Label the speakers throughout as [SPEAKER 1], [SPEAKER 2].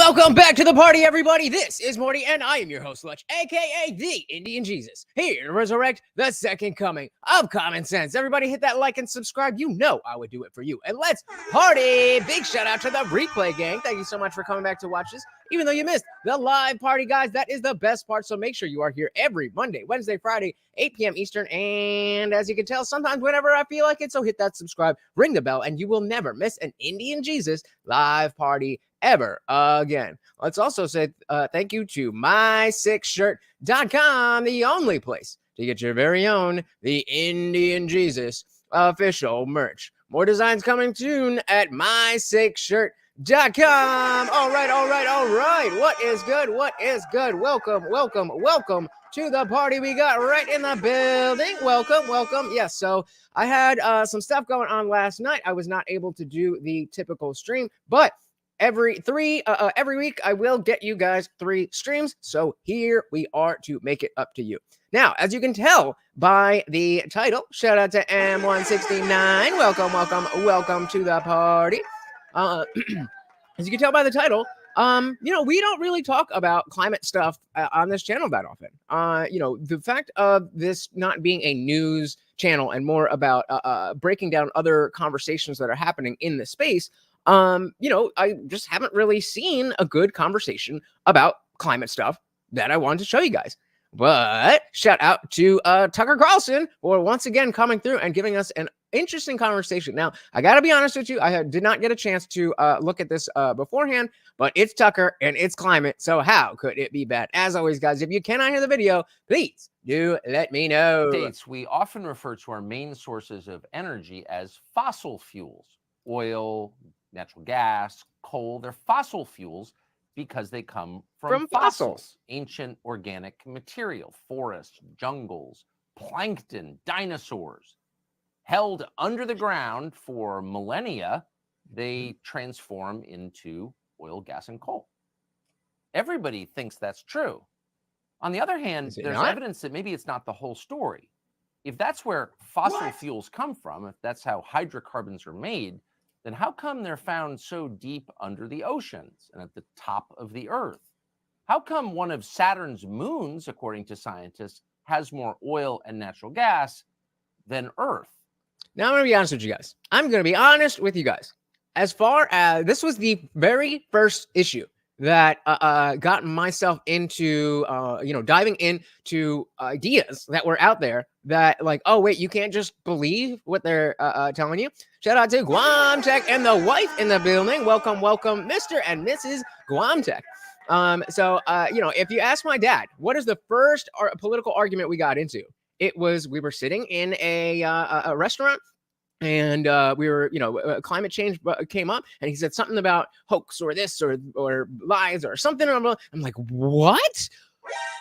[SPEAKER 1] Welcome back to the party, everybody. This is Morty, and I am your host, Lutch, aka the Indian Jesus, here to resurrect the second coming of common sense. Everybody hit that like and subscribe. You know I would do it for you. And let's party. Big shout out to the replay gang. Thank you so much for coming back to watch this. Even though you missed the live party, guys, that is the best part. So make sure you are here every Monday, Wednesday, Friday, 8 p.m. Eastern. And as you can tell, sometimes whenever I feel like it, so hit that subscribe, ring the bell, and you will never miss an Indian Jesus live party ever again. Let's also say thank you to my6shirt.com, the only place to get your very own The Indian Jesus official merch. More designs coming soon at my6shirt.com. All right. What is good? Welcome to the party we got right in the building. Welcome. Yes, so I had some stuff going on last night. I was not able to do the typical stream, but every week I will get you guys 3 streams. So here we are to make it up to you. Now, as you can tell by the title, shout out to M169. Welcome to the party. As you can tell by the title, we don't really talk about climate stuff on this channel that often. The fact of this not being a news channel and more about breaking down other conversations that are happening in the space. I just haven't really seen a good conversation about climate stuff that I wanted to show you guys. But shout out to Tucker Carlson for once again coming through and giving us an interesting conversation. Now, I got to be honest with you, I did not get a chance to look at this beforehand, but it's Tucker and it's climate, so how could it be bad? As always, guys, if you cannot hear the video, please do let me know.
[SPEAKER 2] States, we often refer to our main sources of energy as fossil fuels, oil, natural gas, coal. They're fossil fuels because they come from fossils, ancient organic material, forests, jungles, plankton, dinosaurs. Held under the ground for millennia, they transform into oil, gas, and coal. Everybody thinks that's true. On the other hand, there's evidence that maybe it's not the whole story. If that's where fossil fuels come from, if that's how hydrocarbons are made, then how come they're found so deep under the oceans and at the top of the earth? How come one of Saturn's moons, according to scientists, has more oil and natural gas than Earth?
[SPEAKER 1] Now, I'm going to be honest with you guys. As far as this was the very first issue that got myself into, diving into ideas that were out there that like, oh, wait, you can't just believe what they're telling you. Shout out to Guam Tech and the wife in the building. Welcome, Mr. and Mrs. Guam Tech. If you ask my dad, what is the first political argument we got into? It was we were sitting in a restaurant. And we were, climate change came up, and he said something about hoax or this or lies or something. I'm like, what?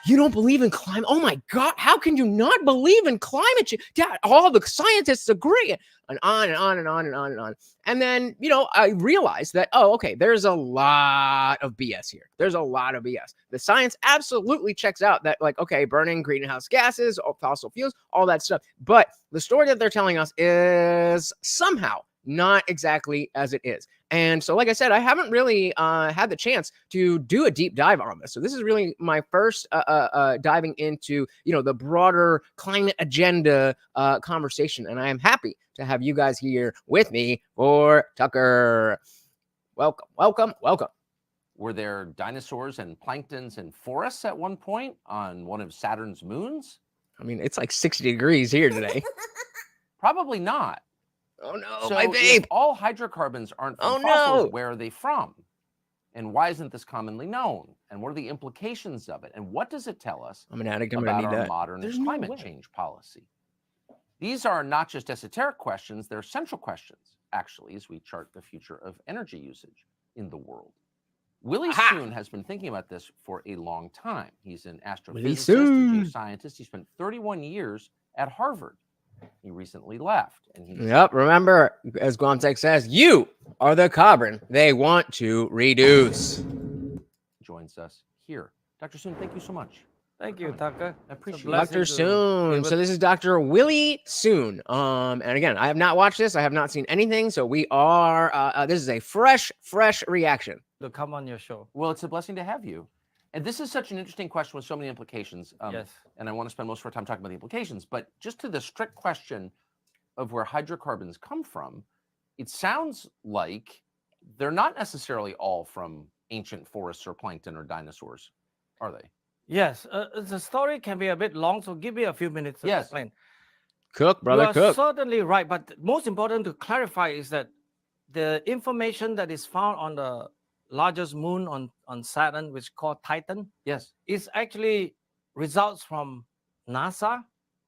[SPEAKER 1] You don't believe in climate? Oh my God! How can you not believe in climate change? Dad, all the scientists agree, and on and on and on and on and on. And then, I realized that, oh, okay, there's a lot of BS here. There's a lot of BS. The science absolutely checks out that, like, okay, burning greenhouse gases, fossil fuels, all that stuff. But the story that they're telling us is somehow not exactly as it is. And so, like I said, I haven't really had the chance to do a deep dive on this. So this is really my first diving into, the broader climate agenda conversation. And I am happy to have you guys here with me for Tucker. Welcome.
[SPEAKER 2] Were there dinosaurs and planktons and forests at one point on one of Saturn's moons?
[SPEAKER 1] I mean, it's like 60 degrees here today.
[SPEAKER 2] Probably not.
[SPEAKER 1] Oh no,
[SPEAKER 2] so
[SPEAKER 1] my babe!
[SPEAKER 2] If all hydrocarbons aren't from fossils, where are they from? And why isn't this commonly known? And what are the implications of it? And what does it tell us about our modern climate change policy? These are not just esoteric questions, they're central questions, actually, as we chart the future of energy usage in the world. Willie Soon has been thinking about this for a long time. He's an astrophysicist, a geoscientist. He spent 31 years at Harvard. He recently left.
[SPEAKER 1] Remember, as Guam Tech says, you are the carbon they want to reduce.
[SPEAKER 2] Joins us here. Dr. Soon, thank you so much.
[SPEAKER 3] Thank you, Tucker.
[SPEAKER 2] I appreciate it.
[SPEAKER 1] Dr. Soon. So this is Dr. Willie Soon. And again, I have not watched this. I have not seen anything. So we are, this is a fresh reaction.
[SPEAKER 3] to come on your show.
[SPEAKER 2] Well, it's a blessing to have you. And this is such an interesting question with so many implications.
[SPEAKER 3] Yes.
[SPEAKER 2] And I want to spend most of our time talking about the implications. But just to the strict question of where hydrocarbons come from, it sounds like they're not necessarily all from ancient forests or plankton or dinosaurs, are they?
[SPEAKER 3] Yes, the story can be a bit long, so give me a few minutes to
[SPEAKER 2] Yes.
[SPEAKER 3] explain.
[SPEAKER 1] Cook, brother,
[SPEAKER 3] You are
[SPEAKER 1] cook.
[SPEAKER 3] certainly right, but most important to clarify is that the information that is found on the largest moon on Saturn, which is called Titan,
[SPEAKER 2] Yes.
[SPEAKER 3] is actually results from NASA,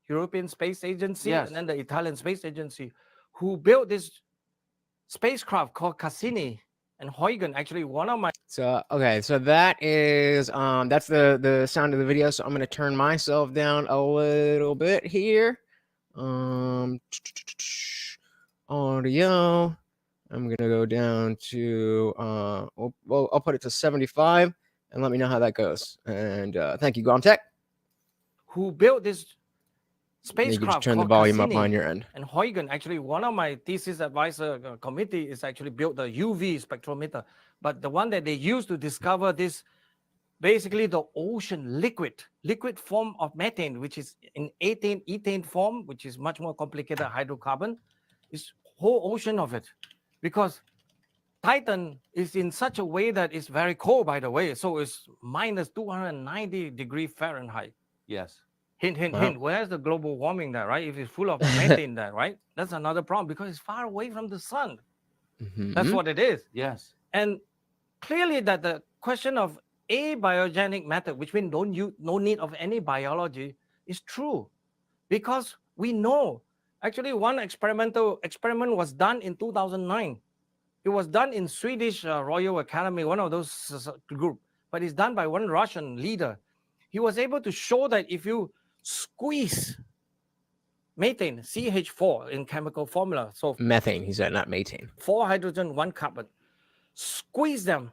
[SPEAKER 3] European Space Agency,
[SPEAKER 2] Yes.
[SPEAKER 3] and then the Italian Space Agency, who built this spacecraft called Cassini and Huygens. Actually, one of my
[SPEAKER 1] So okay, so that is that's the sound of the video. So I'm gonna turn myself down a little bit here. Audio. I'm gonna go down to well, I'll put it to 75 and let me know how that goes. And thank you, Tech.
[SPEAKER 3] who built this
[SPEAKER 1] You can just
[SPEAKER 3] spacecraft
[SPEAKER 1] turn the
[SPEAKER 3] called
[SPEAKER 1] volume up
[SPEAKER 3] Cassini
[SPEAKER 1] on your end.
[SPEAKER 3] and Huygens. Actually, one of my thesis advisor committee is actually built the UV spectrometer, but the one that they used to discover this, basically the ocean liquid form of methane, which is in ethane form, which is much more complicated hydrocarbon, is whole ocean of it, because Titan is in such a way that it's very cold, by the way, so it's minus 290 degree Fahrenheit.
[SPEAKER 2] Yes.
[SPEAKER 3] Hint, hint,
[SPEAKER 1] Wow.
[SPEAKER 3] hint. Where's the global warming there, right? If it's full of methane there, right? That's another problem because it's far away from the sun. That's what it is.
[SPEAKER 2] Yes.
[SPEAKER 3] And clearly that the question of abiogenic method, which means no need of any biology, is true. Because we know, actually one experiment was done in 2009. It was done in Swedish Royal Academy, one of those group, but it's done by one Russian leader. He was able to show that if you squeeze methane, CH4 in chemical formula, so
[SPEAKER 1] Methane, he said, not methane.
[SPEAKER 3] 4 hydrogen, 1 carbon, squeeze them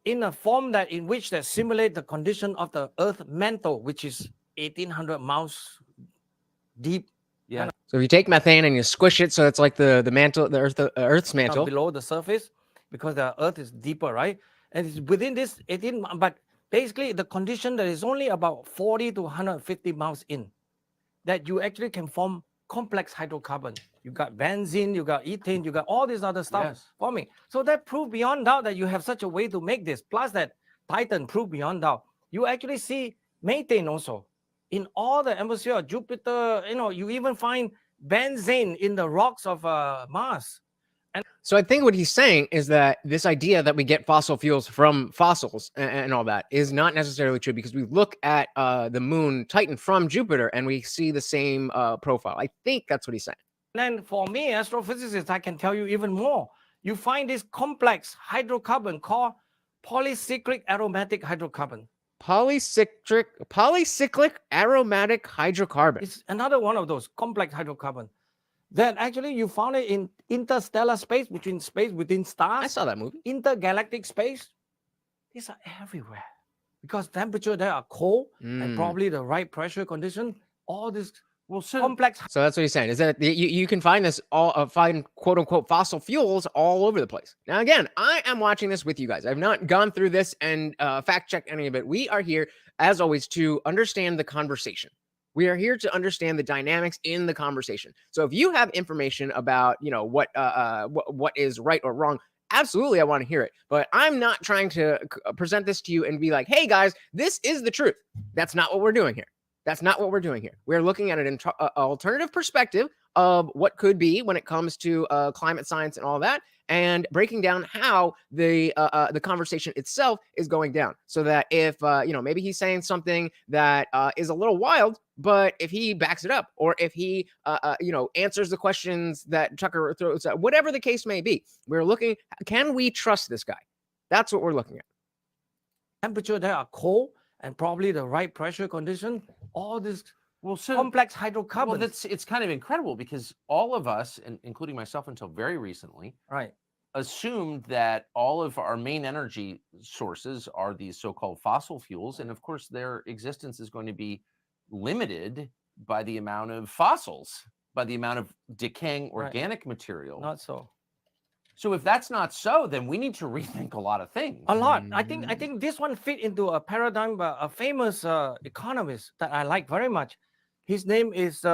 [SPEAKER 3] in a form that in which they simulate the condition of the Earth mantle, which is 1,800 miles deep.
[SPEAKER 2] Yeah.
[SPEAKER 1] So if you take methane and you squish it, so it's like the mantle, the Earth's mantle.
[SPEAKER 3] Below the surface, because the Earth is deeper, right? And it's within this 18, but basically the condition that is only about 40 to 150 miles in, that you actually can form complex hydrocarbon. You got benzene, you got ethane, you got all this other stuff
[SPEAKER 2] Yes.
[SPEAKER 3] forming. So that proved beyond doubt that you have such a way to make this. Plus that Titan proved beyond doubt. You actually see methane also in all the atmosphere of Jupiter. You know, you even find benzene in the rocks of Mars.
[SPEAKER 1] So I think what he's saying is that this idea that we get fossil fuels from fossils and all that is not necessarily true, because we look at the moon Titan from Jupiter and we see the same profile. I think that's what he's saying.
[SPEAKER 3] And then for me, astrophysicist, I can tell you even more. You find this complex hydrocarbon called polycyclic aromatic hydrocarbon.
[SPEAKER 1] Polycyclic aromatic hydrocarbon.
[SPEAKER 3] It's another one of those complex hydrocarbon that actually you found it in interstellar space, space within stars.
[SPEAKER 1] I saw that movie.
[SPEAKER 3] Intergalactic space. These are everywhere because temperature there are cold and probably the right pressure condition. All this complex.
[SPEAKER 1] So that's what he's saying, is that you can find this find quote unquote fossil fuels all over the place. Now, again, I am watching this with you guys. I've not gone through this and fact checked any of it. We are here, as always, to understand the conversation. We are here to understand the dynamics in the conversation. So if you have information about, you know, what is right or wrong, absolutely, I want to hear it. But I'm not trying to present this to you and be like, hey guys, this is the truth. That's not what we're doing here. That's not what we're doing here. We're looking at an alternative perspective of what could be when it comes to climate science and all that, and breaking down how the conversation itself is going down. So that if you know, maybe he's saying something that is a little wild, but if he backs it up, or if he you know, answers the questions that Tucker throws out, whatever the case may be, we're looking. Can we trust this guy? That's what we're looking at.
[SPEAKER 3] Temperature there are cold and probably the right pressure condition. All this complex hydrocarbons.
[SPEAKER 2] Well, it's kind of incredible, because all of us, and including myself until very recently,
[SPEAKER 3] right,
[SPEAKER 2] assumed that all of our main energy sources are these so-called fossil fuels, and of course their existence is going to be limited by the amount of fossils, by the amount of decaying organic material.
[SPEAKER 3] Not so.
[SPEAKER 2] So if that's not so, then we need to rethink a lot of things.
[SPEAKER 3] A lot. I think this one fit into a paradigm by a famous economist that I like very much. His name is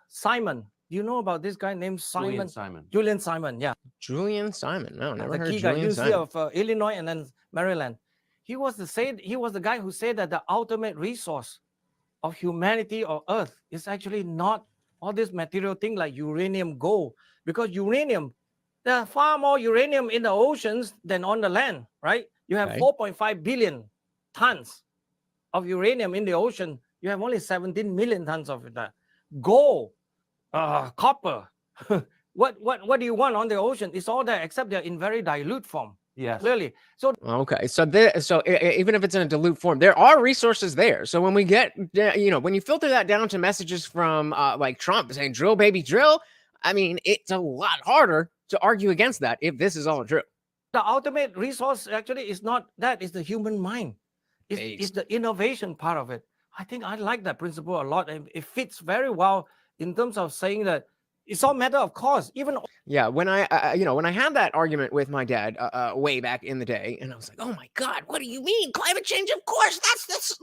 [SPEAKER 3] Simon. Do you know about this guy named Simon? Julian Simon. Yeah.
[SPEAKER 1] Julian Simon. No, never
[SPEAKER 3] the
[SPEAKER 1] heard
[SPEAKER 3] key
[SPEAKER 1] of
[SPEAKER 3] guy,
[SPEAKER 1] Julian
[SPEAKER 3] University
[SPEAKER 1] Simon.
[SPEAKER 3] of Illinois and then Maryland. He was the guy who said that the ultimate resource of humanity or Earth is actually not all this material thing like uranium, gold, because uranium, there are far more uranium in the oceans than on the land, right? You have 4.5 billion tons of uranium in the ocean. You have only 17 million tons of that. Gold, copper. What do you want on the ocean? It's all there, except they're in very dilute form.
[SPEAKER 2] Yes.
[SPEAKER 3] Clearly. So
[SPEAKER 1] okay, so even if it's in a dilute form, there are resources there. So when we get, when you filter that down to messages from like Trump saying "drill, baby, drill," I mean, it's a lot harder to argue against that if this is all true.
[SPEAKER 3] The ultimate resource actually is not that; it's the human mind. It's the innovation part of it. I think I like that principle a lot, and it fits very well in terms of saying that it's all matter of cost. Even
[SPEAKER 1] when I had that argument with my dad way back in the day, and I was like, "Oh my God, what do you mean climate change? Of course, that's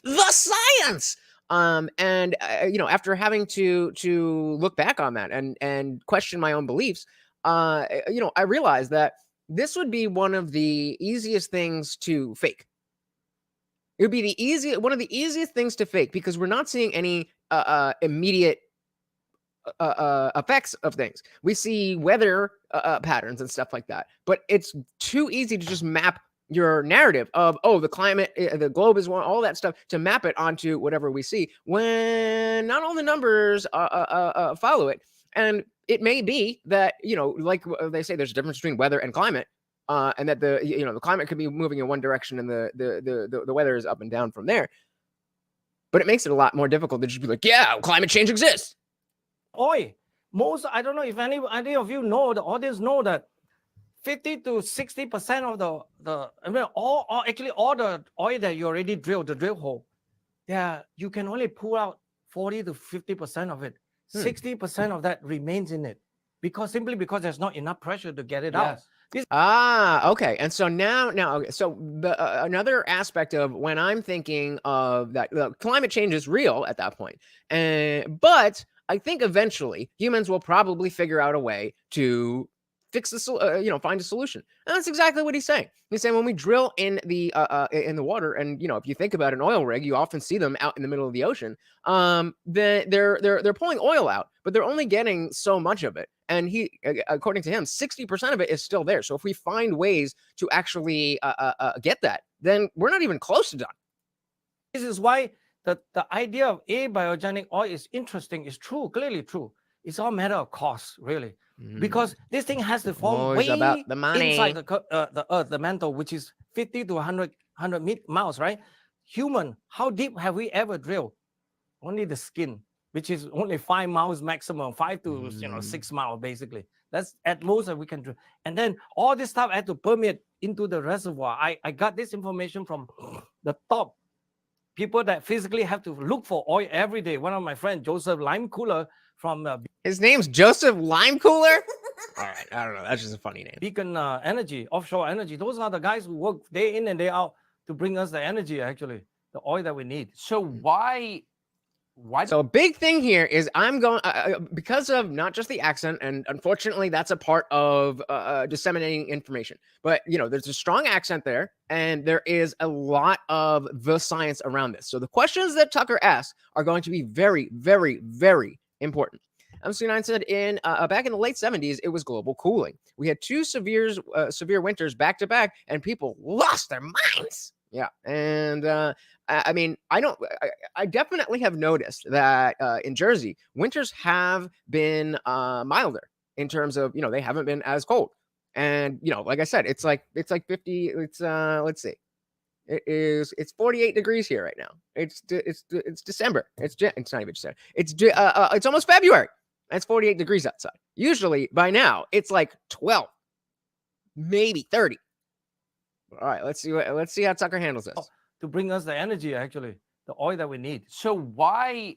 [SPEAKER 1] the science." And after having to look back on that and question my own beliefs, I realized that this would be one of the easiest things to fake. It would be one of the easiest things to fake because we're not seeing any immediate effects of things. We see weather patterns and stuff like that, but it's too easy to just map your narrative of the climate, the globe is one, all that stuff, to map it onto whatever we see when not all the numbers follow it. And it may be that like they say, there's a difference between weather and climate, and that the climate could be moving in one direction and the weather is up and down from there. But it makes it a lot more difficult to just be like, yeah, climate change exists.
[SPEAKER 3] Oil. I don't know if any of you know, the audience know that 50 to 60% of all the oil that you already drilled, the drill hole, you can only pull out 40 to 50% of it. 60% of that remains in it simply because there's not enough pressure to get it out.
[SPEAKER 1] Okay. And so now, okay. So another aspect of when I'm thinking of that, climate change is real at that point, but I think eventually humans will probably figure out a way to fix this, find a solution. And that's exactly what he's saying. He's saying when we drill in the water, and if you think about an oil rig, you often see them out in the middle of the ocean. They're pulling oil out, but they're only getting so much of it. And according to him, 60% of it is still there. So if we find ways to actually get that, then we're not even close to done.
[SPEAKER 3] This is why the idea of abiogenic oil is interesting, is true, clearly true. It's all matter of cost, really, because this thing has to form way
[SPEAKER 1] about the money.
[SPEAKER 3] Inside the Earth, the mantle, which is 50 to 100 miles, right? Human, how deep have we ever drilled? Only the skin, which is only 5 miles maximum, 5 to 6 miles basically. That's at most that we can drill. And then all this stuff had to permeate into the reservoir. I got this information from the top people that physically have to look for oil every day. One of my friends, Joseph Limecooler from
[SPEAKER 1] his name's Joseph Limecooler. All right, I don't know. That's just a funny name.
[SPEAKER 3] Beacon Energy, offshore energy. Those are the guys who work day in and day out to bring us the energy, actually, the oil that we need.
[SPEAKER 2] So why?
[SPEAKER 1] So a big thing here is I'm going because of not just the accent, and unfortunately that's a part of disseminating information. But there's a strong accent there, and there is a lot of the science around this. So the questions that Tucker asks are going to be very, very, very important. MC9 said back in the late 70s, it was global cooling. We had 2 severe winters back to back, and people lost their minds. Yeah, and I mean, I definitely have noticed that in Jersey, winters have been milder in terms of they haven't been as cold, and like I said, it's like 50. It's let's see, it's 48 degrees here right now. It's December. It's not even December. It's almost February. It's 48 degrees outside. Usually by now it's like 12, maybe 30. All right, let's see how Tucker handles this.
[SPEAKER 3] To bring us the energy, actually, the oil that we need.
[SPEAKER 2] So why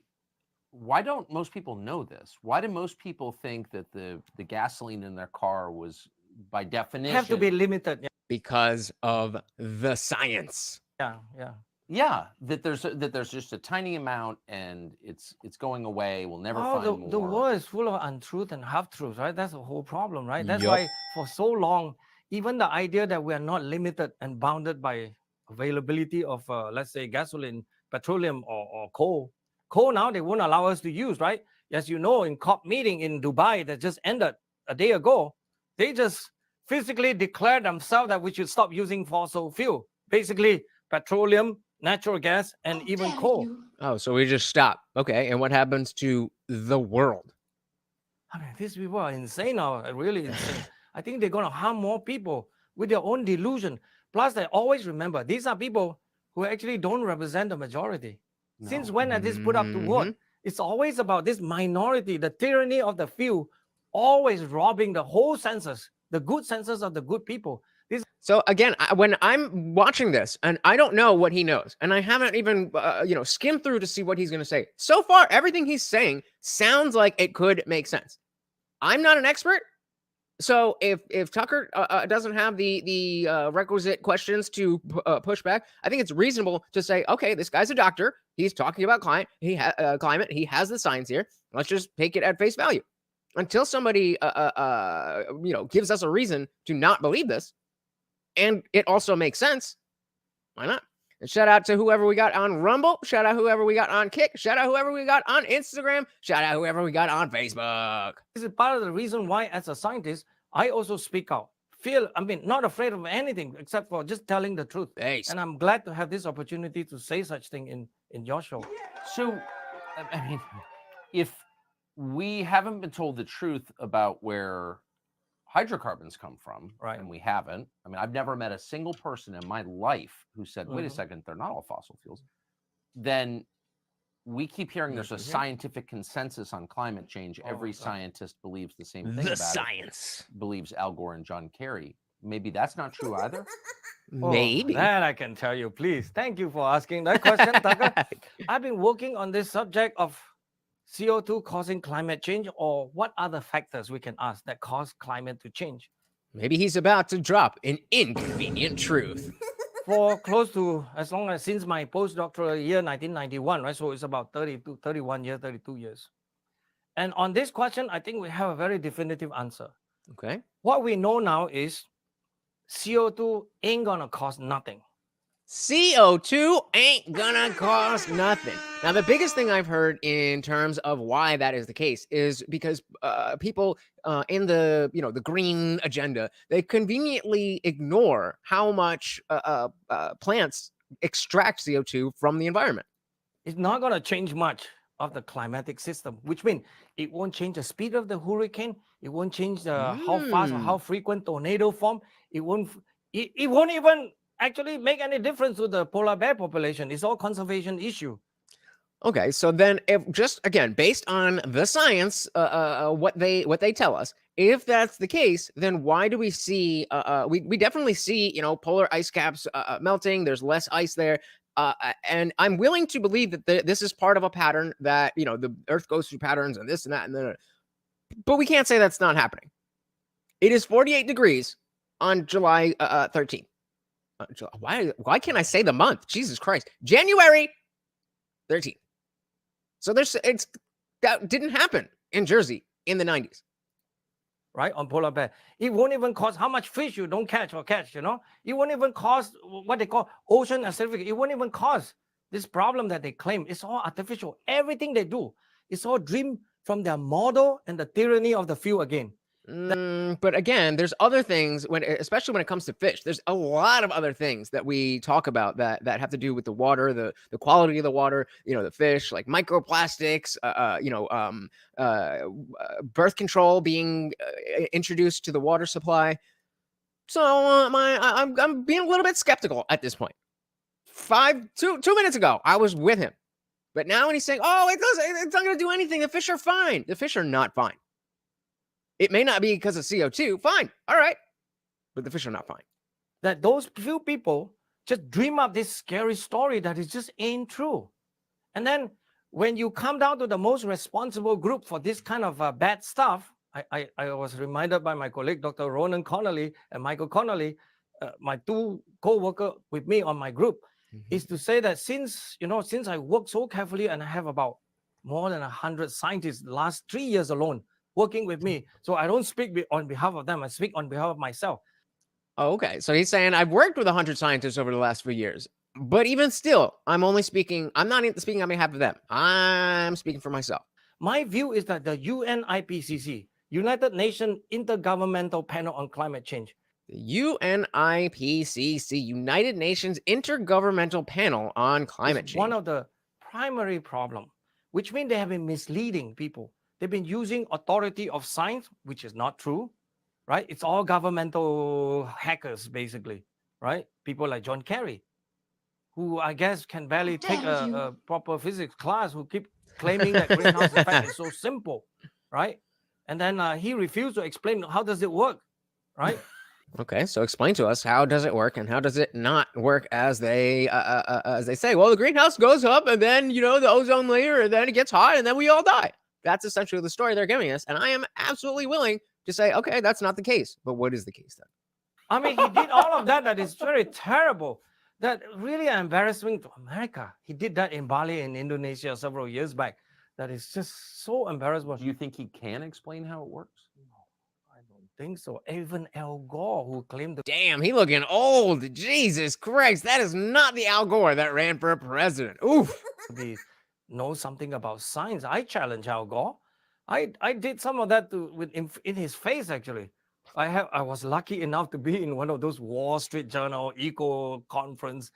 [SPEAKER 2] why don't most people know this? Why do most people think that the gasoline in their car was by definition
[SPEAKER 3] Have to be limited. Yeah,
[SPEAKER 1] Because of the science.
[SPEAKER 3] yeah, yeah.
[SPEAKER 2] Yeah, that there's just a tiny amount and it's going away. We'll never find more.
[SPEAKER 3] The world is full of untruth and half truths, right? That's the whole problem, right? That's
[SPEAKER 1] Yup.
[SPEAKER 3] why for so long, even the idea that we are not limited and bounded by availability of, let's say, gasoline, petroleum, or coal. Coal now they won't allow us to use, right? As you know, in COP meeting in Dubai that just ended a day ago, they just physically declared themselves that we should stop using fossil fuel. Basically, petroleum, natural gas, and even coal.
[SPEAKER 1] Oh, so we just stop. Okay. And what happens to the world?
[SPEAKER 3] I mean, these people are insane now, really insane. I think they're going to harm more people with their own delusion. Plus, they always remember these are people who actually don't represent the majority. Since when are this put up to vote? It's always about this minority, the tyranny of the few, always robbing the whole census, the good census of the good people.
[SPEAKER 1] So again, when I'm watching this and I don't know what he knows, and I haven't even skimmed through to see what he's going to say. So far, everything he's saying sounds like it could make sense. I'm not an expert, so if Tucker doesn't have the requisite questions to push back, I think it's reasonable to say, okay, this guy's a doctor. He's talking about climate. He has the science here. Let's just take it at face value. Until somebody gives us a reason to not believe this. And it also makes sense. Why not? And shout out to whoever we got on Rumble. Shout out whoever we got on Kick. Shout out whoever we got on Instagram. Shout out whoever we got on Facebook.
[SPEAKER 3] This is part of the reason why, as a scientist, I also speak out. Not afraid of anything except for just telling the truth.
[SPEAKER 1] Thanks.
[SPEAKER 3] And I'm glad to have this opportunity to say such thing in your show.
[SPEAKER 2] So, I mean, if we haven't been told the truth about where hydrocarbons come from,
[SPEAKER 3] right?
[SPEAKER 2] And we haven't. I mean, I've never met a single person in my life who said, wait a second, they're not all fossil fuels. Then we keep hearing there's a scientific consensus on climate change. Every scientist believes the same thing about
[SPEAKER 1] science.
[SPEAKER 2] It. Believes Al Gore and John Kerry. Maybe that's not true either.
[SPEAKER 1] Maybe.
[SPEAKER 3] That I can tell you, please. Thank you for asking that question, Tucker. I've been working on this subject of CO2 causing climate change, or what other factors we can ask that cause climate to change.
[SPEAKER 1] Maybe he's about to drop an inconvenient truth.
[SPEAKER 3] For close to, since my postdoctoral year, 1991, right? So it's about 31 years, 32 years. And on this question, I think we have a very definitive answer.
[SPEAKER 1] Okay.
[SPEAKER 3] What we know now is CO2 ain't gonna cost nothing.
[SPEAKER 1] CO2 ain't gonna cost nothing. Now, the biggest thing I've heard in terms of why that is the case is because people in the green agenda, they conveniently ignore how much plants extract CO2 from the environment.
[SPEAKER 3] It's not gonna change much of the climatic system, which means it won't change the speed of the hurricane. It won't change the how fast or how frequent tornado form. It won't even actually make any difference to the polar bear population. It's all conservation issue.
[SPEAKER 1] Okay, so then if just again based on the science, what they tell us, if that's the case, then why do we see we definitely see polar ice caps melting? There's less ice there, and I'm willing to believe that this is part of a pattern that the Earth goes through patterns and this and that and then, but we can't say that's not happening. It is 48 degrees on July 13th. Why can't I say the month? Jesus Christ. January 13th. So that didn't happen in Jersey in the 90s.
[SPEAKER 3] Right, on polar bear. It won't even cost how much fish you don't catch. It won't even cost what they call ocean acidification. It won't even cost this problem that they claim. It's all artificial. Everything they do, it's all dream from their model and the tyranny of the few again.
[SPEAKER 1] But again, there's other things especially when it comes to fish. There's a lot of other things that we talk about that have to do with the water, the quality of the water, the fish, like microplastics, birth control being introduced to the water supply. So I'm being a little bit skeptical at this point. 2 minutes ago, I was with him, but now when he's saying, "Oh, it's not going to do anything. The fish are fine." The fish are not fine. It may not be because of CO2. Fine. All right. But the fish are not fine.
[SPEAKER 3] That those few people just dream up this scary story that it just ain't true. And then when you come down to the most responsible group for this kind of bad stuff, I was reminded by my colleague, Dr. Ronan Connolly and Michael Connolly, my two co-workers with me on my group, is to say that since I work so carefully and I have about more than 100 scientists the last 3 years alone working with me, so I don't speak on behalf of them, I speak on behalf of myself.
[SPEAKER 1] Oh, okay. So he's saying I've worked with 100 scientists over the last few years, but even still, I'm not speaking on behalf of them. I'm speaking for myself.
[SPEAKER 3] My view is that the UNIPCC, United Nations Intergovernmental Panel on Climate Change,
[SPEAKER 1] The UNIPCC, United Nations Intergovernmental Panel on Climate
[SPEAKER 3] is
[SPEAKER 1] Change.
[SPEAKER 3] one of the primary problems, which means they have been misleading people. They've been using authority of science, which is not true, right? It's all governmental hackers, basically, right? People like John Kerry, who I guess can barely take a proper physics class, who keep claiming that greenhouse effect is so simple, right? And then he refused to explain how does it work, right?
[SPEAKER 1] Okay, so explain to us, how does it work and how does it not work as they say? Well, the greenhouse goes up and then, the ozone layer, and then it gets hot and then we all die. That's essentially the story they're giving us. And I am absolutely willing to say, okay, that's not the case. But what is the case then?
[SPEAKER 3] I mean, he did all of that. That is very terrible. That really embarrassing to America. He did that in Bali in Indonesia several years back. That is just so embarrassing.
[SPEAKER 2] Do you think he can explain how it works?
[SPEAKER 3] I don't think so. Even Al Gore, who claimed
[SPEAKER 1] Damn, he looking old. Jesus Christ, that is not the Al Gore that ran for president. Oof.
[SPEAKER 3] he knows something about science. I challenge Al Gore. I did some of that in his face, actually. I was lucky enough to be in one of those Wall Street Journal eco conference,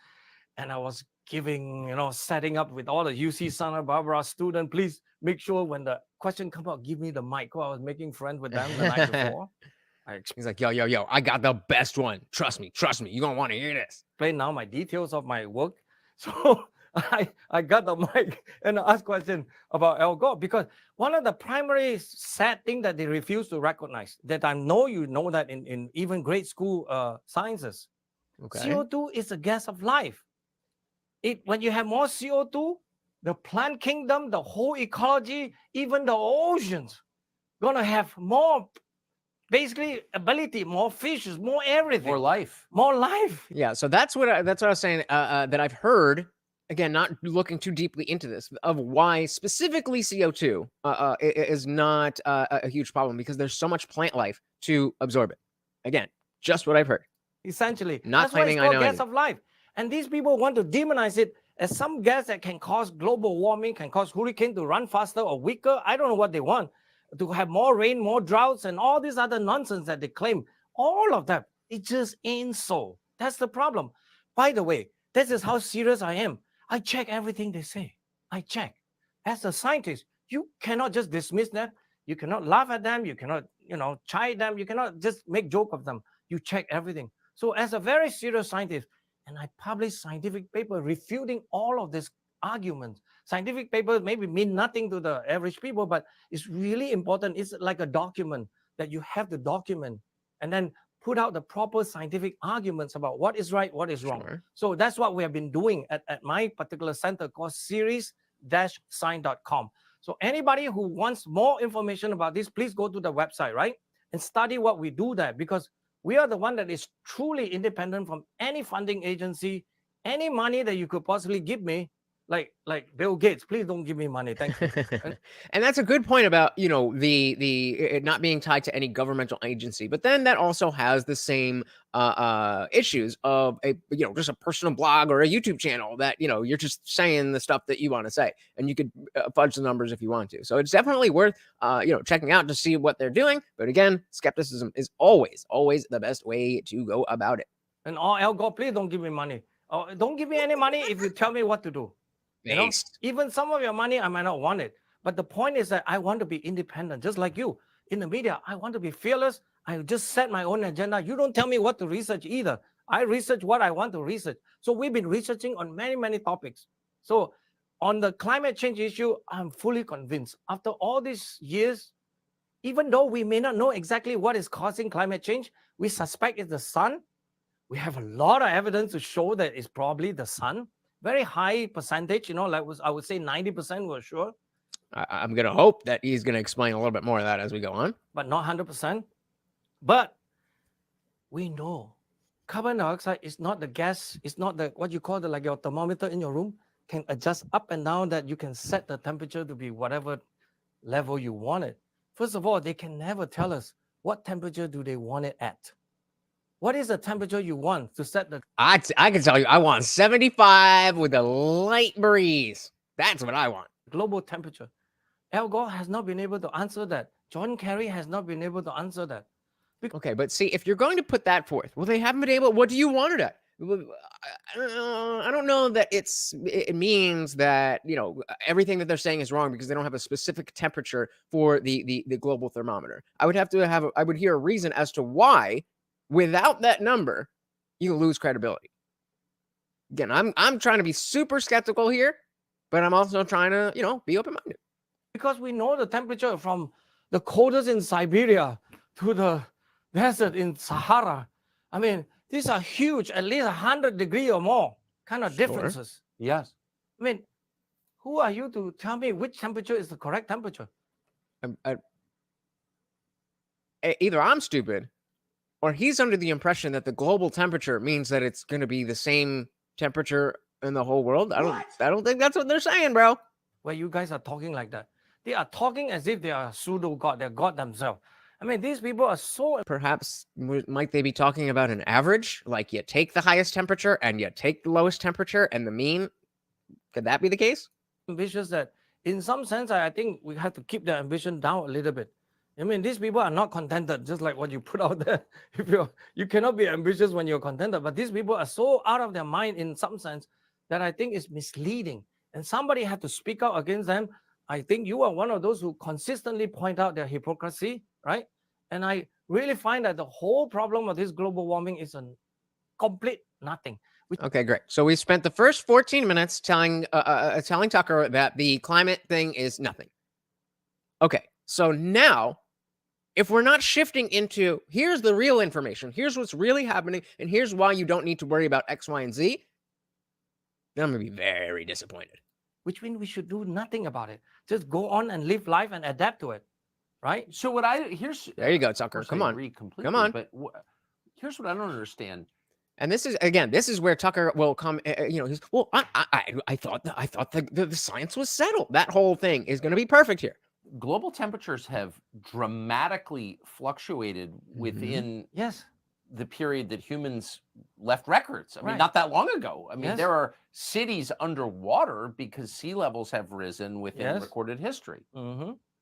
[SPEAKER 3] and I was giving, setting up with all the UC Santa Barbara students. Please make sure when the question comes out, give me the mic. I was making friends with them the night before.
[SPEAKER 1] He's like, yo, I got the best one. Trust me. You're going to want to hear this.
[SPEAKER 3] Explain now my details of my work. So I got the mic and I asked question about Al Gore, because one of the primary sad thing that they refuse to recognize, that I know you know that in even grade school sciences,
[SPEAKER 1] Okay.
[SPEAKER 3] CO2 is a gas of life. When you have more CO2, the plant kingdom, the whole ecology, even the oceans, gonna have more, basically ability, more fishes, more everything,
[SPEAKER 2] More life.
[SPEAKER 3] more life.
[SPEAKER 1] Yeah, so that's what I was saying, that I've heard, again, not looking too deeply into this, of why specifically CO2 is not a huge problem, because there's so much plant life to absorb it. Again, just what I've heard.
[SPEAKER 3] Essentially,
[SPEAKER 1] Not
[SPEAKER 3] that's why it's
[SPEAKER 1] claiming I
[SPEAKER 3] called
[SPEAKER 1] know
[SPEAKER 3] gas
[SPEAKER 1] anything.
[SPEAKER 3] of life. And these people want to demonize it as some gas that can cause global warming, can cause hurricane to run faster or weaker. I don't know what they want, to have more rain, more droughts, and all this other nonsense that they claim. All of that, it just ain't so. That's the problem. By the way, this is how serious I am. I check everything they say. I check. As a scientist, you cannot just dismiss them. You cannot laugh at them. You cannot, chide them. You cannot just make joke of them. You check everything. So as a very serious scientist, and I published scientific paper refuting all of these arguments. Scientific papers maybe mean nothing to the average people, but it's really important. It's like a document that you have to document and then put out the proper scientific arguments about what is right, what is wrong.
[SPEAKER 1] Sure.
[SPEAKER 3] So that's what we have been doing at my particular center called series-sign.com. So anybody who wants more information about this, please go to the website, right? And study what we do there, because we are the one that is truly independent from any funding agency, any money that you could possibly give me, like Bill Gates. Please don't give me money. Thank you.
[SPEAKER 1] And that's a good point about, it not being tied to any governmental agency. But then that also has the same issues of just a personal blog or a YouTube channel that, you're just saying the stuff that you want to say, and you could fudge the numbers if you want to. So it's definitely worth, checking out to see what they're doing. But again, skepticism is always the best way to go about it.
[SPEAKER 3] And Al Gore, please don't give me money. Don't give me any money if you tell me what to do. Even some of your money, I might not want it. But the point is that I want to be independent, just like you. In the media, I want to be fearless. I just set my own agenda. You don't tell me what to research either. I research what I want to research. So we've been researching on many, many topics. So on the climate change issue, I'm fully convinced. After all these years, even though we may not know exactly what is causing climate change, we suspect it's the sun. We have a lot of evidence to show that it's probably the sun. very high percentage, like I would say 90% were sure,
[SPEAKER 1] I'm going to hope that he's going to explain a little bit more of that as we go on.
[SPEAKER 3] but not 100%. But we know carbon dioxide is not the gas, it's not the what you call like your thermometer in your room can adjust up and down, that you can set the temperature to be whatever level you want it. First of all, they can never tell us what temperature do they want it at. What is the temperature you want to set the
[SPEAKER 1] I can tell you, I want 75 with a light breeze. That's what I want.
[SPEAKER 3] global temperature? Al Gore has not been able to answer that. John Kerry has not been able to answer that.
[SPEAKER 1] Okay, but see, if you're going to put that forth, well, they haven't been able. What do you want it at? I don't know that it means that everything that they're saying is wrong because they don't have a specific temperature for the global thermometer. I would hear a reason as to why, without that number, you lose credibility. Again, I'm trying to be super skeptical here, but I'm also trying to be open-minded.
[SPEAKER 3] Because we know the temperature from the coldest in Siberia to the desert in Sahara. I mean, these are huge, at least 100 degrees or more kind of differences.
[SPEAKER 2] Yes.
[SPEAKER 3] I mean, who are you to tell me which temperature is the correct temperature?
[SPEAKER 1] Either I'm stupid, or he's under the impression that the global temperature means that it's going to be the same temperature in the whole world. I don't think that's what they're saying, bro.
[SPEAKER 3] Where you guys are talking like that. They are talking as if they are pseudo God. They're God themselves. I mean, these people are so...
[SPEAKER 1] Perhaps might they be talking about an average? Like you take the highest temperature and you take the lowest temperature and the mean? Could that be the case?
[SPEAKER 3] Ambitious that in some sense, I think we have to keep the ambition down a little bit. I mean, these people are not contented, just like what you put out there. If you cannot be ambitious when you're contented, but these people are so out of their mind in some sense that I think is misleading. And somebody had to speak out against them. I think you are one of those who consistently point out their hypocrisy, right? And I really find that the whole problem of this global warming is a complete nothing.
[SPEAKER 1] Okay, great. So we spent the first 14 minutes telling Tucker that the climate thing is nothing. Okay, so now, if we're not shifting into here's the real information, here's what's really happening, and here's why you don't need to worry about X, Y, and Z, then I'm going to be very disappointed.
[SPEAKER 3] Which means we should do nothing about it. Just go on and live life and adapt to it, right?
[SPEAKER 2] So
[SPEAKER 1] there you go, Tucker. Come on. Come on.
[SPEAKER 2] But here's what I don't understand.
[SPEAKER 1] And this is where Tucker will come. He's I thought the science was settled. That whole thing is going to be perfect here.
[SPEAKER 2] Global temperatures have dramatically fluctuated within the period that humans left records. I mean, not that long ago. I mean, there are cities underwater because sea levels have risen within recorded history.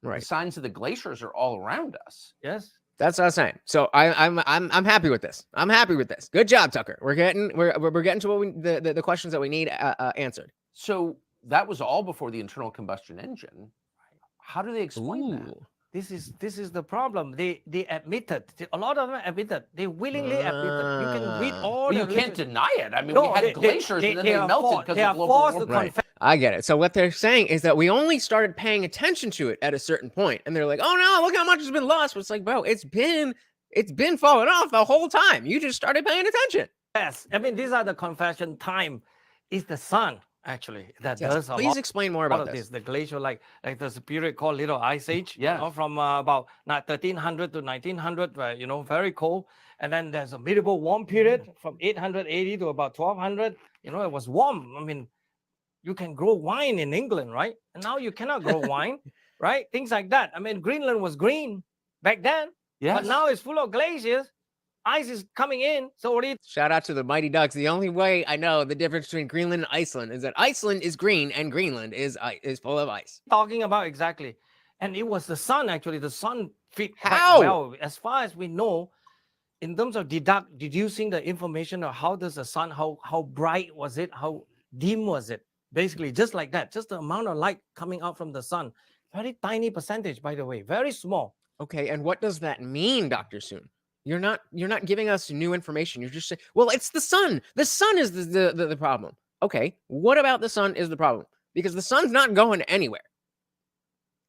[SPEAKER 1] Right.
[SPEAKER 2] The signs of the glaciers are all around us.
[SPEAKER 3] Yes.
[SPEAKER 1] That's what I was saying. So I'm happy with this. I'm happy with this. Good job, Tucker. We're getting to what the questions that we need answered.
[SPEAKER 2] So that was all before the internal combustion engine. How do they explain that?
[SPEAKER 3] This is the problem. They admitted. A lot of them admitted. They willingly admitted. You can read all.
[SPEAKER 2] But you can't deny it. I mean, we had glaciers and then they melted because of global warming.
[SPEAKER 1] Right. I get it. So what they're saying is that we only started paying attention to it at a certain point, and they're like, "Oh no, look how much has been lost." But it's like, bro, it's been falling off the whole time. You just started paying attention.
[SPEAKER 3] Yes, I mean these are the confession time. It's the sun actually that does a lot.
[SPEAKER 1] Please explain more about this.
[SPEAKER 3] The glacier, like there's a period called Little Ice Age. From about 1300 to 1900, where very cold, and then there's a medieval warm period from 880 to about 1200. It was warm. I mean, you can grow wine in England, right? And now you cannot grow wine, right? Things like that. I mean, Greenland was green back then, but now it's full of glaciers. Ice is coming in. So
[SPEAKER 1] shout out to the Mighty Ducks. The only way I know the difference between Greenland and Iceland is that Iceland is green and Greenland is full of ice.
[SPEAKER 3] Talking about exactly. And it was the sun, actually. The sun fit quite well. As far as we know, in terms of deducing the information of how does the sun, how bright was it, how dim was it? Basically, just like that, just the amount of light coming out from the sun. Very tiny percentage, by the way, very small.
[SPEAKER 1] Okay, and what does that mean, Dr. Soon? You're not giving us new information. You're just saying, well, it's the sun. The sun is the problem. Okay, what about the sun is the problem? Because the sun's not going anywhere.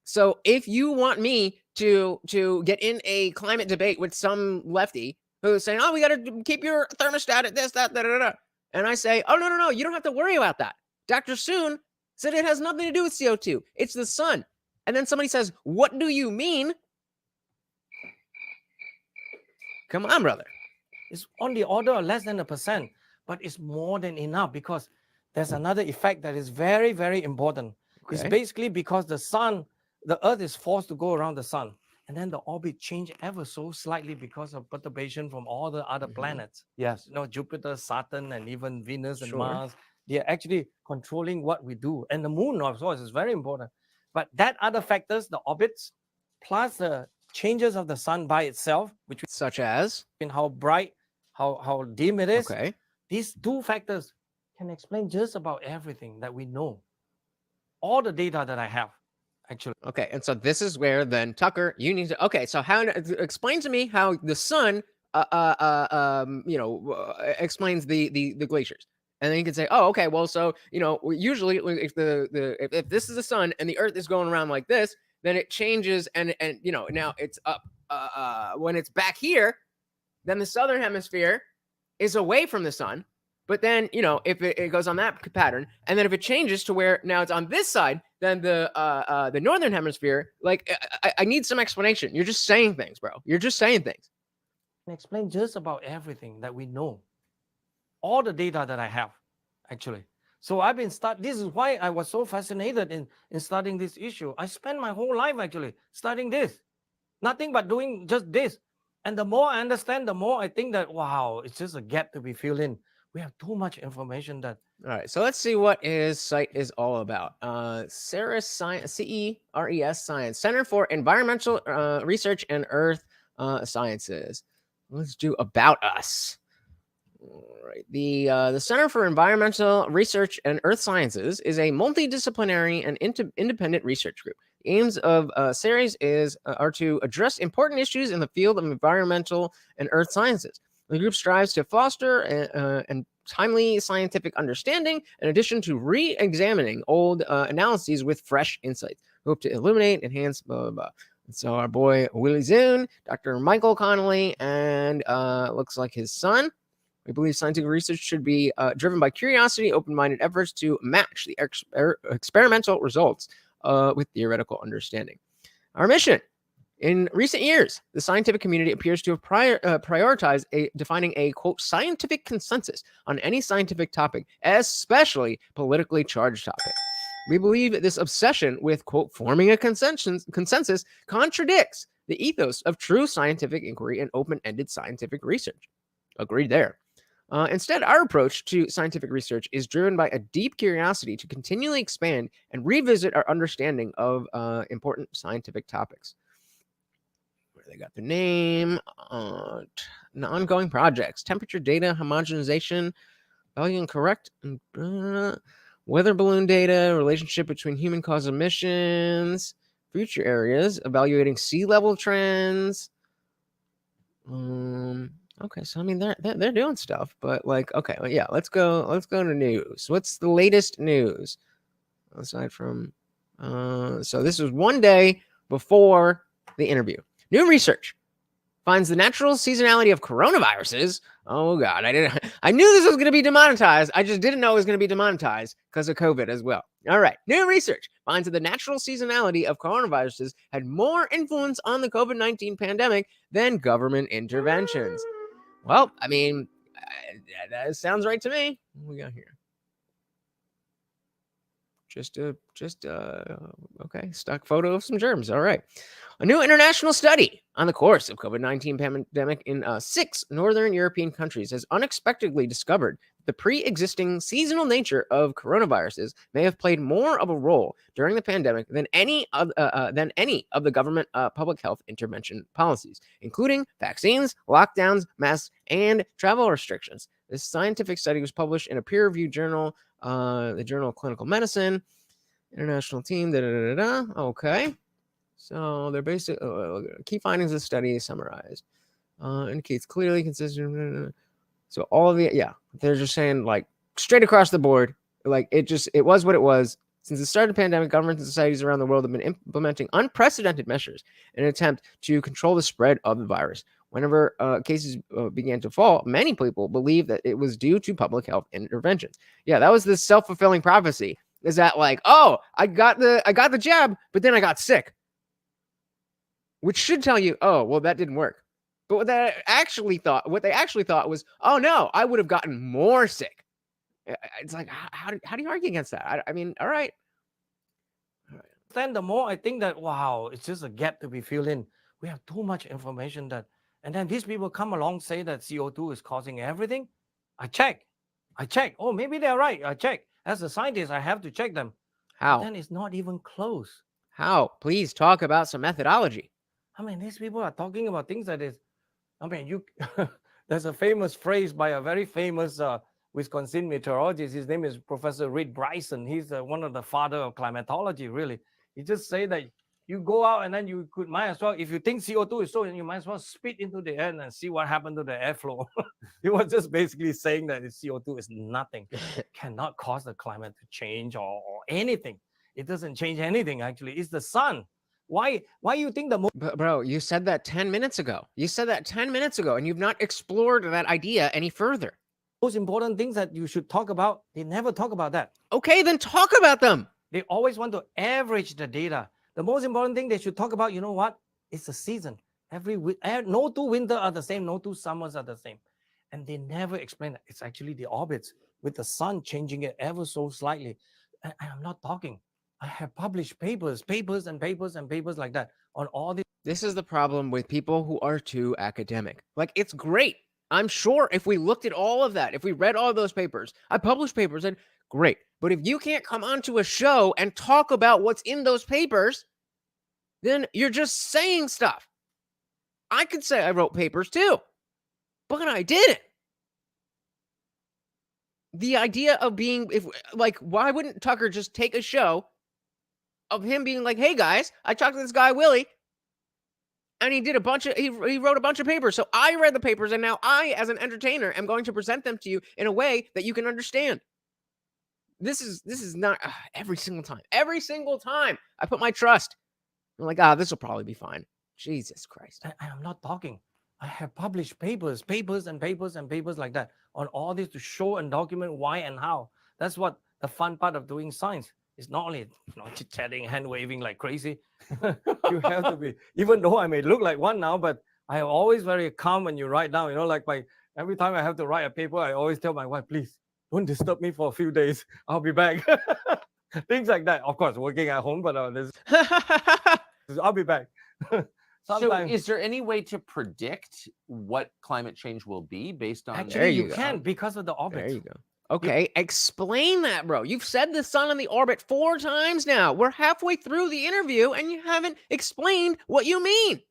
[SPEAKER 1] So if you want me to get in a climate debate with some lefty who's saying, oh, we got to keep your thermostat at this, that, And I say, oh, no, you don't have to worry about that. Dr. Soon said it has nothing to do with CO2. It's the sun. And then somebody says, what do you mean? Come on, brother.
[SPEAKER 3] It's on the order of less than 1%, but it's more than enough because there's another effect that is very, very important. It's
[SPEAKER 1] Okay.
[SPEAKER 3] basically because the Earth is forced to go around the sun, and then the orbit change ever so slightly because of perturbation from all the other planets.
[SPEAKER 2] Yes.
[SPEAKER 3] Jupiter, Saturn, and even Venus and
[SPEAKER 1] Sure.
[SPEAKER 3] Mars. They're actually controlling what we do. And the moon, of course, is very important. But that other factors, the orbits, plus the changes of the sun by itself, which
[SPEAKER 1] Such as?
[SPEAKER 3] in how bright, how dim it is.
[SPEAKER 1] Okay.
[SPEAKER 3] These two factors can explain just about everything that we know. All the data that I have, actually.
[SPEAKER 1] Okay. And so this is where then, Tucker, you need to, okay. So how, explain to me how the sun, explains the glaciers. And then you can say, oh, okay, well, so, usually if if this is the sun and the earth is going around like this, then it changes and now it's up, when it's back here, then the southern hemisphere is away from the sun. But then, if it goes on that pattern, and then if it changes to where now it's on this side, then the northern hemisphere, like, I need some explanation. You're just saying things, bro. You're just saying things.
[SPEAKER 3] Can explain just about everything that we know. All the data that I have, actually. So I've been this is why I was so fascinated in studying this issue. I spent my whole life actually studying this. Nothing but doing just this. And the more I understand, the more I think that, wow, it's just a gap to be filled in. We have too much information that.
[SPEAKER 1] All right, so let's see what his site is all about. CERES Science, CERES Science, Center for Environmental Research and Earth Sciences. Let's do About Us. All right, the Center for Environmental Research and Earth Sciences is a multidisciplinary and independent research group. The aims of CERES are to address important issues in the field of environmental and earth sciences. The group strives to foster and timely scientific understanding, in addition to re-examining old analyses with fresh insights. We hope to illuminate, enhance, blah, blah, blah. And so our boy Willie Zune, Dr. Michael Connolly, and looks like his son. We believe scientific research should be driven by curiosity, open-minded efforts to match the experimental results with theoretical understanding. Our mission. In recent years, the scientific community appears to have prioritized defining a, quote, scientific consensus on any scientific topic, especially politically charged topic. We believe this obsession with, quote, forming a consensus contradicts the ethos of true scientific inquiry and open-ended scientific research. Agreed there. Instead, our approach to scientific research is driven by a deep curiosity to continually expand and revisit our understanding of important scientific topics. They got the name, ongoing projects, temperature data, homogenization, value and correct, weather balloon data, relationship between human caused emissions, future areas, evaluating sea level trends. Okay, so I mean they're doing stuff, but like, okay, well, yeah, let's go to news. What's the latest news aside from? So this was one day before the interview. New research finds the natural seasonality of coronaviruses. Oh God, I knew this was going to be demonetized. I just didn't know it was going to be demonetized because of COVID as well. All right, new research finds that the natural seasonality of coronaviruses had more influence on the COVID-19 pandemic than government interventions. Well, I mean, that sounds right to me. What we got here? Okay, stock photo of some germs. All right. A new international study on the course of COVID-19 pandemic in 6 northern European countries has unexpectedly discovered the pre-existing seasonal nature of coronaviruses may have played more of a role during the pandemic than any of the government public health intervention policies, including vaccines, lockdowns, masks, and travel restrictions. This scientific study was published in a peer-reviewed journal, the Journal of Clinical Medicine. International team, okay. So they're basic key findings of the study summarized. Indicates clearly consistent. So all of the, they're just saying like straight across the board, like it was what it was. Since the start of the pandemic, governments and societies around the world have been implementing unprecedented measures in an attempt to control the spread of the virus. whenever cases began to fall, many people believe that it was due to public health interventions. Yeah, that was this self-fulfilling prophecy. Is that like, oh, I got the jab, but then I got sick, which should tell you, oh, well, that didn't work. But what they actually thought was, oh no, I would have gotten more sick. It's like, how do you argue against that? I mean, all right.
[SPEAKER 3] Then the more I think that, wow, it's just a gap to be filled in. We have too much information that, and then these people come along, say that CO2 is causing everything. I check. Oh, maybe they're right. I check. As a scientist, I have to check them.
[SPEAKER 1] How?
[SPEAKER 3] But then it's not even close.
[SPEAKER 1] How? Please talk about some methodology.
[SPEAKER 3] I mean, these people are talking about things that is, I mean, there's a famous phrase by a very famous Wisconsin meteorologist. His name is Professor Reed Bryson. He's one of the father of climatology, really. He just say that you go out and then you might as well, if you think CO2 is so, you might as well spit into the air and see what happened to the airflow. He was just basically saying that CO2 is nothing, cannot cause the climate to change or anything. It doesn't change anything, actually. It's the sun. Why you think the
[SPEAKER 1] Bro, you said that 10 minutes ago. And you've not explored that idea any further.
[SPEAKER 3] most important things that you should talk about, they never talk about that.
[SPEAKER 1] Okay, then talk about them.
[SPEAKER 3] They always want to average the data. The most important thing they should talk about, you know what? It's the season. No two winters are the same, no two summers are the same. And they never explain that. It's actually the orbits with the sun changing it ever so slightly. And I'm not talking. I have published papers and papers like that on all this.
[SPEAKER 1] This is the problem with people who are too academic. Like, it's great. I'm sure if we looked at all of that, if we read all those papers, I published papers, and great. But if you can't come onto a show and talk about what's in those papers, then you're just saying stuff. I could say I wrote papers too, but I didn't. The idea of being, why wouldn't Tucker just take a show of him being like, hey guys, I talked to this guy, Willie, and he wrote a bunch of papers. So I read the papers, and now I, as an entertainer, am going to present them to you in a way that you can understand. This is not every single time I put my trust. I'm like, this will probably be fine. Jesus Christ.
[SPEAKER 3] I'm not talking. I have published papers and papers like that on all this to show and document why and how. That's what the fun part of doing science. It's not only chit-chatting, hand waving like crazy. You have to be, even though I may look like one now, but I am always very calm when you write down. Every time I have to write a paper, I always tell my wife, please don't disturb me for a few days. I'll be back. Things like that. Of course, working at home, but I'll be back.
[SPEAKER 2] So is there any way to predict what climate change will be based on?
[SPEAKER 3] Actually, you can because of the orbit.
[SPEAKER 1] There you go. Okay, explain that, bro. You've said the sun and the orbit 4 times now. We're halfway through the interview, and you haven't explained what you mean.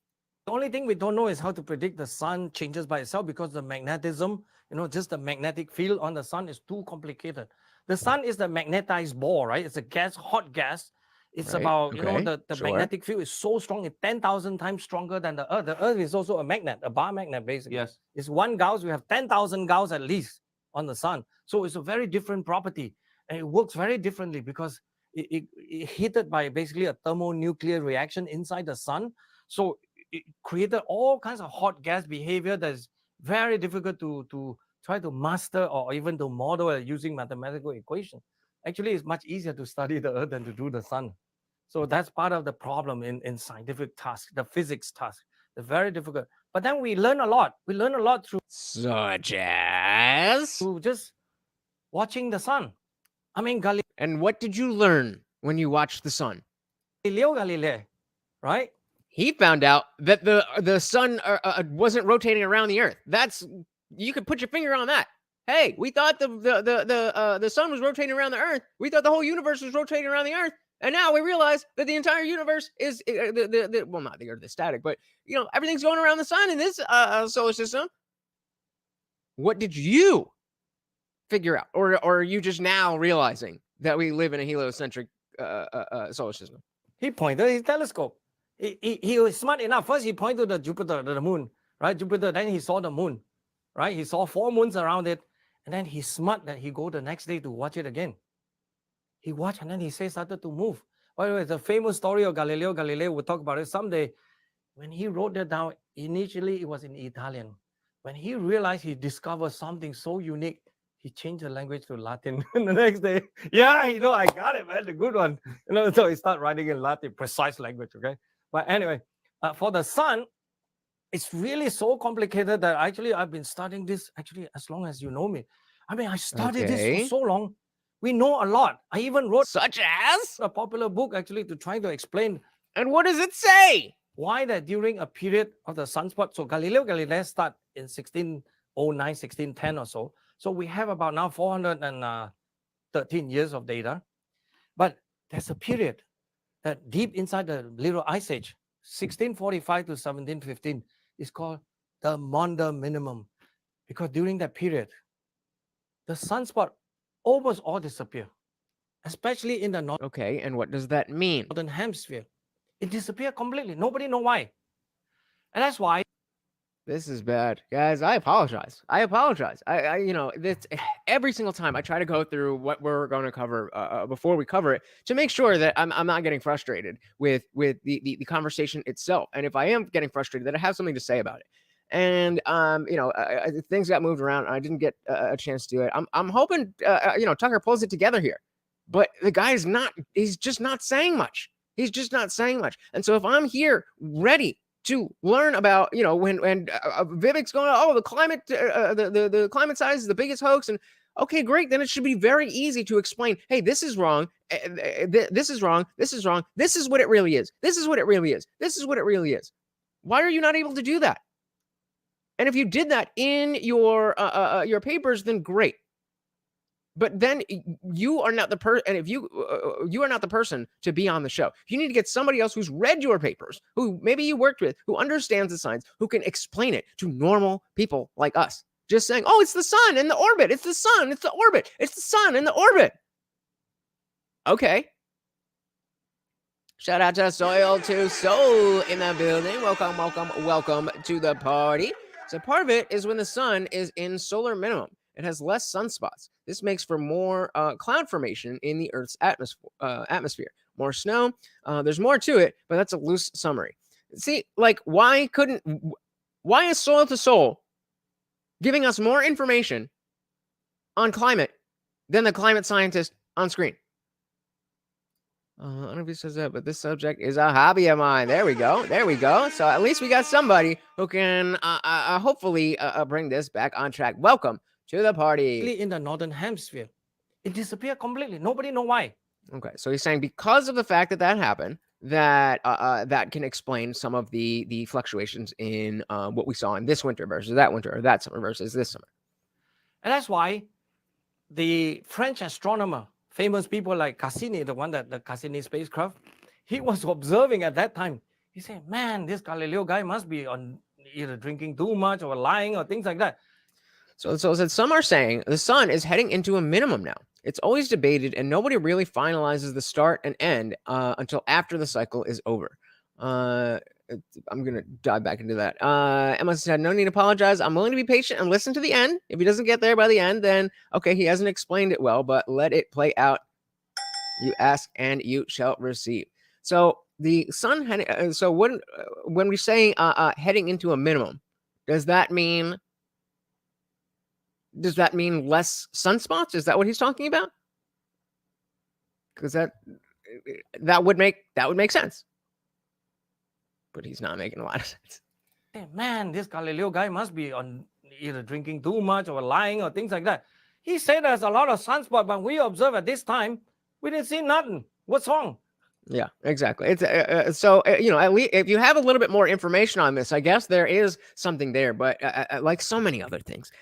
[SPEAKER 3] The only thing we don't know is how to predict the sun changes by itself because the magnetism, just the magnetic field on the sun is too complicated. The sun is the magnetized ball, right? It's a gas, hot gas. It's
[SPEAKER 1] Right.
[SPEAKER 3] about,
[SPEAKER 1] Okay.
[SPEAKER 3] the
[SPEAKER 1] Sure.
[SPEAKER 3] magnetic field is so strong, it's 10,000 times stronger than the Earth. The Earth is also a magnet, a bar magnet, basically.
[SPEAKER 2] Yes.
[SPEAKER 3] It's 1 Gauss. We have 10,000 Gauss at least on the sun. So it's a very different property. And it works very differently because it heated by basically a thermonuclear reaction inside the sun. So it created all kinds of hot gas behavior that's very difficult to try to master or even to model using mathematical equation. Actually, it's much easier to study the Earth than to do the sun. So that's part of the problem in scientific tasks, the physics task. They're very difficult. But then we learn a lot. We learn a lot
[SPEAKER 1] Such as?
[SPEAKER 3] through just watching the sun. I mean,
[SPEAKER 1] And what did you learn when you watched the sun?
[SPEAKER 3] Galileo Galilei, right?
[SPEAKER 1] He found out that the sun wasn't rotating around the Earth. You could put your finger on that. Hey, we thought the sun was rotating around the Earth. We thought the whole universe was rotating around the Earth, and now we realize that the entire universe is well, not the Earth is static, but everything's going around the sun in this solar system. What did you figure out, or are you just now realizing that we live in a heliocentric solar system?
[SPEAKER 3] He pointed his telescope. He was smart enough. First, he pointed to the Jupiter, the moon, right? Jupiter. Then he saw the moon, right? He saw 4 moons around it, and then he's smart that he go the next day to watch it again. He watched, and then he started to move. By the way, the famous story of Galileo Galilei, we'll talk about it someday. When he wrote that down, Initially, it was in Italian. When he realized he discovered something so unique, he changed the language to Latin. And the next day, yeah, I got it, man, the good one. So he started writing in Latin, precise language, okay? But anyway, for the sun, it's really so complicated that actually I've been studying this actually as long as you know me. I mean, I studied this for so long. We know a lot. I even wrote
[SPEAKER 1] such as
[SPEAKER 3] a popular book actually to try to explain.
[SPEAKER 1] And what does it say?
[SPEAKER 3] Why that during a period of the sunspot, so Galileo Galilei start in 1609, 1610 or so. So we have about now 413 years of data. But there's a period that deep inside the Little Ice Age, 1645 to 1715, is called the Maunder Minimum. Because during that period, the sunspot almost all disappear, especially in the northern
[SPEAKER 1] Okay, and what does that mean?
[SPEAKER 3] hemisphere. It disappeared completely. Nobody know why. And that's why
[SPEAKER 1] This is bad, guys. I apologize. This every single time I try to go through what we're going to cover before we cover it to make sure that I'm not getting frustrated with the conversation itself. And if I am getting frustrated, that I have something to say about it. And things got moved around. And I didn't get a chance to do it. I'm hoping Tucker pulls it together here, but the guy's not. He's just not saying much. He's just not saying much. And so if I'm here ready to learn about, when Vivek's going, oh, the climate, the climate science is the biggest hoax, and okay, great, then it should be very easy to explain, hey, this is wrong, this is wrong, this is wrong, this is what it really is, this is what it really is, this is what it really is. Why are you not able to do that? And if you did that in your papers, then great. But then you are not the person, and if you are not the person to be on the show. You need to get somebody else who's read your papers, who maybe you worked with, who understands the science, who can explain it to normal people like us. Just saying, oh, it's the sun and the orbit. It's the sun. It's the orbit. It's the sun and the orbit. Okay. Shout out to Soil to Soul in the building. Welcome, welcome, welcome to the party. So part of it is when the sun is in solar minimum. It has less sunspots. This makes for more cloud formation in the Earth's atmosphere. More snow. There's more to it, but that's a loose summary. See, like, why is Soil to Soul giving us more information on climate than the climate scientist on screen? I don't know if he says that, but this subject is a hobby of mine. There we go. There we go. So at least we got somebody who can hopefully bring this back on track. Welcome to the party.
[SPEAKER 3] In the northern hemisphere, it disappeared completely. Nobody know why.
[SPEAKER 1] Okay, so he's saying because of the fact that happened, that that can explain some of the fluctuations in what we saw in this winter versus that winter, or that summer versus this summer.
[SPEAKER 3] And that's why the French astronomer, famous people like Cassini, the one that the Cassini spacecraft, he was observing at that time. He said, man, this Galileo guy must be on either drinking too much or lying or things like that.
[SPEAKER 1] So some are saying the sun is heading into a minimum now. It's always debated, and nobody really finalizes the start and end until after the cycle is over. I'm going to dive back into that. Emma said, no need to apologize. I'm willing to be patient and listen to the end. If he doesn't get there by the end, then, okay, he hasn't explained it well, but let it play out. You ask and you shall receive. So the sun, so when we say heading into a minimum, does that mean less sunspots? Is that what he's talking about? Because that would make sense. But he's not making a lot of sense.
[SPEAKER 3] Hey, man, this Galileo guy must be on either drinking too much or lying or things like that. He said there's a lot of sunspot, but we observe at this time, we didn't see nothing. What's wrong?
[SPEAKER 1] Yeah, exactly. It's at least if you have a little bit more information on this, I guess there is something there. But like so many other things,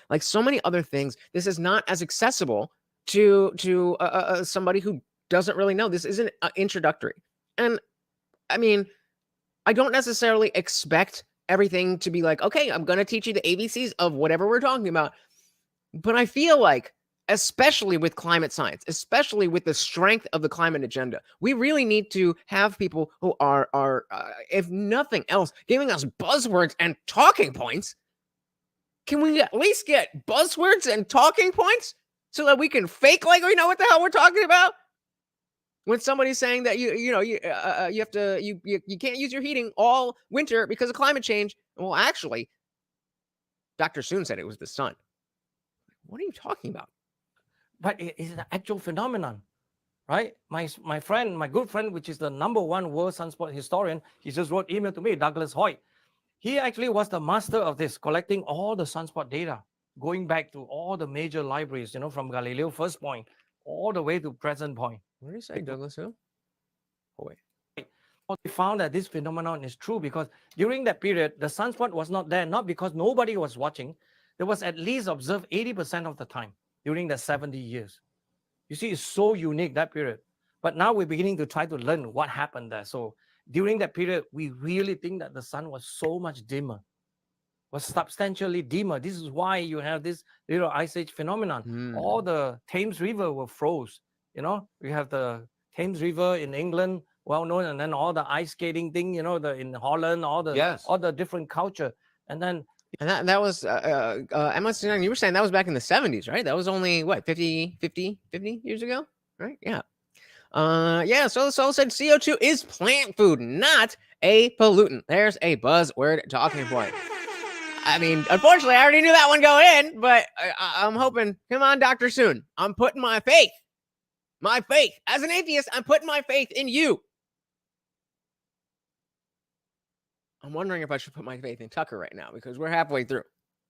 [SPEAKER 1] this is not as accessible to somebody who doesn't really know. This isn't introductory, and I mean, I don't necessarily expect everything to be like, okay, I'm going to teach you the ABCs of whatever we're talking about. But I feel like, especially with climate science, especially with the strength of the climate agenda, we really need to have people who are if nothing else, giving us buzzwords and talking points. Can we at least get buzzwords and talking points so that we can fake like we know what the hell we're talking about? when somebody's saying that you have to you can't use your heating all winter because of climate change. Well, actually, Dr. Soon said it was the sun. What are you talking about?
[SPEAKER 3] But it is an actual phenomenon, right? My friend, my good friend, which is the #1 world sunspot historian, he just wrote email to me, Douglas Hoyt. He actually was the master of this, collecting all the sunspot data, going back to all the major libraries, from Galileo first point all the way to present point.
[SPEAKER 1] What did he say, Douglas? Who? Oh, wait.
[SPEAKER 3] They found that this phenomenon is true because during that period, the sunspot was not there, not because nobody was watching. There was at least observed 80% of the time during the 70 years. You see, it's so unique, that period. But now we're beginning to try to learn what happened there. So during that period, we really think that the sun was so much dimmer, was substantially dimmer. This is why you have this little ice age phenomenon. All the Thames River were froze. We have the Thames River in England, well known, and then all the ice skating thing, in Holland, all the different culture. And
[SPEAKER 1] that was MS9. You were saying that was back in the 70s, right? That was only what, 50 years ago, right? Yeah. So the soul said CO2 is plant food, not a pollutant. There's a buzzword talking point. I mean, unfortunately, I already knew that one going in, but I'm hoping. Come on, Dr. Soon. I'm putting my faith as an atheist. I'm putting my faith in you. I'm wondering if I should put my faith in Tucker right now because we're halfway through.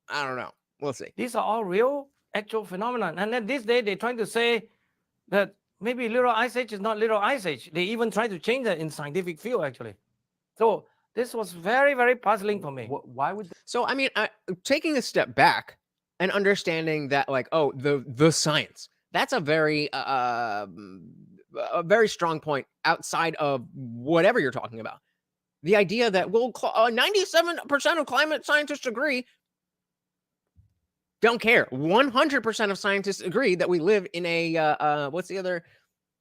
[SPEAKER 1] I don't know. We'll see.
[SPEAKER 3] These are all real, actual phenomenon. And then this day, they're trying to say that maybe little ice age is not little ice age. They even try to change that in scientific field, actually. So this was very, very puzzling for me.
[SPEAKER 2] Why would?
[SPEAKER 1] So, I mean, taking a step back and understanding that, like, oh, the science, that's a very strong point outside of whatever you're talking about. The idea that 97% of climate scientists agree. Don't care. 100% of scientists agree that we live in a what's the other?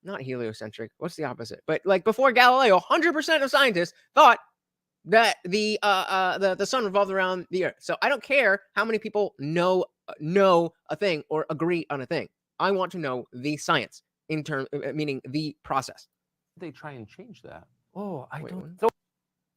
[SPEAKER 1] Not heliocentric. What's the opposite? But like before Galileo, 100% of scientists thought that the sun revolved around the Earth. So I don't care how many people know a thing or agree on a thing. I want to know the science meaning the process.
[SPEAKER 2] They try and change that.
[SPEAKER 3] Oh, I
[SPEAKER 1] Wait,
[SPEAKER 3] don't.
[SPEAKER 1] what?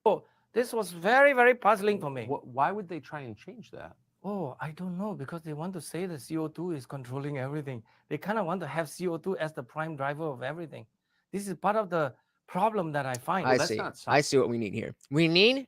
[SPEAKER 3] So this was very, very puzzling for me.
[SPEAKER 2] Why would they try and change that?
[SPEAKER 3] Oh, I don't know, because they want to say that CO2 is controlling everything. They kind of want to have CO2 as the prime driver of everything. This is part of the problem that I find.
[SPEAKER 1] I see what we need here. We need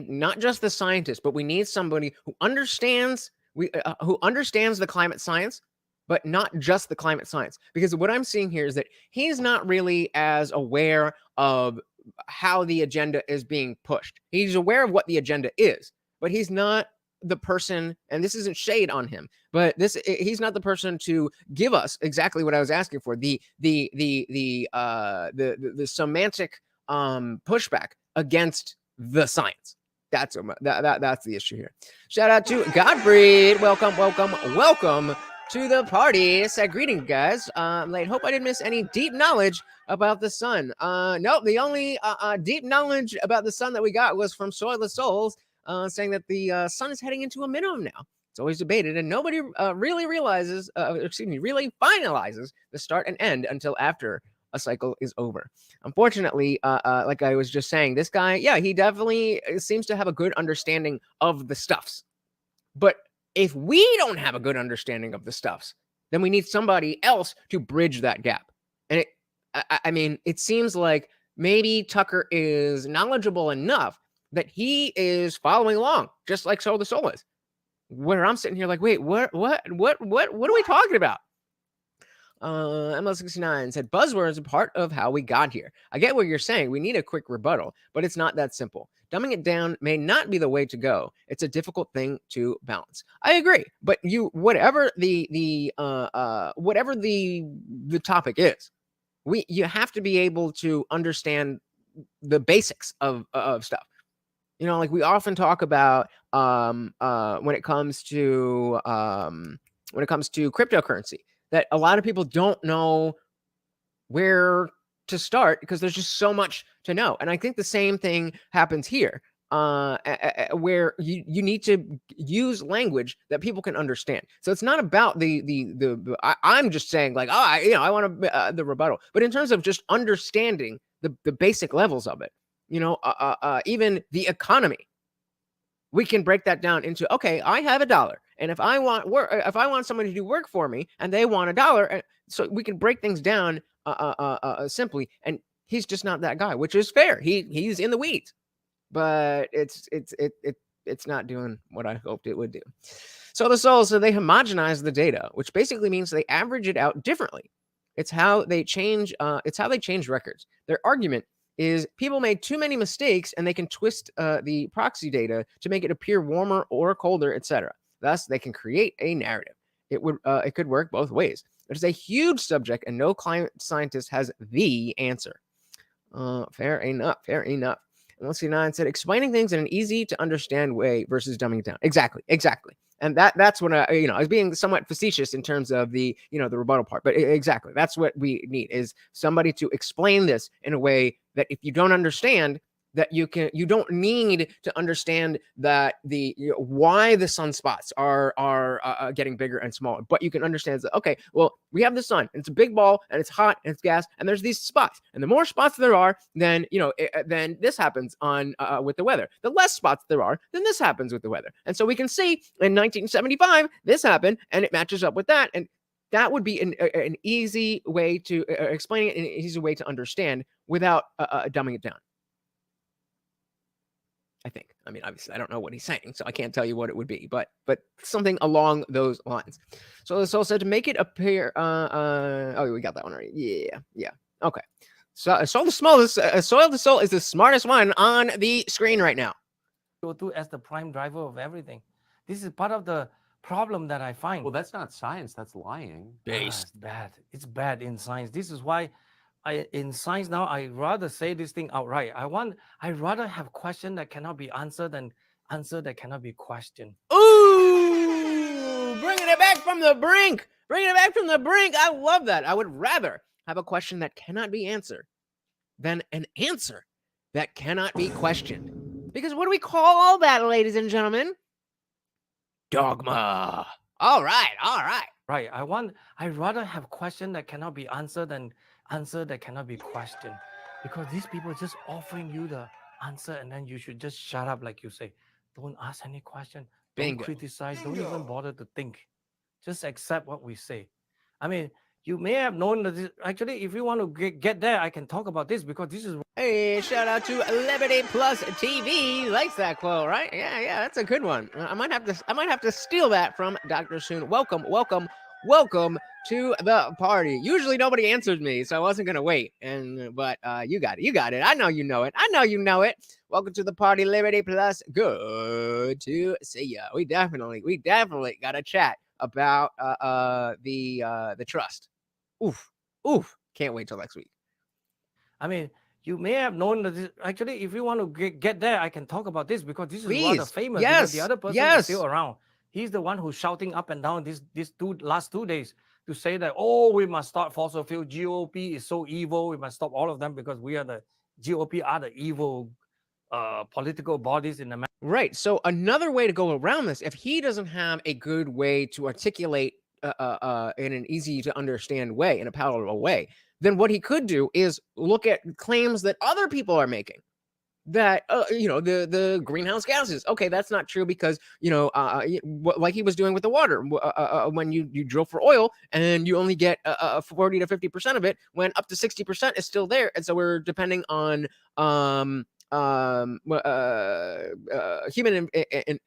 [SPEAKER 1] not just the scientist, but we need somebody who understands the climate science, but not just the climate science. Because what I'm seeing here is that he's not really as aware of how the agenda is being pushed. He's aware of what the agenda is, but he's not the person, and this isn't shade on him, but he's not the person to give us exactly what I was asking for, the semantic pushback against the science. That's the issue here. Shout out to Godfrey. Welcome to the party. Said greeting, guys. Late. Hope I didn't miss any deep knowledge about the sun. Nope. The only deep knowledge about the sun that we got was from Soilless Souls, saying that the sun is heading into a minimum now. It's always debated, and nobody really finalizes the start and end until after a cycle is over. Unfortunately, like I was just saying, this guy, he definitely seems to have a good understanding of the stuffs. But if we don't have a good understanding of the stuffs, then we need somebody else to bridge that gap. And it seems like maybe Tucker is knowledgeable enough that he is following along, just like So the Soul is. Where I'm sitting here like, wait, what are we talking about? ML69 said buzzwords are part of how we got here. I get what you're saying. We need a quick rebuttal, but it's not that simple. Dumbing it down may not be the way to go. It's a difficult thing to balance. I agree, but whatever the topic is, you have to be able to understand the basics of stuff. Like we often talk about when it comes to cryptocurrency, that a lot of people don't know where to start because there's just so much to know. And I think the same thing happens here. where you need to use language that people can understand. So it's not about I'm just saying like, I want the rebuttal, but in terms of just understanding the basic levels of it, even the economy, we can break that down into, okay, I have $1, and if I want somebody to do work for me, and they want $1, so we can break things down simply. And he's just not that guy, which is fair. He's in the weeds, but it's not doing what I hoped it would do. So the Soul said they homogenize the data, which basically means they average it out differently. It's how they change. It's how they change records. Their argument is people made too many mistakes, and they can twist the proxy data to make it appear warmer or colder, etc. Thus, they can create a narrative. It could work both ways. It is a huge subject, and no climate scientist has the answer. Fair enough. Fair enough. And let's see, 9 said explaining things in an easy to understand way versus dumbing it down. Exactly. And that's when I was being somewhat facetious in terms of the rebuttal part, but exactly, that's what we need, is somebody to explain this in a way that if you don't understand, that you don't need to understand that why the sunspots are getting bigger and smaller, but you can understand that, okay, well, we have the sun, and it's a big ball, and it's hot, and it's gas, and there's these spots, and the more spots there are, then then this happens on with the weather. The less spots there are, then this happens with the weather. And so we can see in 1975 this happened, and it matches up with that, and that would be an easy way to explain it, an easy way to understand without dumbing it down. I think. I mean, obviously, I don't know what he's saying, so I can't tell you what it would be, but something along those lines. So the Soul said to make it appear. Oh, we got that one right. Yeah. Okay. So Soil the Soul is the smartest one on the screen right now.
[SPEAKER 3] CO2 as the prime driver of everything. This is part of the problem that I find.
[SPEAKER 2] Well, that's not science. That's lying.
[SPEAKER 3] It's bad. It's bad in science. This is why. In science now, I rather say this thing outright. I rather have question that cannot be answered than answer that cannot be questioned.
[SPEAKER 1] Ooh, bringing it back from the brink. I love that. I would rather have a question that cannot be answered than an answer that cannot be questioned. Because what do we call that, ladies and gentlemen? Dogma. All right.
[SPEAKER 3] Right. I rather have question that cannot be answered than answer that cannot be questioned, because these people are just offering you the answer, and then you should just shut up, like you say. Don't ask any question. Don't criticize. Don't even bother to think. Just accept what we say. I mean, you may have known that actually, if you want to get there, I can talk about this, because this is.
[SPEAKER 1] Hey, shout out to Liberty Plus TV. Likes that quote, right? Yeah, that's a good one. I might have to steal that from Dr. Soon. Welcome to the party. Usually nobody answers me, so I wasn't gonna wait. But you got it. I know you know it. Welcome to the party, Liberty Plus. Good to see you. We definitely got to chat about the trust. Oof. Can't wait till next week.
[SPEAKER 3] I mean, you may have known that actually, if you want to get there, I can talk about this, because this is rather famous.
[SPEAKER 1] Yes.
[SPEAKER 3] The other person is still around. He's the one who's shouting up and down these last 2 days to say that, we must stop fossil fuel. GOP is so evil. We must stop all of them because GOP are the evil political bodies in America.
[SPEAKER 1] Right. So another way to go around this, if he doesn't have a good way to articulate in an easy to understand way, in a palatable way, then what he could do is look at claims that other people are making. That the greenhouse gases. Okay, that's not true, because like he was doing with the water, when you drill for oil and you only get 40 to 50% of it, when up to 60% is still there, and so we're depending on human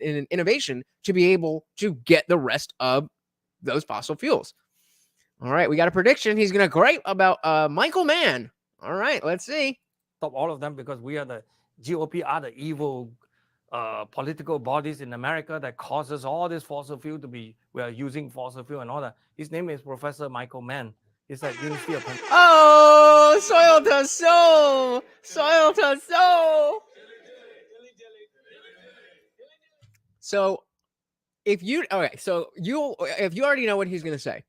[SPEAKER 1] innovation to be able to get the rest of those fossil fuels. All right, we got a prediction. He's gonna gripe about Michael Mann. All right, let's see.
[SPEAKER 3] Stop all of them because GOP are the evil political bodies in America that causes all this fossil fuel we are using fossil fuel and all that. His name is Professor Michael Mann. He's at University of Pennsylvania.
[SPEAKER 1] Oh, soil to soul. So if you already know what he's going to say,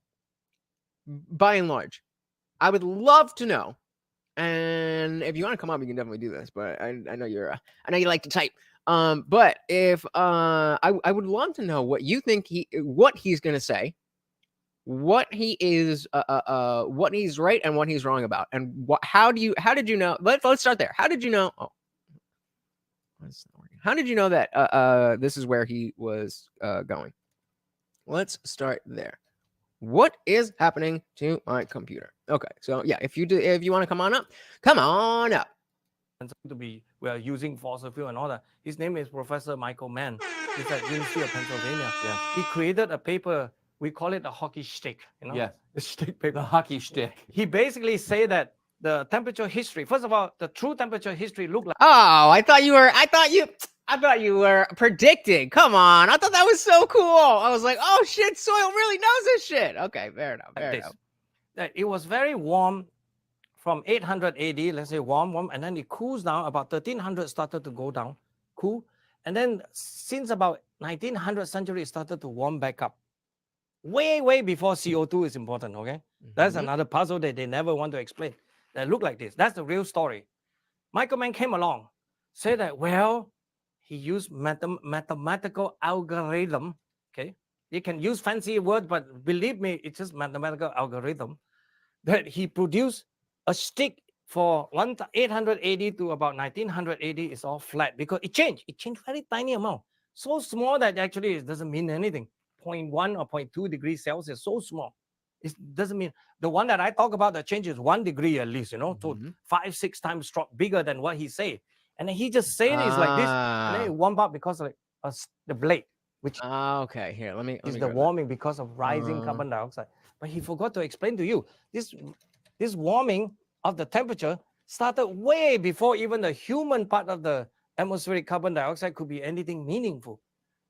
[SPEAKER 1] by and large, I would love to know. And if you want to come up, you can definitely do this. But I know you like to type. But if I would love to know what you think what he's gonna say, what he is what he's right and what he's wrong about, and how did you know? Let's start there. How did you know? Oh, how did you know that this is where he was going? Let's start there. What is happening to my computer? Okay, so yeah, if you want to come on up, come on up.
[SPEAKER 3] We are using fossil fuel and all that. His name is Professor Michael Mann. He's at University of Pennsylvania.
[SPEAKER 2] Yeah.
[SPEAKER 3] He created a paper. We call it the hockey stick.
[SPEAKER 2] Yeah.
[SPEAKER 3] The stick paper.
[SPEAKER 2] The hockey stick.
[SPEAKER 3] He basically say that the temperature history. First of all, the true temperature history look like.
[SPEAKER 1] Oh, I thought you were predicting. Come on, I thought that was so cool. I was like, oh shit, soil really knows this shit. Okay, fair enough.
[SPEAKER 3] That it was very warm from 800 AD, let's say warm, and then it cools down. About 1300 started to go down, cool, and then since about 1900th century, it started to warm back up. Way before CO2 is important. Okay, that's another puzzle that they never want to explain. That look like this. That's the real story. Michael Mann came along, said that he used mathematical algorithm. Okay, you can use fancy words, but believe me, it's just mathematical algorithm that he produced a stick for 880 to about 1980 is all flat because it changed. It changed very tiny amount, so small that actually it doesn't mean anything. 0.1 or 0.2 degrees Celsius, so small. It doesn't mean the one that I talk about that changes 1 degree at least, so 5-6 times bigger than what he said. And then he just said it's like this, and then it warmed up because of the blade, which
[SPEAKER 1] okay, here let me
[SPEAKER 3] is the warming because of rising carbon dioxide. But he forgot to explain to you this warming of the temperature started way before even the human part of the atmospheric carbon dioxide could be anything meaningful.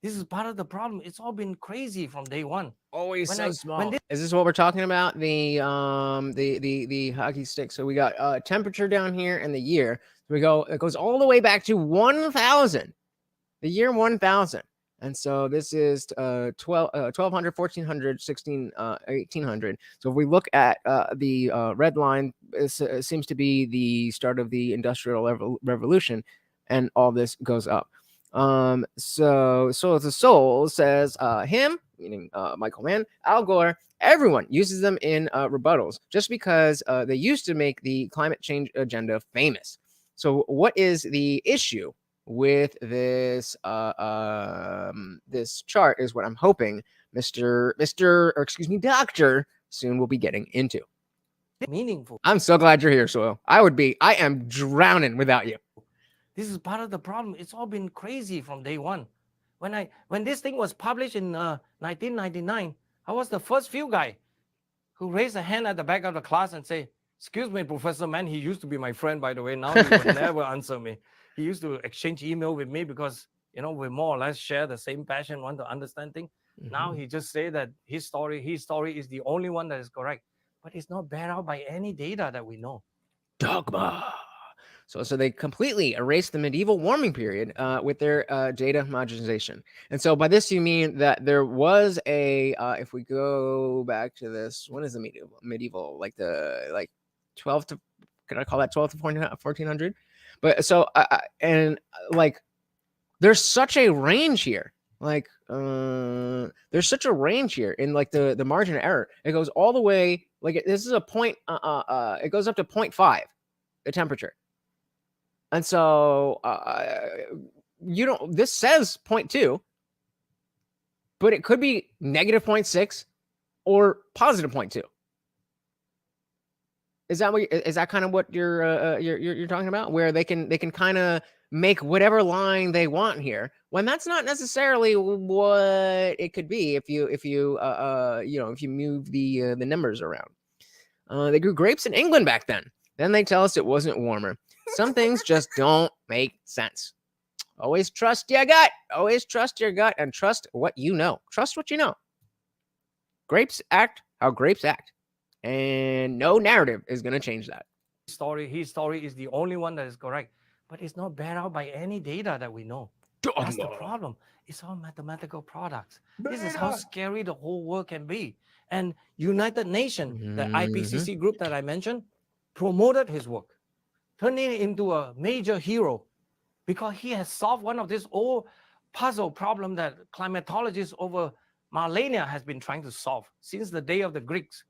[SPEAKER 3] This is part of the problem. It's all been crazy from day one.
[SPEAKER 1] Always so small. Is this what we're talking about? The hockey stick. So we got temperature down here and the year. So it goes all the way back to 1000. The year 1000. And so this is 1200, 1400, 1800. So if we look at the red line, it seems to be the start of the Industrial Revolution, and all this goes up. So the Soul says him, meaning Michael Mann, Al Gore, everyone uses them in rebuttals just because they used to make the climate change agenda famous. So what is the issue with this this chart is what I'm hoping Dr. soon will be getting into.
[SPEAKER 3] Meaningful.
[SPEAKER 1] I'm so glad you're here, Soil. I am drowning without you.
[SPEAKER 3] This is part of the problem. It's all been crazy from day one. When this thing was published in 1999, I was the first few guy who raised a hand at the back of the class and say, "Excuse me, Professor Mann, he used to be my friend, by the way. Now he will never answer me. He used to exchange email with me because, we more or less share the same passion, want to understand things. Now he just say that his story is the only one that is correct. But it's not bared out by any data that we know."
[SPEAKER 1] Dogma. So they completely erased the medieval warming period with their data homogenization. And so by this, you mean that there was if we go back to this, when is the medieval, like 12 to, can I call that 12 to 1400? But so, there's such a range here. There's such a range here in the margin of error. It goes all the way, this is a point, it goes up to 0.5, the temperature. And so this says 0.2, but it could be negative 0.6 or positive 0.2. Is that kind of what you're talking about, where they can kind of make whatever line they want here, when that's not necessarily what it could be if you move the numbers around. They grew grapes in England back then. Then they tell us it wasn't warmer. Some things just don't make sense. Always trust your gut. Always trust your gut and trust what you know. Trust what you know. Grapes act how grapes act. And no narrative is going to change that.
[SPEAKER 3] His story is the only one that is correct. But it's not bared out by any data that we know. That's the problem. It's all mathematical products. This is how scary the whole world can be. And United Nations, the IPCC group that I mentioned, promoted his work, turning him into a major hero. because he has solved one of this old puzzle problem that climatologists over millennia has been trying to solve since the day of the Greeks,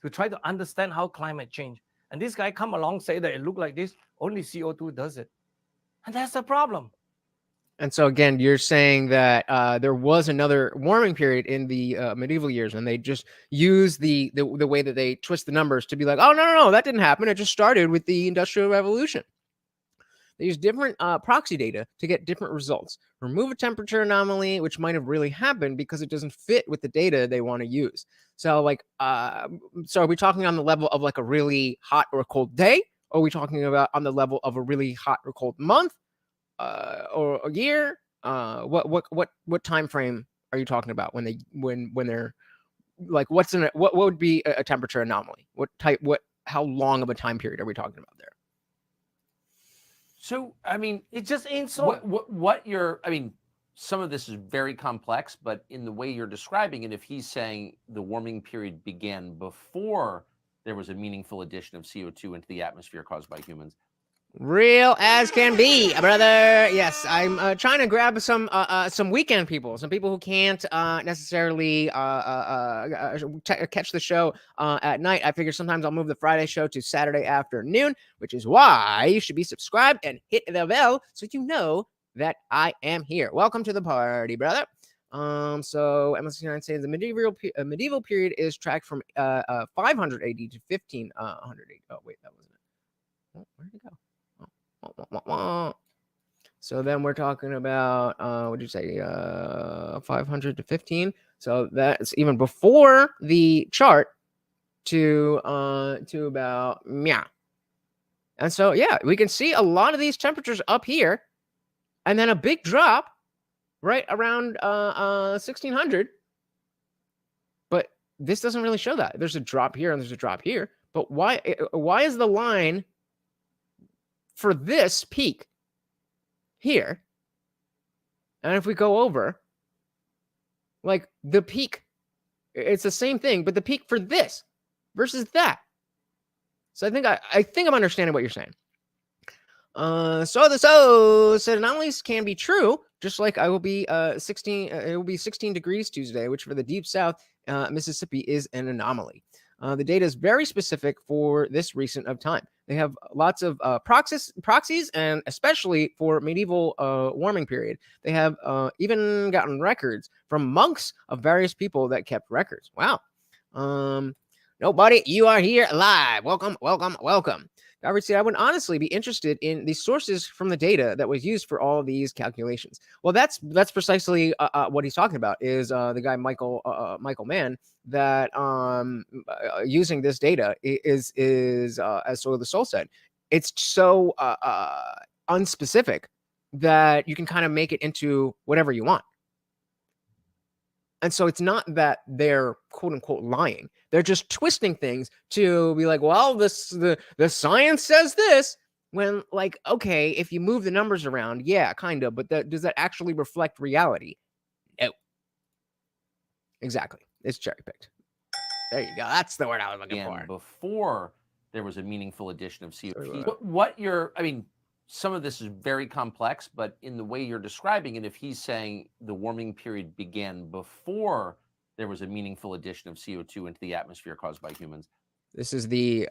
[SPEAKER 3] to try to understand how climate change. And this guy come along, say that it look like this, only CO2 does it. And that's the problem.
[SPEAKER 1] And so again, you're saying that there was another warming period in the medieval years, and they just use the way that they twist the numbers to be like, oh no, that didn't happen. It just started with the Industrial Revolution. They use different proxy data to get different results. Remove a temperature anomaly, which might have really happened because it doesn't fit with the data they want to use. So like, so are we talking on the level of like a really hot or cold day? Or are we talking about on the level of a really hot or cold month? Or a year? What time frame are you talking about when they're like, what would be a temperature anomaly? How long of a time period are we talking about there?
[SPEAKER 2] So I mean,
[SPEAKER 3] It just ain't so.
[SPEAKER 2] some of this is very complex, but in the way you're describing it, if he's saying the warming period began before there was a meaningful addition of CO2 into the atmosphere caused by humans.
[SPEAKER 1] Real as can be, brother. Yes, I'm trying to grab some weekend people, some people who can't necessarily catch the show at night. I figure sometimes I'll move the Friday show to Saturday afternoon, which is why you should be subscribed and hit the bell so you know that I am here. Welcome to the party, brother. So MS69 says the medieval period is tracked from 500 AD to 1500 AD. Oh wait, that wasn't it. Oh, where did it go? So then we're talking about what did you say, 500 to 15. So that's even before the chart to about and so yeah, we can see a lot of these temperatures up here, and then a big drop right around 1600. But this doesn't really show that. There's a drop here and there's a drop here. But why is the line for this peak here? And if we go over, like the peak, it's the same thing, but the peak for this versus that. So I think I'm understanding what you're saying. So said anomalies can be true, just like I will be 16. It will be 16 degrees Tuesday, which for the deep south Mississippi is an anomaly. The data is very specific for this recent of time. They have lots of proxies, and especially for medieval warming period, they have even gotten records from monks of various people that kept records. Wow. Nobody, you are here live. Welcome. Robert said, I would honestly be interested in the sources from the data that was used for all of these calculations. Well, that's precisely what he's talking about, is the guy Michael Mann, that using this data is as Soul of the Soul said, it's so unspecific that you can kind of make it into whatever you want. And so it's not that they're quote unquote lying. They're just twisting things to be like, well, the science says this, when like, okay, if you move the numbers around, yeah, kind of, but does that actually reflect reality? No. Exactly. It's cherry picked. There you go. That's the word I was looking for.
[SPEAKER 2] Before there was a meaningful addition of CO2. Some of this is very complex, but in the way you're describing it, if he's saying the warming period began before there was a meaningful addition of CO2 into the atmosphere caused by humans.
[SPEAKER 1] This is the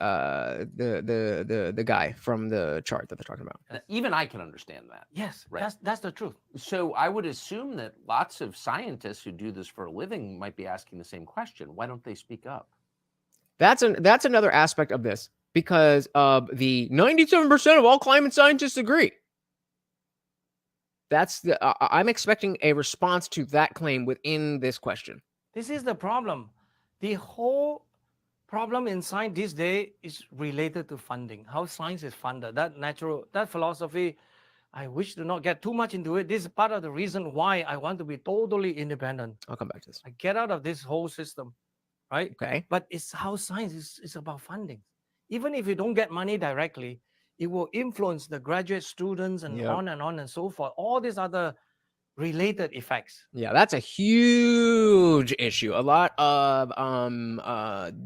[SPEAKER 1] guy from the chart that they're talking about.
[SPEAKER 2] Even I can understand that.
[SPEAKER 3] Yes,
[SPEAKER 2] right.
[SPEAKER 3] That's the truth.
[SPEAKER 2] So I would assume that lots of scientists who do this for a living might be asking the same question. Why don't they speak up?
[SPEAKER 1] That's another aspect of this, because the 97% of all climate scientists agree. I'm expecting a response to that claim within this question.
[SPEAKER 3] This is the problem. The whole problem in science this day is related to funding, how science is funded. That philosophy, I wish to not get too much into it. This is part of the reason why I want to be totally independent.
[SPEAKER 1] I'll come back to this.
[SPEAKER 3] I get out of this whole system, right?
[SPEAKER 1] Okay.
[SPEAKER 3] But it's how science is about funding. Even if you don't get money directly, it will influence the graduate students and on and so forth. All these other related effects.
[SPEAKER 1] Yeah, that's a huge issue. A lot of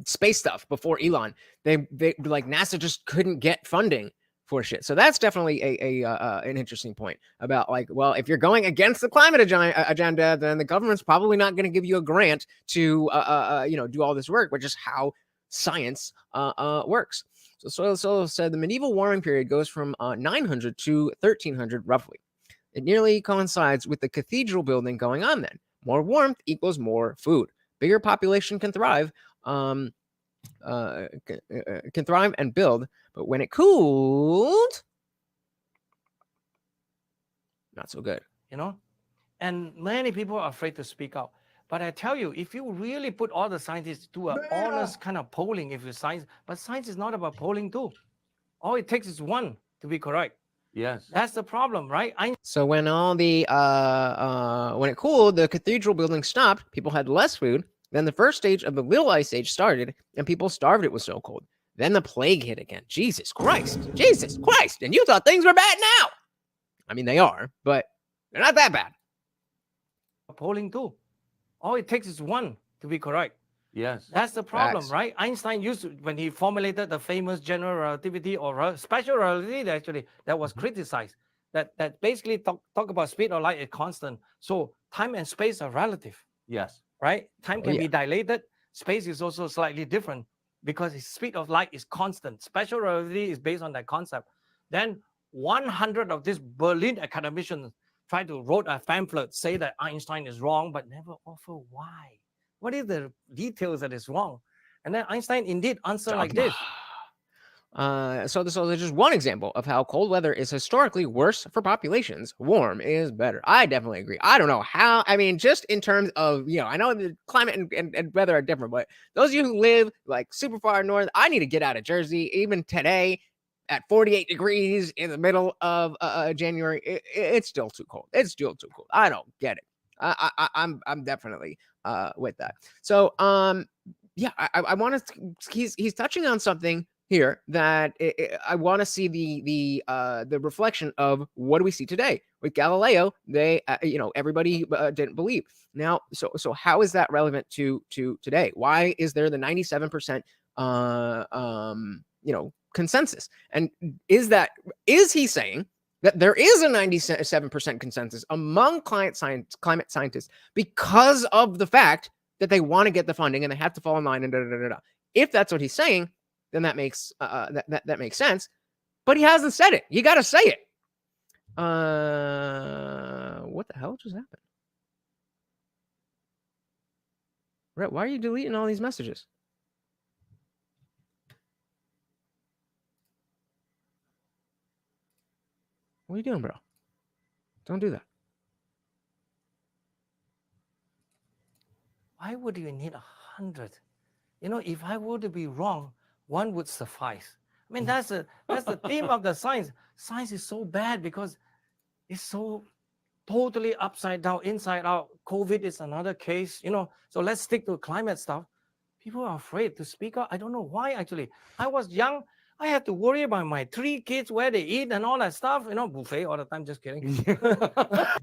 [SPEAKER 1] space stuff before Elon, they like NASA just couldn't get funding for shit. So that's definitely an interesting point about like, well, if you're going against the climate agenda, then the government's probably not going to give you a grant to do all this work, which is how science works. So Solo said the medieval warming period goes from 900 to 1300 roughly. It nearly coincides with the cathedral building going on then. More warmth equals more food. Bigger population can thrive. Can thrive and build, but when it cooled, not so good.
[SPEAKER 3] And many people are afraid to speak out. But I tell you, if you really put all the scientists to an honest kind of polling, if you science, but science is not about polling too. All it takes is one to be correct.
[SPEAKER 2] Yes.
[SPEAKER 3] That's the problem, right?
[SPEAKER 1] So when all the when it cooled, the cathedral building stopped. People had less food. Then the first stage of the Little Ice Age started, and people starved. It was so cold. Then the plague hit again. Jesus Christ! Jesus Christ! And you thought things were bad now? I mean, they are, but they're not that bad.
[SPEAKER 3] Polling too. All it takes is one to be correct.
[SPEAKER 2] Yes.
[SPEAKER 3] That's the problem,
[SPEAKER 1] Facts.
[SPEAKER 3] right? Einstein when he formulated the famous general relativity or special relativity, actually, that was criticized. That basically talk about speed of light is constant. So time and space are relative.
[SPEAKER 2] Yes.
[SPEAKER 3] Right? Time can be dilated. Space is also slightly different because the speed of light is constant. Special relativity is based on that concept. Then 100 of these Berlin academicians try to write a pamphlet, say that Einstein is wrong, but never offer why. What is the details that is wrong? And then Einstein indeed answered like this.
[SPEAKER 1] So there's just one example of how cold weather is historically worse for populations. Warm is better. I definitely agree. I don't know how. I mean, just in terms of, I know the climate and weather are different, but those of you who live like super far north, I need to get out of Jersey. Even today at 48 degrees in the middle of January, it's still too cold. It's still too cold. I don't get it. I'm definitely with that. So I want to. He's touching on something here that I want to see the reflection of what do we see today with Galileo. They everybody didn't believe. Now, so how is that relevant to today? Why is there the 97% consensus? And is he saying that there is a 97% consensus among climate scientists because of the fact that they want to get the funding and they have to fall in line and If that's what he's saying, then that makes that makes sense. But he hasn't said it. You got to say it. What the hell just happened? Rhett, why are you deleting all these messages? What are you doing, bro? Don't do that.
[SPEAKER 3] Why would you need 100? If I were to be wrong, one would suffice. I mean, that's the theme of the science. Science is so bad because it's so totally upside down, inside out. COVID is another case, So let's stick to climate stuff. People are afraid to speak out. I don't know why, actually. I was young. I had to worry about my 3 kids, where they eat and all that stuff. Buffet all the time. Just kidding.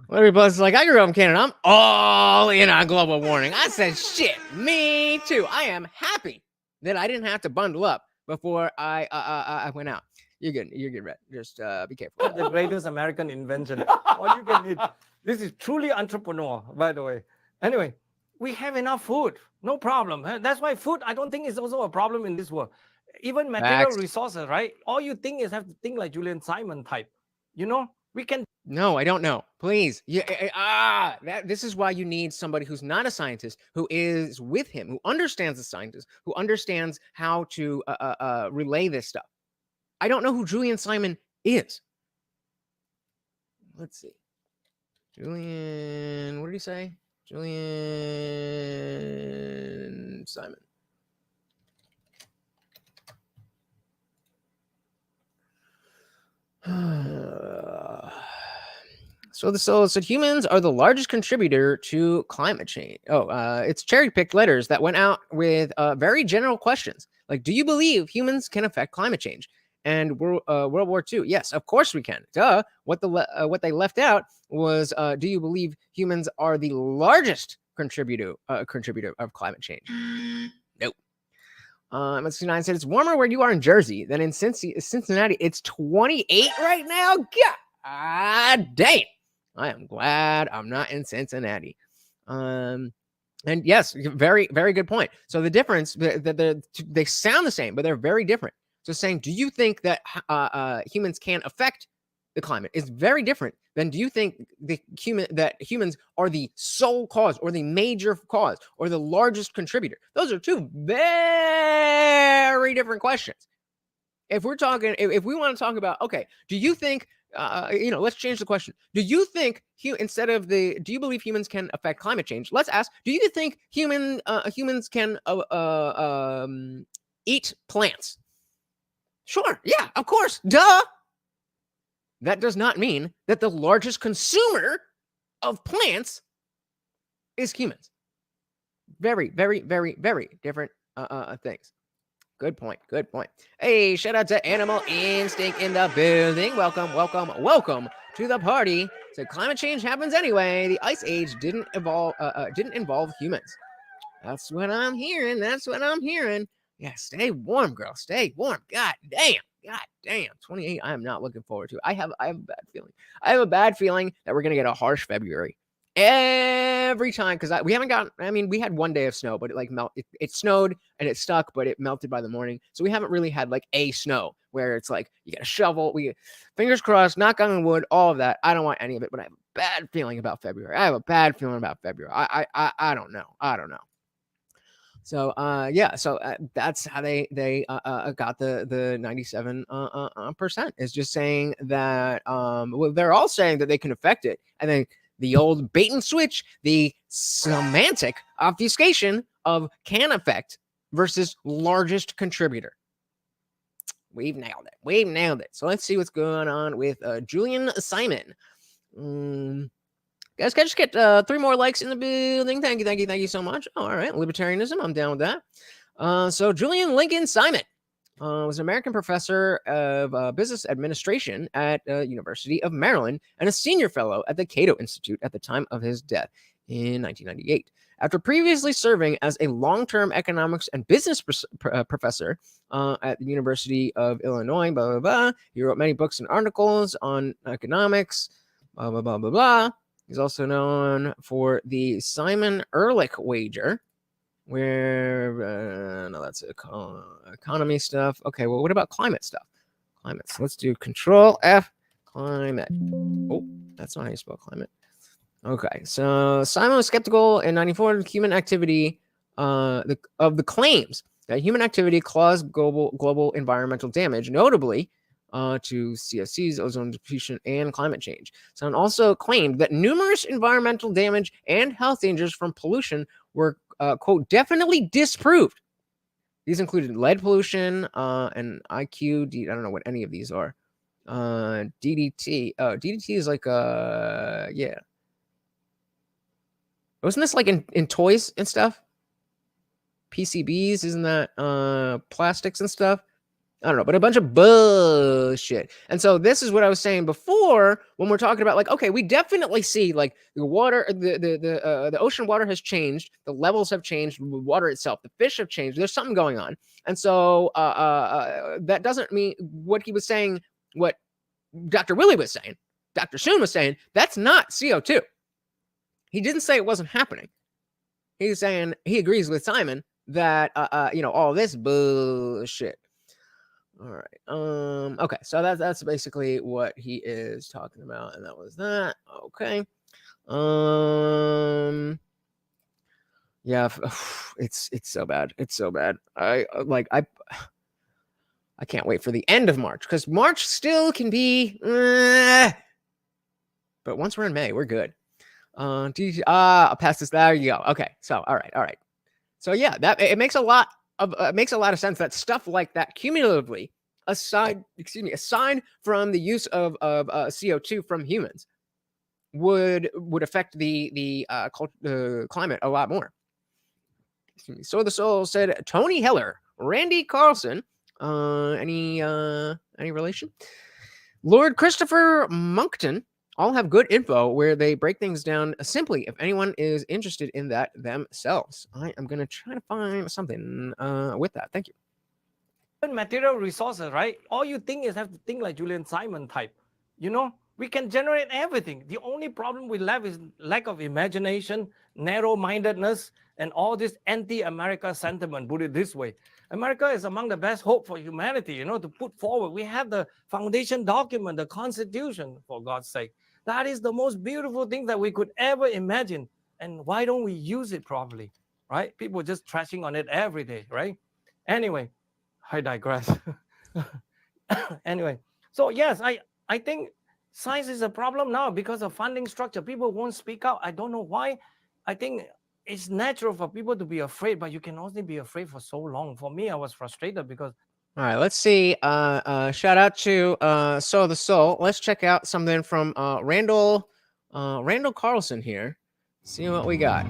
[SPEAKER 1] Larry Buzz is like, I grew up in Canada. I'm all in on global warming. I said, shit, me too. I am happy that I didn't have to bundle up before I went out. You're good. You're good, Red. Just be careful.
[SPEAKER 3] The greatest American invention. All you can eat. This is truly entrepreneur, by the way. Anyway, we have enough food. No problem. That's why food, I don't think, is also a problem in this world. Even material resources, right? All you think is have to think like Julian Simon type. We can.
[SPEAKER 1] No, I don't know. Please. This is why you need somebody who's not a scientist, who is with him, who understands the scientist, who understands how to relay this stuff. I don't know who Julian Simon is. Let's see. Julian, what did he say? Julian Simon. So the Solo said humans are the largest contributor to climate change. It's cherry-picked letters that went out with very general questions. Like, do you believe humans can affect climate change? And World War II. Yes, of course we can. Duh. What they left out was, do you believe humans are the largest contributor of climate change? Nope. MC9 said it's warmer where you are in Jersey than in Cincinnati. It's 28 right now. God dang. I am glad I'm not in Cincinnati. And yes, very, very good point. So the difference, they sound the same, but they're very different. So saying, do you think that humans can affect the climate is very different than do you think that humans are the sole cause or the major cause or the largest contributor? Those are two very different questions. If we're talking, if we want to talk about, okay, do you think, let's change the question. Do you think instead of do you believe humans can affect climate change? Let's ask, do you think humans can eat plants? Sure. Yeah, of course. Duh. That does not mean that the largest consumer of plants is humans. Very, very, very, very different things. Good point. Good point. Hey, shout out to Animal Instinct in the building. Welcome, welcome, welcome to the party. So climate change happens anyway. The Ice Age didn't involve humans. That's what I'm hearing. That's what I'm hearing. Yeah, stay warm, girl. Stay warm. God damn. 28. I am not looking forward to it. I have a bad feeling. I have a bad feeling that we're gonna get a harsh February every time because we haven't gotten. I mean, we had one day of snow, but it snowed and it stuck, but it melted by the morning. So we haven't really had like a snow where it's like you got a shovel. Fingers crossed, knock on wood, all of that. I don't want any of it, but I have a bad feeling about February. I don't know. So so that's how they got the 97% is just saying that they're all saying that they can affect it, and then the old bait and switch, the semantic obfuscation of can affect versus largest contributor. We've nailed it. So let's see what's going on with Julian Simon. Guys, can I just get 3 more likes in the building? Thank you so much. Oh, all right, libertarianism, I'm down with that. So Julian Lincoln Simon was an American professor of business administration at University of Maryland and a senior fellow at the Cato Institute at the time of his death in 1998. After previously serving as a long-term economics and business professor at the University of Illinois, blah, blah, blah, he wrote many books and articles on economics, blah, blah, blah, blah, blah. He's also known for the Simon Ehrlich wager, where, no, that's economy stuff. Okay, well, what about climate stuff? Climate. So let's do Control F, climate. Oh, that's not how you spell climate. Okay, so Simon was skeptical in 94 of human activity, of the claims that human activity caused global environmental damage, notably to CFCs, ozone depletion, and climate change. Simon also claimed that numerous environmental damage and health dangers from pollution were, quote, definitely disproved. These included lead pollution and IQ. I don't know what any of these are. DDT. Oh, DDT is like yeah. Wasn't this like in toys and stuff? PCBs, isn't that plastics and stuff? I don't know, but a bunch of bullshit. And so this is what I was saying before when we're talking about like, okay, we definitely see like the water, the ocean water has changed, the levels have changed, the water itself, the fish have changed. There's something going on, and so that doesn't mean what he was saying. What Dr. Willie was saying, Dr. Soon was saying, that's not CO2. He didn't say it wasn't happening. He's saying he agrees with Simon that all this bullshit. All right. Okay. So that's basically what he is talking about, and that was that. Okay. Yeah. It's so bad. It's so bad. I can't wait for the end of March because March still can be. But once we're in May, we're good. I'll pass this. There you go. Okay. So all right. So yeah, that it makes a lot of sense that stuff like that cumulatively, aside from the use of CO2 from humans, would affect the climate a lot more. So the Soul said Tony Heller, Randy Carlson, any relation? Lord Christopher Monckton all have good info where they break things down simply if anyone is interested in that themselves. I am going to try to find something with that. Thank you.
[SPEAKER 3] Material resources, right? All you think is have to think like Julian Simon type. You know, we can generate everything. The only problem we have is lack of imagination, narrow-mindedness, and all this anti-America sentiment, put it this way. America is among the best hope for humanity, you know, to put forward. We have the foundation document, the Constitution, for God's sake. That is the most beautiful thing that we could ever imagine. And why don't we use it properly, right? People are just trashing on it every day, right? Anyway, I digress. Anyway, so yes, I think science is a problem now because of funding structure. People won't speak out. I don't know why. I think it's natural for people to be afraid, but you can only be afraid for so long. For me, I was frustrated because.
[SPEAKER 1] All right, let's see. Shout out to Soul of the Soul. Let's check out something from Randall Carlson here. See what we got.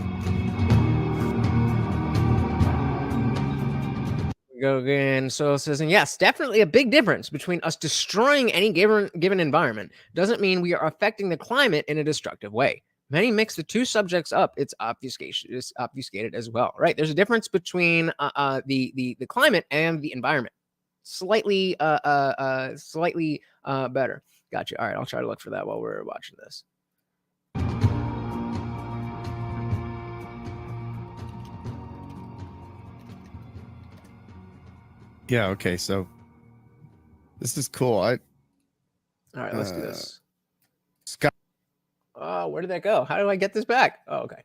[SPEAKER 1] Go again. So it says, and yes, definitely a big difference between us destroying any given environment doesn't mean we are affecting the climate in a destructive way. Many mix the two subjects up. It's obfuscated as well, right? There's a difference between the climate and the environment. Slightly better. Gotcha. All right, I'll try to look for that while we're watching this.
[SPEAKER 4] Yeah, okay, so this is cool.
[SPEAKER 1] All right, let's do this.
[SPEAKER 4] Scott.
[SPEAKER 1] Oh, where did that go? How do I get this back? Oh, okay.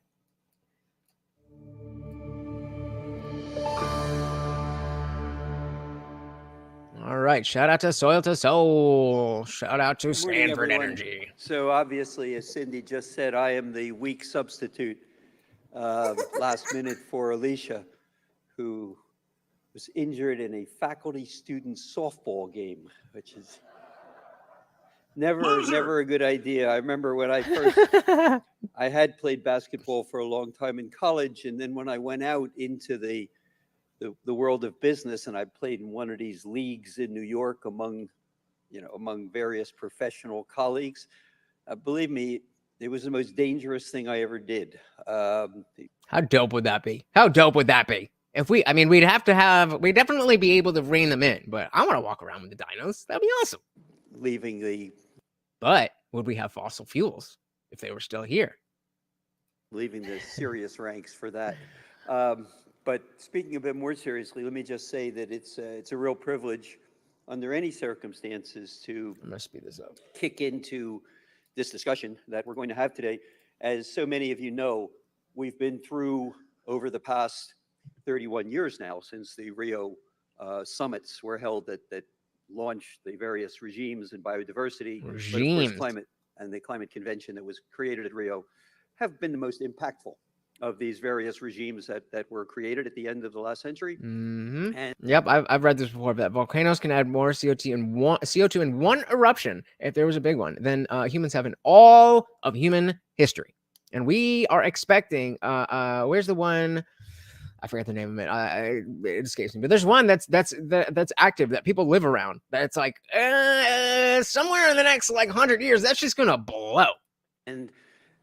[SPEAKER 1] All right, shout out to Soil to Soul. Shout out to Stanford Energy.
[SPEAKER 5] So obviously, as Cindy just said, I am the weak substitute last minute for Alicia, who was injured in a faculty-student softball game, which is never a good idea. I remember when I first, I had played basketball for a long time in college, and then when I went out into the world of business, and I played in one of these leagues in New York among various professional colleagues, believe me, it was the most dangerous thing I ever did.
[SPEAKER 1] How dope would that be? How dope would that be? If we'd definitely be able to rein them in, but I want to walk around with the dinos. That'd be awesome. But would we have fossil fuels if they were still here?
[SPEAKER 5] Leaving the serious ranks for that. But speaking a bit more seriously, let me just say that it's a real privilege under any circumstances to kick into this discussion that we're going to have today. As so many of you know, we've been through over the past 31 years now since the Rio summits were held that launched the various regimes in biodiversity. But of course, climate and the climate convention that was created at Rio have been the most impactful of these various regimes that were created at the end of the last century.
[SPEAKER 1] Mm-hmm. And yep, I've read this before, that volcanoes can add more CO2 in one eruption, if there was a big one, than humans have in all of human history. And we are expecting, where's the one? I forget the name of it. It escapes me. But there's one that's active that people live around. That's like somewhere in the next 100 years, that's just gonna blow.
[SPEAKER 5] And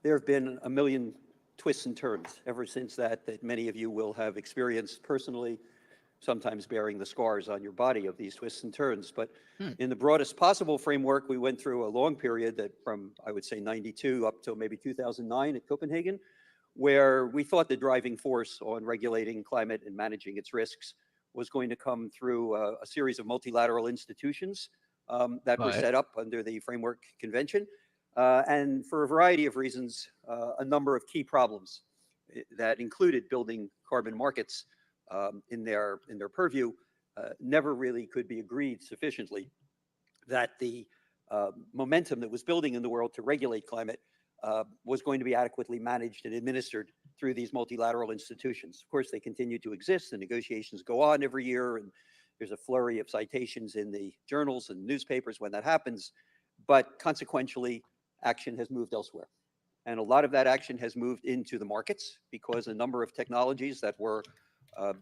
[SPEAKER 5] there have been a million twists and turns ever since that many of you will have experienced personally, sometimes bearing the scars on your body of these twists and turns. But in the broadest possible framework, we went through a long period that from, I would say, 92 up till maybe 2009 at Copenhagen, where we thought the driving force on regulating climate and managing its risks was going to come through a series of multilateral institutions that were set up under the Framework Convention. And for a variety of reasons, a number of key problems that included building carbon markets in their purview never really could be agreed sufficiently that the momentum that was building in the world to regulate climate was going to be adequately managed and administered through these multilateral institutions. Of course, they continue to exist. The negotiations go on every year, and there's a flurry of citations in the journals and newspapers when that happens. But consequentially, action has moved elsewhere. And a lot of that action has moved into the markets because a number of technologies that were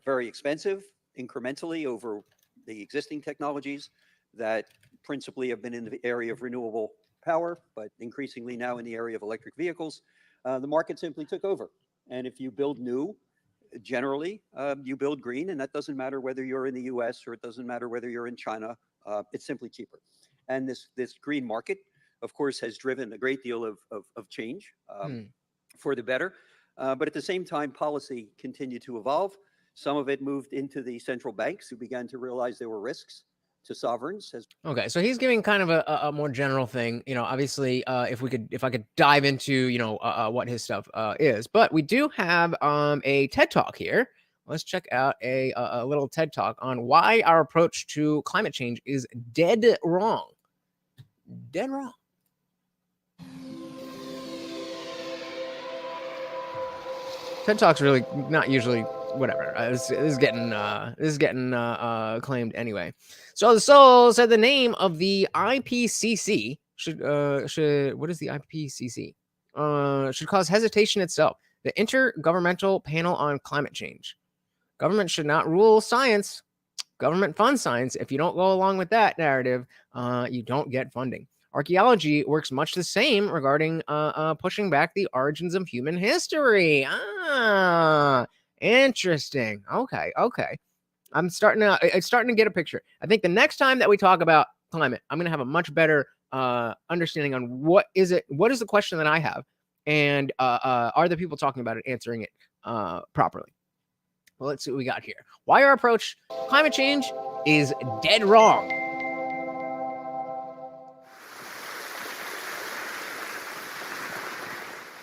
[SPEAKER 5] very expensive incrementally over the existing technologies that principally have been in the area of renewable power, but increasingly now in the area of electric vehicles, the market simply took over. And if you build new, generally, you build green, and that doesn't matter whether you're in the US or it doesn't matter whether you're in China, it's simply cheaper. And this green market, of course, has driven a great deal of change for the better. But at the same time, policy continued to evolve. Some of it moved into the central banks, who began to realize there were risks to sovereigns.
[SPEAKER 1] Okay, so he's giving kind of a more general thing. You know, obviously, if I could dive into, you know, what his stuff is, but we do have a TED Talk here. Let's check out a little TED Talk on why our approach to climate change is dead wrong. Dead wrong. TED Talk's really not usually whatever. This is getting claimed anyway. So the Soul said the name of the IPCC should what is the IPCC? Should cause hesitation itself. The Intergovernmental Panel on Climate Change. Government should not rule science. Government funds science. If you don't go along with that narrative, you don't get funding. Archaeology works much the same regarding pushing back the origins of human history. Interesting. Okay. It's starting to get a picture. I think the next time that we talk about climate, I'm going to have a much better understanding on what is the question that I have, and are the people talking about it answering it properly. Well, let's see what we got here. Why our approach climate change is dead wrong.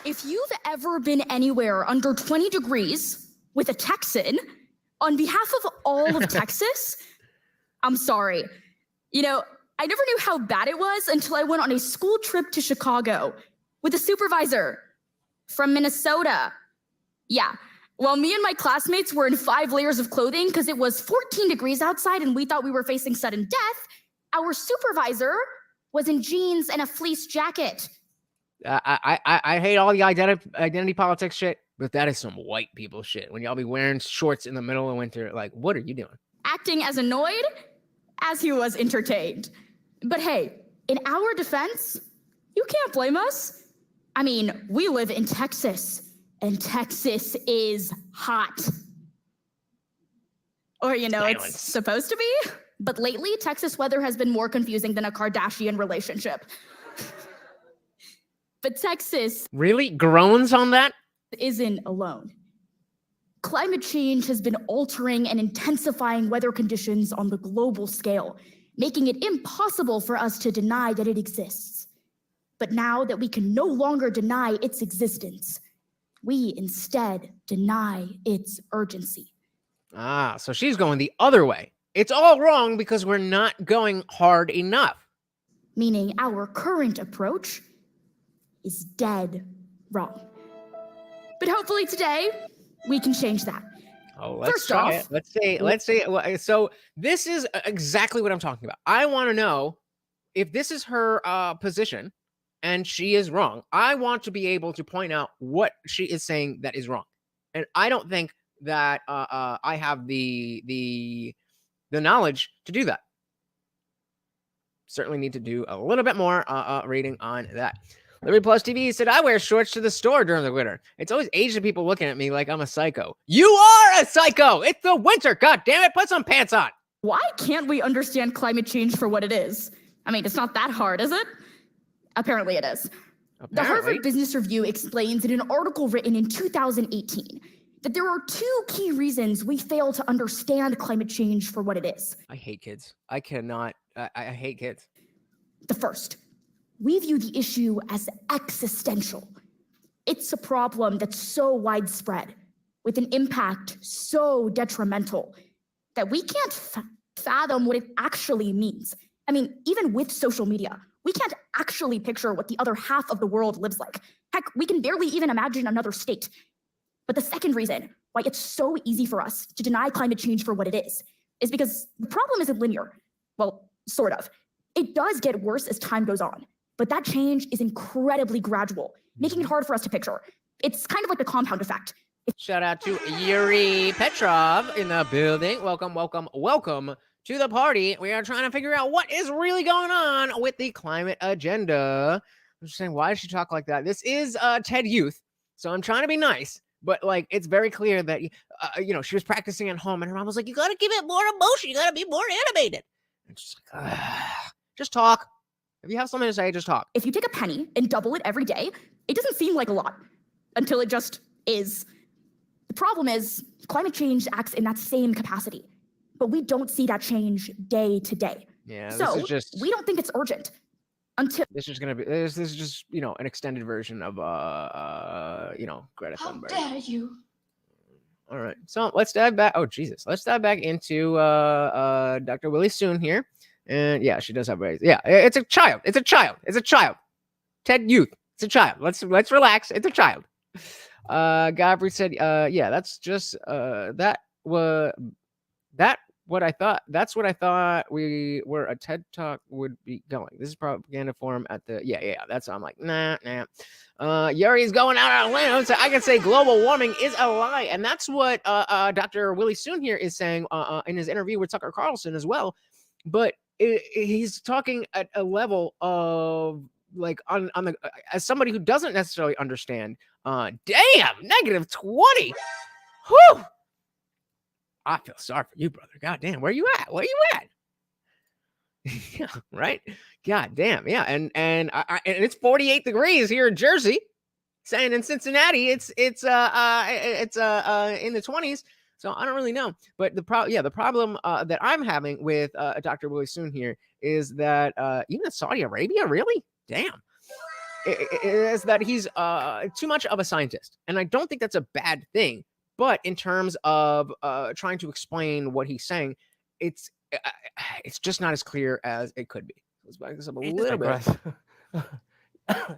[SPEAKER 6] If you've ever been anywhere under 20 degrees with a Texan, on behalf of all of Texas, I'm sorry. You know, I never knew how bad it was until I went on a school trip to Chicago with a supervisor from Minnesota. Yeah, while me and my classmates were in 5 layers of clothing because it was 14 degrees outside and we thought we were facing sudden death, our supervisor was in jeans and a fleece jacket.
[SPEAKER 1] I hate all the identity politics shit, but that is some white people shit. When y'all be wearing shorts in the middle of winter, like, what are you doing?
[SPEAKER 6] Acting as annoyed as he was entertained. But hey, in our defense, you can't blame us. I mean, we live in Texas, and Texas is hot. Or, you know,
[SPEAKER 1] Silence.
[SPEAKER 6] It's supposed to be. But lately, Texas weather has been more confusing than a Kardashian relationship. But Texas
[SPEAKER 1] Really? Groans on that?
[SPEAKER 6] isn't alone. Climate change has been altering and intensifying weather conditions on the global scale, making it impossible for us to deny that it exists. But now that we can no longer deny its existence, we instead deny its urgency.
[SPEAKER 1] So she's going the other way. It's all wrong because we're not going hard enough.
[SPEAKER 6] Meaning our current approach is dead wrong. But hopefully today, we can change that.
[SPEAKER 1] Oh, let's
[SPEAKER 6] First
[SPEAKER 1] try
[SPEAKER 6] off-
[SPEAKER 1] it. Let's say. So this is exactly what I'm talking about. I want to know if this is her position and she is wrong. I want to be able to point out what she is saying that is wrong. And I don't think that I have the knowledge to do that. Certainly need to do a little bit more reading on that. Liberty Plus TV said, I wear shorts to the store during the winter. It's always Asian people looking at me like I'm a psycho. You are a psycho. It's the winter. God damn it. Put some pants on.
[SPEAKER 6] Why can't we understand climate change for what it is? I mean, it's not that hard, is it? Apparently it is. The Harvard Business Review explains in an article written in 2018 that there are 2 key reasons we fail to understand climate change for what it is.
[SPEAKER 1] I hate kids. I cannot. I hate kids.
[SPEAKER 6] The first, we view the issue as existential. It's a problem that's so widespread, with an impact so detrimental, that we can't fathom what it actually means. I mean, even with social media, we can't actually picture what the other half of the world lives like. Heck, we can barely even imagine another state. But the second reason why it's so easy for us to deny climate change for what it is because the problem isn't linear. Well, sort of. It does get worse as time goes on, but that change is incredibly gradual, making it hard for us to picture. It's kind of like the compound effect.
[SPEAKER 1] Shout out to Yuri Petrov in the building. Welcome to the party. We are trying to figure out what is really going on with the climate agenda. I'm just saying, why does she talk like that? This is TED Youth, so I'm trying to be nice, but like it's very clear that she was practicing at home, and her mom was like, "You got to give it more emotion. You got to be more animated." And just like, just talk. If you have something to say, just talk.
[SPEAKER 6] If you take a penny and double it every day, it doesn't seem like a lot until it just is. The problem is climate change acts in that same capacity, but we don't see that change day to day.
[SPEAKER 1] Yeah,
[SPEAKER 6] So
[SPEAKER 1] this is just
[SPEAKER 6] we don't think it's urgent until
[SPEAKER 1] this is gonna be this is just an extended version of Greta
[SPEAKER 7] How
[SPEAKER 1] Thunberg.
[SPEAKER 7] dare you?
[SPEAKER 1] All right, so let's dive back. Oh Jesus, let's dive back into Dr. Willie Soon here, and yeah, she does have rays. Yeah, it's a child. It's a child. It's a child. TED Youth. It's a child. Let's relax. It's a child. Gabri said, yeah, that's just what I thought. That's what I thought we were a TED Talk would be going. This is propaganda forum at the yeah. That's I'm like nah. Yuri's going out on a limb. So I can say global warming is a lie, and that's what Dr. Willie Soon here is saying in his interview with Tucker Carlson as well. But he's talking at a level of like on the as somebody who doesn't necessarily understand. Damn, -20. Whew. I feel sorry for you, brother. God damn, where you at? Where you at? Yeah, right. God damn, yeah, and it's 48 degrees here in Jersey. Saying in Cincinnati, it's in the 20s. So I don't really know, but the problem that I'm having with Dr. Willie Soon here is that even Saudi Arabia, really, damn, is that he's too much of a scientist, and I don't think that's a bad thing. But in terms of trying to explain what he's saying, it's just not as clear as it could be. Let's back this up a little bit.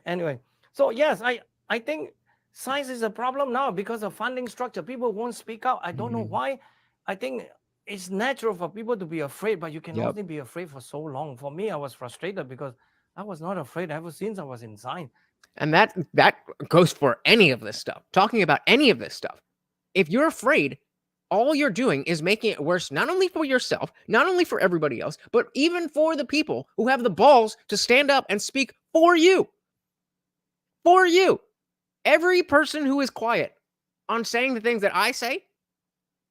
[SPEAKER 3] Anyway, so yes, I think science is a problem now because of funding structure. People won't speak out. I don't know why. I think it's natural for people to be afraid, but you can only be afraid for so long. For me, I was frustrated because I was not afraid ever since I was in science.
[SPEAKER 1] And that goes for any of this stuff. Talking about any of this stuff. If you're afraid, all you're doing is making it worse, not only for yourself, not only for everybody else, but even for the people who have the balls to stand up and speak for you. For you. Every person who is quiet on saying the things that I say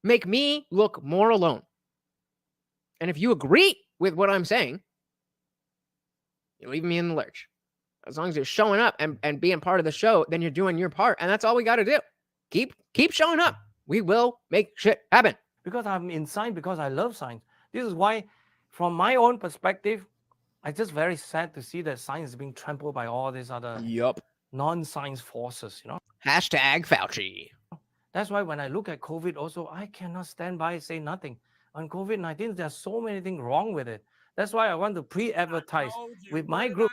[SPEAKER 1] make me look more alone. And if you agree with what I'm saying, you're leaving me in the lurch. As long as you're showing up and being part of the show, then you're doing your part. And that's all we got to do. Keep showing up. We will make shit happen.
[SPEAKER 3] Because I'm in science, because I love science. This is why, from my own perspective, I'm just very sad to see that science is being trampled by all these other non-science forces,
[SPEAKER 1] Hashtag Fauci.
[SPEAKER 3] That's why when I look at COVID also, I cannot stand by and say nothing. On COVID-19, there's so many things wrong with it. That's why I want to pre-advertise with my group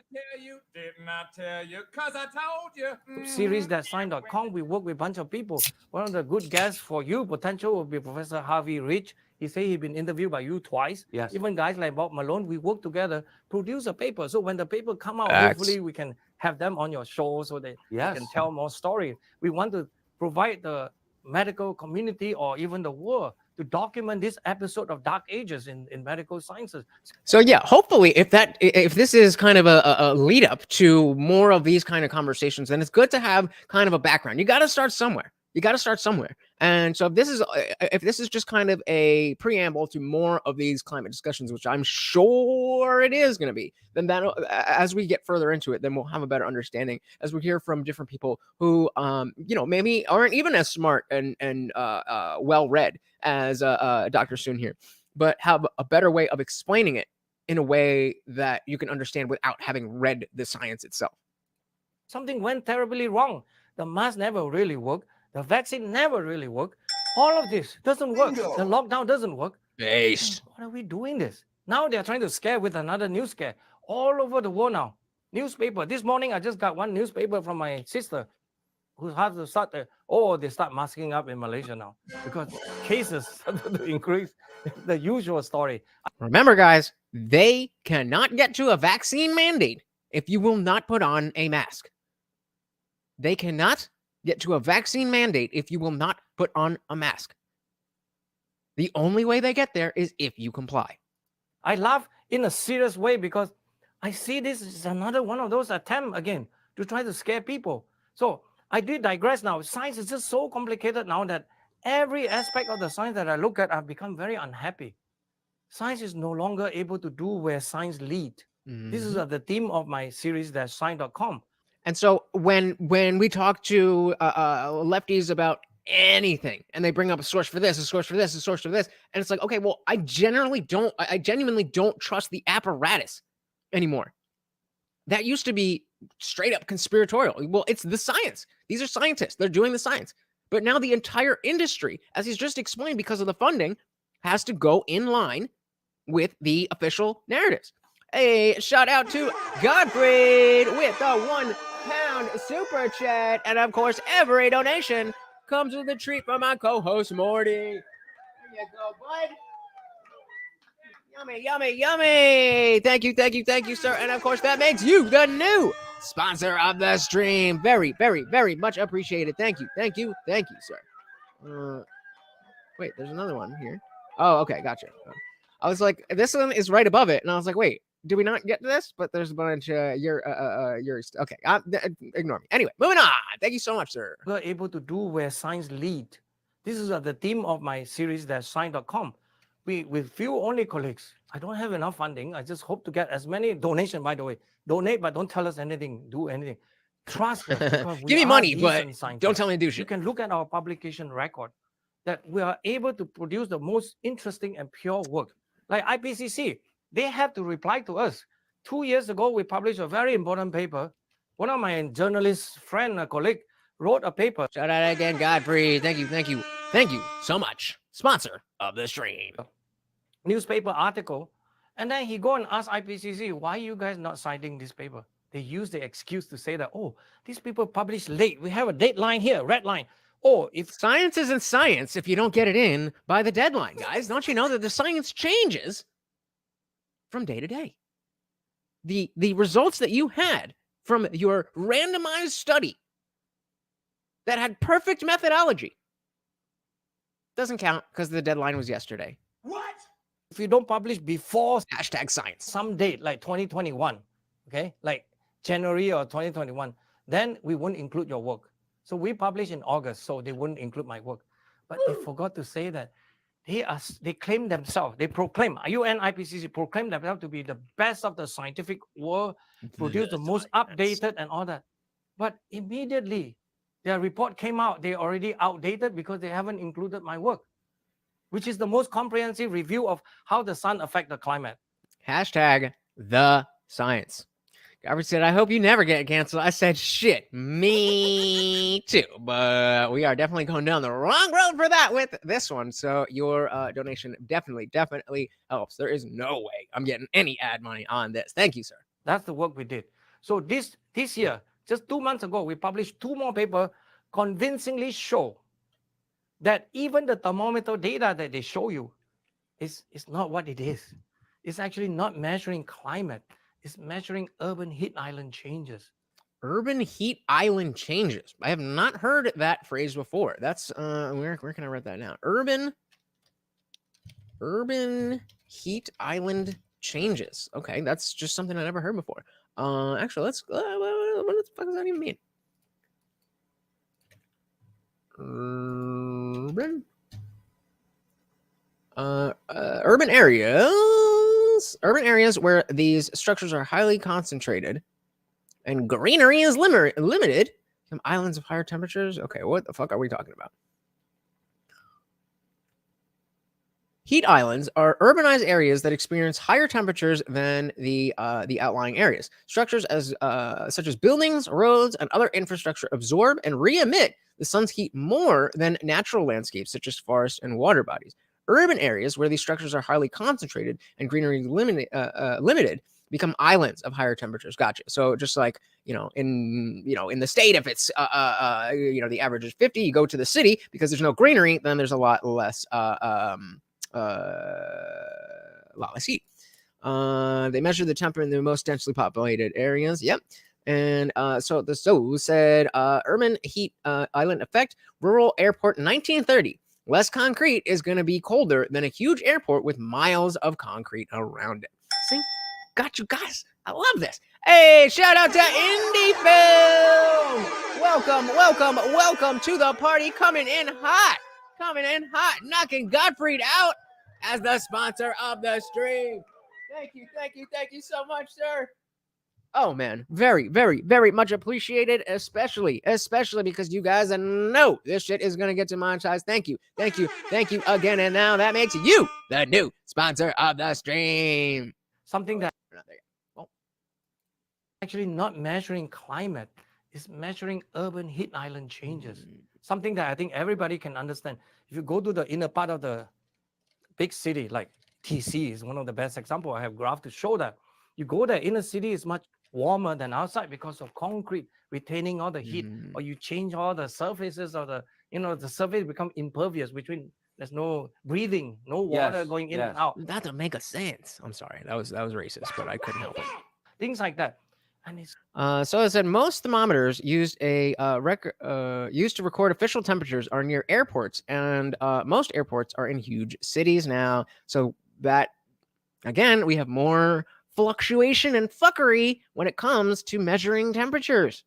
[SPEAKER 3] series that sign.com. We work with a bunch of people. One of the good guests for you potential will be Professor Harvey Rich. He said he's been interviewed by you twice.
[SPEAKER 2] Yes.
[SPEAKER 3] Even guys like Bob Malone, we work together, produce a paper. So when the paper come out, hopefully we can have them on your show so that they can tell more stories. We want to provide the medical community or even the world to document this episode of Dark Ages in medical sciences.
[SPEAKER 1] So yeah, hopefully if this is kind of a lead up to more of these kind of conversations, then it's good to have kind of a background. You got to start somewhere. And so if this is just kind of a preamble to more of these climate discussions, which I'm sure it is going to be, then that as we get further into it, then we'll have a better understanding as we hear from different people who maybe aren't even as smart and well read as Dr. Soon here, but have a better way of explaining it in a way that you can understand without having read the science itself.
[SPEAKER 3] Something went terribly wrong. The mask never really worked. The vaccine never really worked. All of this doesn't work. The lockdown doesn't work.
[SPEAKER 1] Based.
[SPEAKER 3] What are we doing this? Now they're trying to scare with another news scare all over the world now. Newspaper. This morning, I just got one newspaper from my sister who has to start they start masking up in Malaysia now because cases started to increase. The usual story.
[SPEAKER 1] Remember, guys, they cannot get to a vaccine mandate if you will not put on a mask. They cannot get to a vaccine mandate if you will not put on a mask. The only way they get there is if you comply.
[SPEAKER 3] I laugh in a serious way because I see this is another one of those attempts again to try to scare people. So I did digress now. Science is just so complicated now that every aspect of the science that I look at, I've become very unhappy. Science is no longer able to do where science lead. This is the theme of my series, that's science.com.
[SPEAKER 1] And so when we talk to lefties about anything, and they bring up a source for this, a source for this, a source for this, and it's like, okay, well, I genuinely don't trust the apparatus anymore. That used to be straight up conspiratorial. Well, it's the science. These are scientists. They're doing the science. But now the entire industry, as he's just explained, because of the funding, has to go in line with the official narratives. A shout out to Godfrey with a £1 super chat. And of course, every donation comes with a treat from my co-host, Morty. There you go, bud. Yummy, yummy, yummy. Thank you, sir. And of course, that makes you the new sponsor of the stream. Very, very, very much appreciated. Thank you, sir. Wait, there's another one here. Oh, okay, gotcha. I was like, this one is right above it. And I was like, wait, do we not get to this? But there's a bunch of yours. Okay, ignore me. Anyway, moving on. Thank you so much, sir.
[SPEAKER 3] We're able to do where science lead. This is the theme of my series, that's science.com. With few only colleagues, I don't have enough funding. I just hope to get as many donations, by the way. Donate, but don't tell us anything, do anything. Trust us.
[SPEAKER 1] Give me money, but don't tell me to do shit.
[SPEAKER 3] You can look at our publication record that we are able to produce the most interesting and pure work. Like IPCC, they have to reply to us. 2 years ago, we published a very important paper. One of my journalist friend, a colleague, wrote a paper.
[SPEAKER 1] Shout out again, Godfrey. Thank you so much. Sponsor of the stream.
[SPEAKER 3] Newspaper article, and then he go and ask IPCC, why are you guys not citing this paper? They use the excuse to say that, oh, these people publish late. We have a deadline here, red line. Oh, if
[SPEAKER 1] science isn't science if you don't get it in by the deadline, guys. Don't you know that the science changes from day to day? The results that you had from your randomized study that had perfect methodology doesn't count because the deadline was yesterday.
[SPEAKER 3] What? If you don't publish before
[SPEAKER 1] #science
[SPEAKER 3] some date like 2021, okay, like January or 2021, then we won't include your work. So we publish in August, so they wouldn't include my work. But they forgot to say that they claim themselves, they proclaim, UN IPCC proclaim themselves to be the best of the scientific world, produce the most updated and all that. But immediately their report came out, they already outdated because they haven't included my work, which is the most comprehensive review of how the sun affects the climate.
[SPEAKER 1] #the science. Godfrey said, I hope you never get canceled. I said, shit, me too. But we are definitely going down the wrong road for that with this one. So your donation definitely helps. There is no way I'm getting any ad money on this. Thank you, sir.
[SPEAKER 3] That's the work we did. So this year, just 2 months ago, we published 2 more papers convincingly show that even the thermometer data that they show you is not what it is. It's actually not measuring climate. It's measuring urban heat island changes.
[SPEAKER 1] Urban heat island changes. I have not heard that phrase before. That's where can I write that down? Urban heat island changes. Okay, that's just something I never heard before. Actually, let's what the fuck does that even mean? Urban areas where these structures are highly concentrated and greenery is limited. Some islands of higher temperatures. Okay, what the fuck are we talking about? Heat islands are urbanized areas that experience higher temperatures than the outlying areas. Structures such as buildings, roads, and other infrastructure absorb and re-emit the sun's heat more than natural landscapes such as forests and water bodies. Urban areas where these structures are highly concentrated and greenery limited become islands of higher temperatures. Gotcha. So just like, in the state, if it's, the average is 50, you go to the city because there's no greenery, then there's a lot less heat. They measure the temperature in the most densely populated areas. Yep. And so the said urban heat island effect, rural airport 1930. less concrete is going to be colder than a huge airport with miles of concrete around it. See? Got you guys. I love this. Hey, shout out to Indie Film. Welcome to the party. Coming in hot, knocking Gottfried out as the sponsor of the stream. Thank you so much, sir. Oh man, very much appreciated, especially because you guys know this shit is gonna get demonetized. Thank you again, and now that makes you the new sponsor of the stream.
[SPEAKER 3] Something that actually not measuring climate, is measuring urban heat island changes. Something that I think everybody can understand. If you go to the inner part of the big city, like TC is one of the best examples. I have graph to show that. You go there, inner city is much warmer than outside because of concrete retaining all the heat, or you change all the surfaces of the, the surface become impervious, which means there's no breathing, no water going in and out.
[SPEAKER 1] That doesn't make a sense. I'm sorry, that was racist, but I couldn't help it.
[SPEAKER 3] Things like that. And it's
[SPEAKER 1] so it said most thermometers used to record official temperatures are near airports, and most airports are in huge cities now. So that, again, we have more fluctuation and fuckery when it comes to measuring temperatures.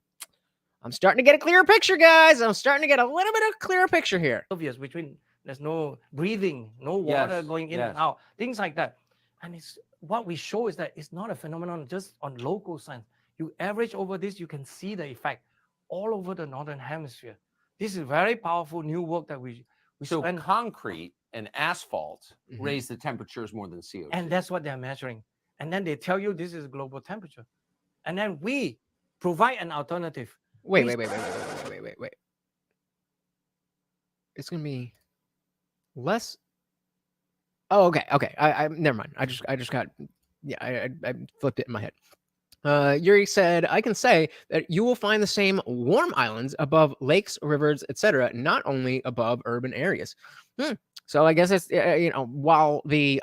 [SPEAKER 1] I'm starting to get a clearer picture, guys. I'm starting to get a little bit of a clearer picture here.
[SPEAKER 3] obvious, which means there's no breathing, no water going in and out, things like that. And it's what we show is that it's not a phenomenon just on local science. You average over this, you can see the effect all over the northern hemisphere. This is very powerful new work that we
[SPEAKER 2] So
[SPEAKER 3] spend,
[SPEAKER 2] concrete and asphalt raise the temperatures more than CO2.
[SPEAKER 3] and that's what they're measuring. And then they tell you this is global temperature. And then we provide an alternative.
[SPEAKER 1] Wait. It's gonna be less. Oh, okay. I never mind. I just got, I flipped it in my head. Yuri said, I can say that you will find the same warm islands above lakes, rivers, etc., not only above urban areas. So I guess it's while the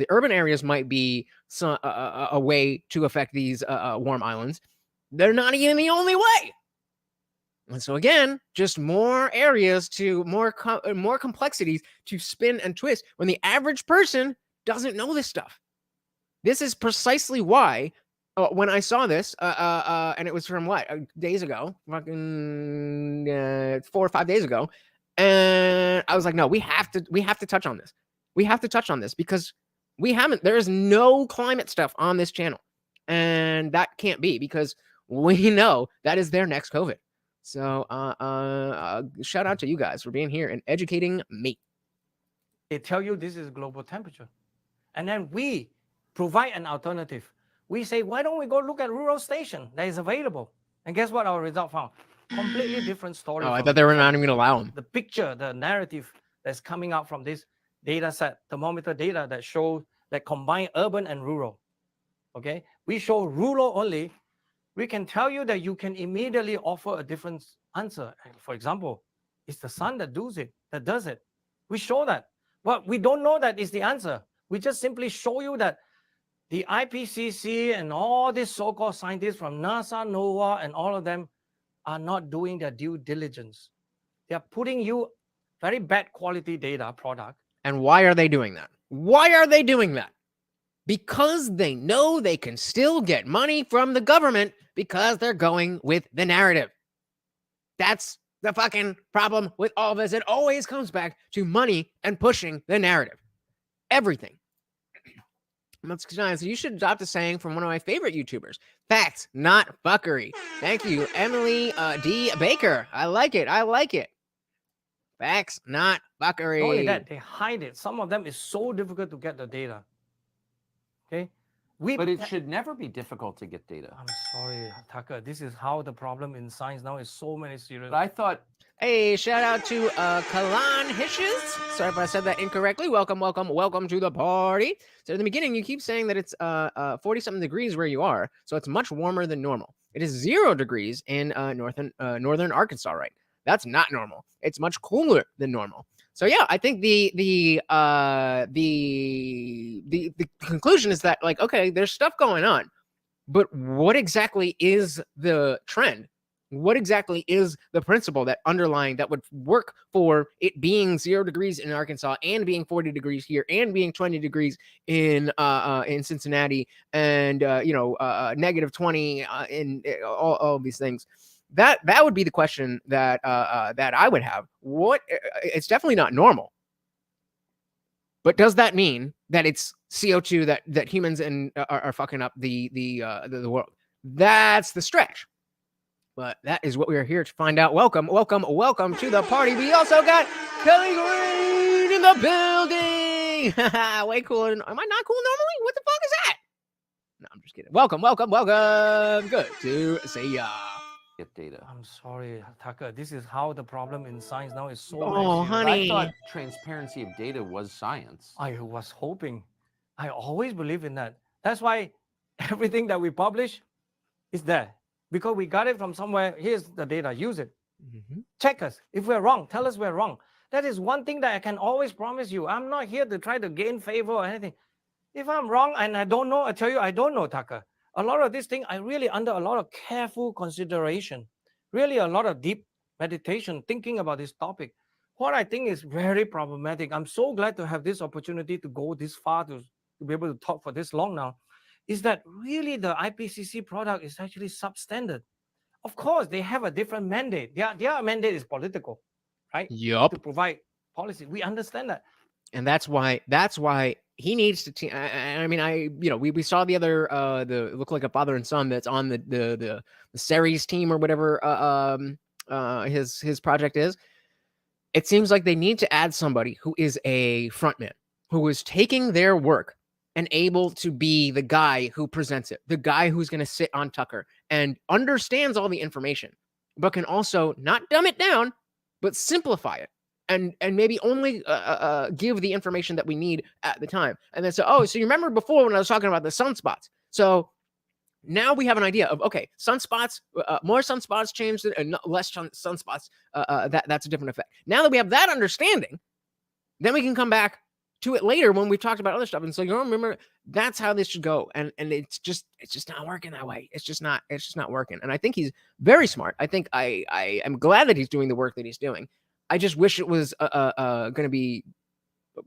[SPEAKER 1] urban areas might be a way to affect these warm islands, they're not even the only way. And so again, just more areas to more complexities to spin and twist when the average person doesn't know this stuff. This is precisely why when I saw this, and it was from days ago, fucking 4 or 5 days ago, and I was like, no, we have to touch on this. We have to touch on this because there is no climate stuff on this channel, and that can't be because we know that is their next COVID. So shout out to you guys for being here and educating me.
[SPEAKER 3] They tell you this is global temperature. And then we provide an alternative. We say, why don't we go look at rural station that is available? And guess what our result found? Completely different story.
[SPEAKER 1] Oh, I thought they were not even going to allow them.
[SPEAKER 3] The picture, the narrative that's coming out from this data set, thermometer data that shows that combine urban and rural. Okay, we show rural only. We can tell you that you can immediately offer a different answer. For example, it's the sun that does it. We show that. But we don't know that is the answer. We just simply show you that the IPCC and all these so-called scientists from NASA, NOAA, and all of them are not doing their due diligence. They are putting you very bad quality data product.
[SPEAKER 1] And why are they doing that? Why are they doing that? Because they know they can still get money from the government because they're going with the narrative. That's the fucking problem with all this. It always comes back to money and pushing the narrative. Everything. So you should adopt a saying from one of my favorite YouTubers. Facts, not fuckery. Thank you, Emily D. Baker. I like it. Facts, not fuckery.
[SPEAKER 3] Not only that, they hide it. Some of them is so difficult to get the data. Okay?
[SPEAKER 2] But it should never be difficult to get data.
[SPEAKER 3] I'm sorry, Tucker. This is how the problem in science now is so many serious.
[SPEAKER 2] But I thought...
[SPEAKER 1] Hey, shout out to Kalan Hishes. Sorry if I said that incorrectly. Welcome to the party. So in the beginning, you keep saying that it's 40-something degrees where you are, so it's much warmer than normal. It is 0 degrees in northern Arkansas, right? That's not normal. It's much cooler than normal. So yeah, I think the conclusion is that, like, okay, there's stuff going on, but what exactly is the trend? What exactly is the principle that underlying that would work for it being 0 degrees in Arkansas and being 40 degrees here and being 20 degrees in Cincinnati and negative 20 in all of these things? That would be the question that that I would have. What it's definitely not normal. But does that mean that it's CO2 that humans and are fucking up the world? That's the stretch. But that is what we are here to find out. Welcome to the party. We also got Kelly Green in the building. Way cooler. Am I not cool normally? What the fuck is that? No, I'm just kidding. Welcome. Good to see ya.
[SPEAKER 2] Get data.
[SPEAKER 3] I'm sorry, Tucker. This is how the problem in science now is so
[SPEAKER 1] Oh,
[SPEAKER 3] massive.
[SPEAKER 1] honey.
[SPEAKER 2] I thought transparency of data was science.
[SPEAKER 3] I was hoping. I always believe in that. That's why everything that we publish is there. Because we got it from somewhere. Here's the data. Use it.
[SPEAKER 1] Mm-hmm.
[SPEAKER 3] Check us. If we're wrong, tell us we're wrong. That is one thing that I can always promise you. I'm not here to try to gain favor or anything. If I'm wrong and I don't know, I tell you I don't know, Tucker. A lot of this thing, I really under a lot of careful consideration, really a lot of deep meditation, thinking about this topic. What I think is very problematic. I'm so glad to have this opportunity to go this far, to be able to talk for this long now, is that really the IPCC product is actually substandard. Of course, they have a different mandate. Their mandate is political, right?
[SPEAKER 1] Yup.
[SPEAKER 3] To provide policy. We understand that.
[SPEAKER 1] And that's why he needs to we saw the other the look like a father and son that's on the Ceres team or whatever his project is. It seems like they need to add somebody who is a frontman, who is taking their work and able to be the guy who presents it, the guy who's going to sit on Tucker and understands all the information, but can also not dumb it down, but simplify it. And maybe only give the information that we need at the time. And then say, oh, so you remember before when I was talking about the sunspots? So now we have an idea of, okay, sunspots, more sunspots changed and less sunspots. That's a different effect. Now that we have that understanding, then we can come back to it later when we've talked about other stuff. And so, remember, that's how this should go. And it's just not working that way. It's just not working. And I think he's very smart. I think I am glad that he's doing the work that he's doing. I just wish it was going to be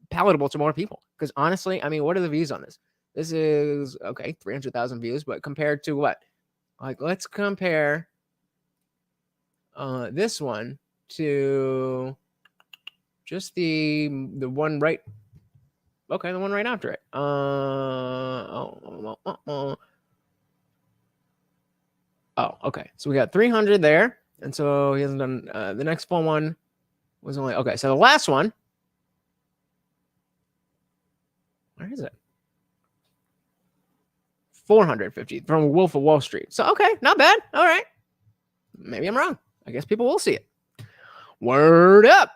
[SPEAKER 1] palatable to more people. Because honestly, I mean, what are the views on this? This is, okay, 300,000 views, but compared to what? Like, let's compare this one to just the one right. Okay, the one right after it. Okay. So we got 300 there. And so he hasn't done the next full one. Was only okay. So the last one, where is it? 450 from Wolf of Wall Street. So okay, not bad. All right, maybe I'm wrong. I guess people will see it. Word up.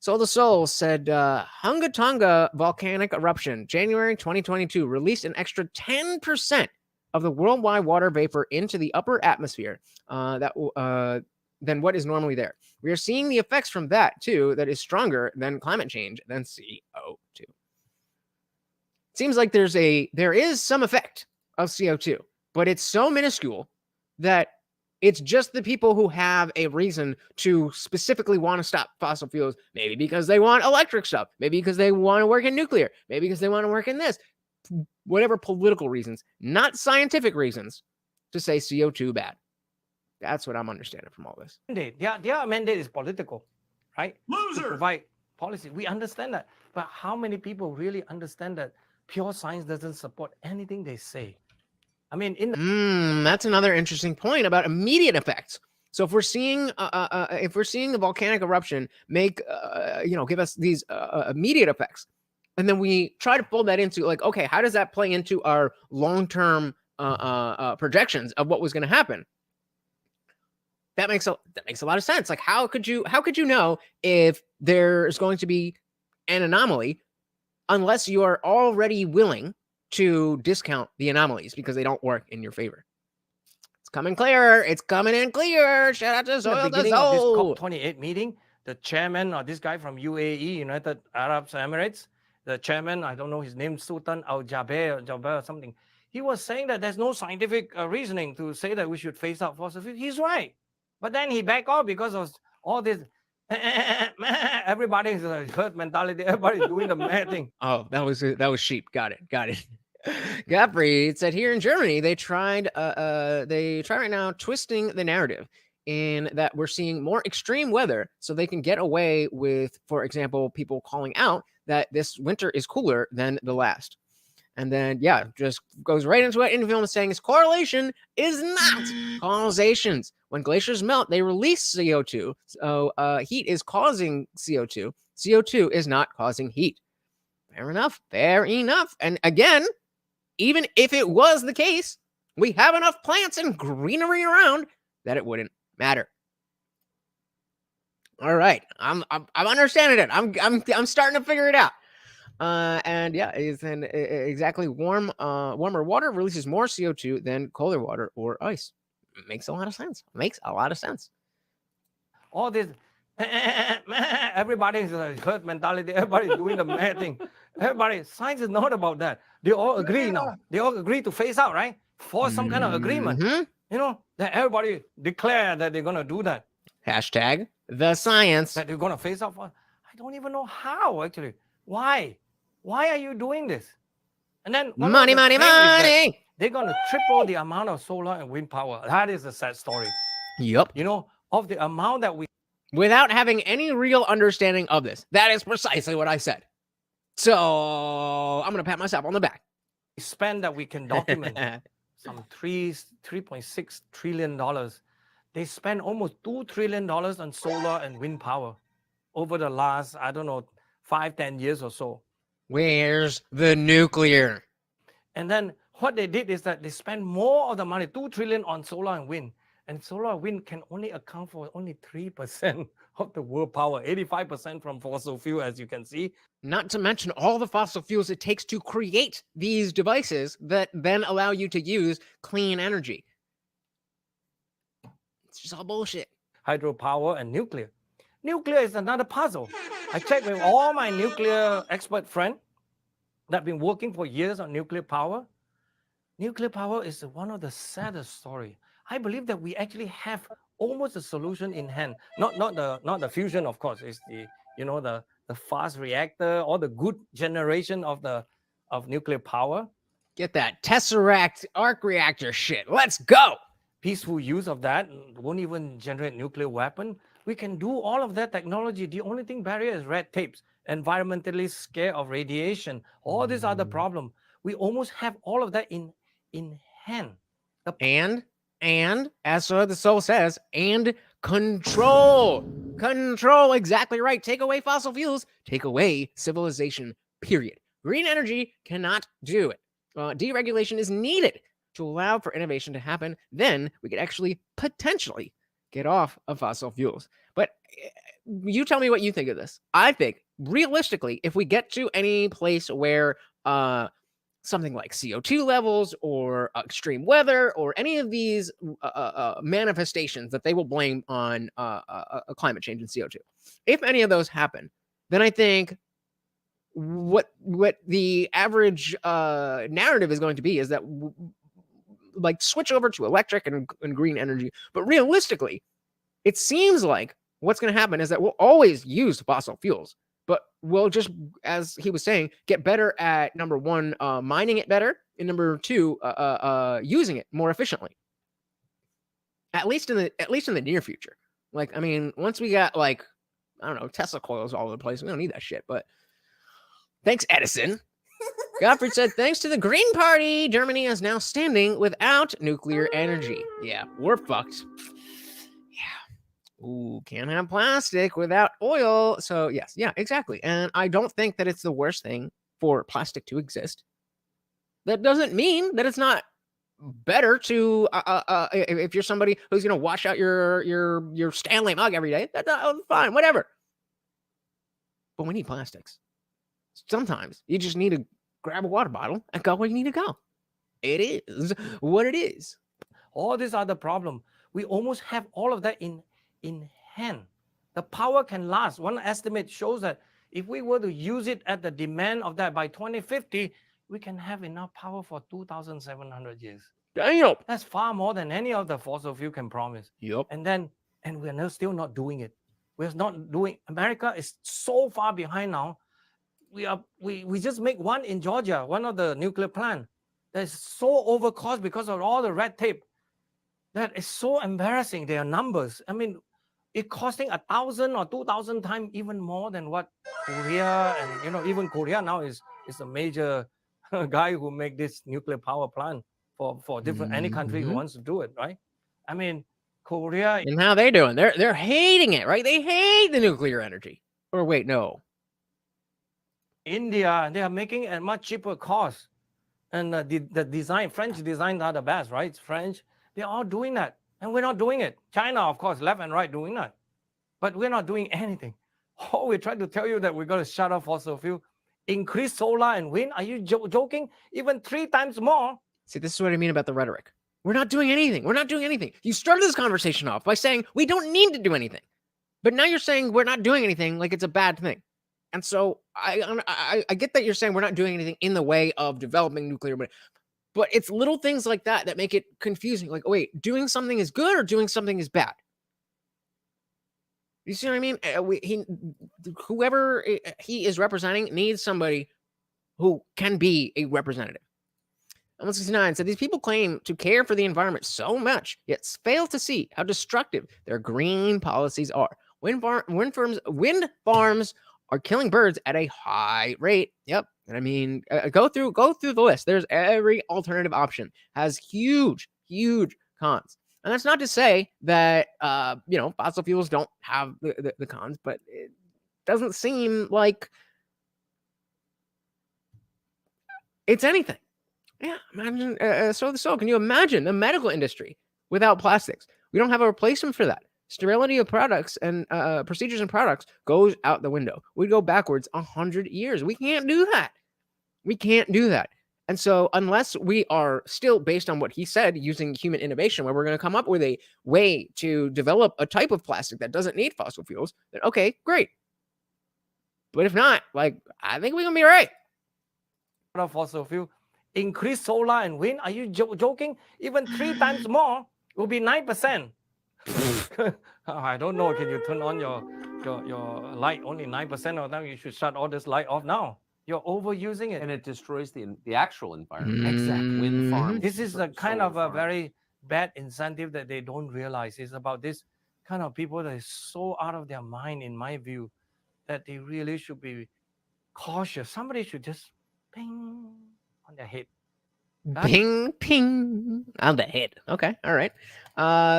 [SPEAKER 1] Soul to Soul said Hunga Tonga volcanic eruption, January 2022, released an extra 10% of the worldwide water vapor into the upper atmosphere. Than what is normally there. We are seeing the effects from that too, that is stronger than climate change, than CO2. Seems like there is some effect of CO2, but it's so minuscule that it's just the people who have a reason to specifically want to stop fossil fuels, maybe because they want electric stuff, maybe because they want to work in nuclear, maybe because they want to work in this, whatever political reasons, not scientific reasons, to say CO2 bad. That's what I'm understanding from all this.
[SPEAKER 3] Their mandate is political, right?
[SPEAKER 7] Loser!
[SPEAKER 3] To provide policy. We understand that. But how many people really understand that pure science doesn't support anything they say? I mean,
[SPEAKER 1] that's another interesting point about immediate effects. So if we're seeing the volcanic eruption make give us these immediate effects, and then we try to pull that into like, okay, how does that play into our long-term projections of what was going to happen? That makes a lot of sense. Like, how could you know if there's going to be an anomaly unless you are already willing to discount the anomalies because they don't work in your favor? It's coming clear. It's coming in clear. Shout out to Soil
[SPEAKER 3] the
[SPEAKER 1] to
[SPEAKER 3] beginning of this
[SPEAKER 1] Soul.
[SPEAKER 3] COP28 meeting, the chairman or this guy from UAE, United Arab Emirates, the chairman, I don't know his name, Sultan Al Jaber or something. He was saying that there's no scientific reasoning to say that we should phase out fossil fuels. He's right. But then he backed off because of all this. Everybody's herd mentality. Everybody's doing the mad thing.
[SPEAKER 1] Oh, that was sheep. Got it. Gottfried said here in Germany they try right now twisting the narrative in that we're seeing more extreme weather so they can get away with, for example, people calling out that this winter is cooler than the last. And then, yeah, just goes right into what Infilm is saying is correlation is not causations. When glaciers melt, they release CO2. So heat is causing CO2. CO2 is not causing heat. Fair enough. And again, even if it was the case, we have enough plants and greenery around that it wouldn't matter. All right, I'm understanding it. I'm starting to figure it out. And yeah, exactly warmer water releases more CO2 than colder water or ice. Makes a lot of sense.
[SPEAKER 3] All this. Everybody's herd mentality. Everybody's doing the mad thing. Science is not about that. They all agree now. They all agree to phase out, right? For some kind of agreement. You know, that everybody declare that they're going to do that.
[SPEAKER 1] Hashtag the science.
[SPEAKER 3] That they're going to phase out. I don't even know how, actually. Why? Why are you doing this? And then
[SPEAKER 1] money.
[SPEAKER 3] They're going to triple the amount of solar and wind power. That is a sad story.
[SPEAKER 1] Yep.
[SPEAKER 3] You know, of the amount that we...
[SPEAKER 1] Without having any real understanding of this. That is precisely what I said. So I'm going to pat myself on the back.
[SPEAKER 3] Spend that we can document some $3.6 trillion. They spend almost $2 trillion on solar and wind power over the last, 5-10 years or so.
[SPEAKER 1] Where's the nuclear?
[SPEAKER 3] And then what they did is that they spend more of the money, $2 trillion on solar and wind. And solar and wind can only account for only 3% of the world power, 85% from fossil fuel, as you can see.
[SPEAKER 1] Not to mention all the fossil fuels it takes to create these devices that then allow you to use clean energy. It's just all bullshit.
[SPEAKER 3] Hydropower and nuclear. Nuclear is another puzzle. I checked with all my nuclear expert friends that have been working for years on nuclear power. Nuclear power is one of the saddest stories. I believe that we actually have almost a solution in hand. Not the fusion, of course. It's the fast reactor or the good generation of nuclear power.
[SPEAKER 1] Get that Tesseract arc reactor shit. Let's go.
[SPEAKER 3] Peaceful use of that won't even generate nuclear weapon. We can do all of that technology. The only thing barrier is red tapes, environmentally scared of radiation. All these are the problem. We almost have all of that in hand.
[SPEAKER 1] And as the soul says, and control, exactly right. Take away fossil fuels, take away civilization, period. Green energy cannot do it. Deregulation is needed to allow for innovation to happen. Then we could actually potentially get off of fossil fuels. But you tell me what you think of this. I think realistically, if we get to any place where something like CO2 levels or extreme weather or any of these manifestations that they will blame on climate change and CO2. If any of those happen, then I think what the average narrative is going to be is that like switch over to electric and green energy. But realistically, it seems like what's going to happen is that we'll always use fossil fuels. But we'll just, as he was saying, get better at number one, mining it better, and number two, using it more efficiently. At least in the near future. Like, I mean, once we got Tesla coils all over the place, we don't need that shit. But thanks, Edison. Gottfried said, thanks to the Green Party, Germany is now standing without nuclear energy. Yeah, we're fucked. Ooh, can't have plastic without oil. So yes, yeah, exactly. And I don't think that it's the worst thing for plastic to exist. That doesn't mean that it's not better to if you're somebody who's gonna wash out your Stanley mug every day. That's fine, whatever. But we need plastics. Sometimes you just need to grab a water bottle and go where you need to go. It is what it is.
[SPEAKER 3] All these are the problem. We almost have all of that in hand. The power can last. One estimate shows that if we were to use it at the demand of that by 2050, we can have enough power for 2,700 years.
[SPEAKER 1] Damn.
[SPEAKER 3] That's far more than any of the fossil fuel can promise.
[SPEAKER 1] Yep.
[SPEAKER 3] And then and we're still not doing it. We're not doing. America is so far behind now. We just make one in Georgia, one of the nuclear plant that's so overcost because of all the red tape. That is so embarrassing. Their numbers. I mean, it costing 1,000 or 2,000 times even more than what Korea, and even Korea now is a major guy who make this nuclear power plant for different any country who wants to do it, right? I mean, Korea.
[SPEAKER 1] And how they doing? They're hating it, right? They hate the nuclear energy. Or wait, no.
[SPEAKER 3] India, they are making at much cheaper cost, and the design, French designs are the best, right? It's French. They're all doing that, and we're not doing it. China, of course, left and right doing that, but we're not doing anything. Oh, we're trying to tell you that we're going to shut off fossil fuel, increase solar and wind. Are you joking? Even 3 times more.
[SPEAKER 1] See, this is what I mean about the rhetoric. We're not doing anything. We're not doing anything. You started this conversation off by saying we don't need to do anything, but now you're saying we're not doing anything like it's a bad thing. And so I get that you're saying we're not doing anything in the way of developing nuclear, but it's little things like that that make it confusing. Like, oh, wait, doing something is good or doing something is bad? You see what I mean? Whoever he is representing needs somebody who can be a representative. 169 said these people claim to care for the environment so much, yet fail to see how destructive their green policies are. Wind farms are killing birds at a high rate. Yep. And I mean, go through the list. There's every alternative option has huge cons. And that's not to say that fossil fuels don't have the cons, but it doesn't seem like it's anything. Yeah, imagine so can you imagine the medical industry without plastics? We don't have a replacement for that. Sterility of products and procedures and products goes out the window. We go backwards 100 years. We can't do that. And so unless we are still, based on what he said, using human innovation, where we're going to come up with a way to develop a type of plastic that doesn't need fossil fuels, then okay, great. But if not, I think we're going to be right.
[SPEAKER 3] Fossil fuel, increase solar and wind. Are you joking? Even 3 times more will be 9%. I don't know. Can you turn on your light only 9% of the time? You should shut all this light off now. You're overusing it,
[SPEAKER 2] and it destroys the actual environment.
[SPEAKER 3] Exactly.
[SPEAKER 2] Wind farms.
[SPEAKER 3] This is a kind of a very bad incentive that they don't realize. It's about this kind of people that is so out of their mind, in my view, that they really should be cautious. Somebody should just ping on their head.
[SPEAKER 1] Ping, ping on the head. Okay, all right.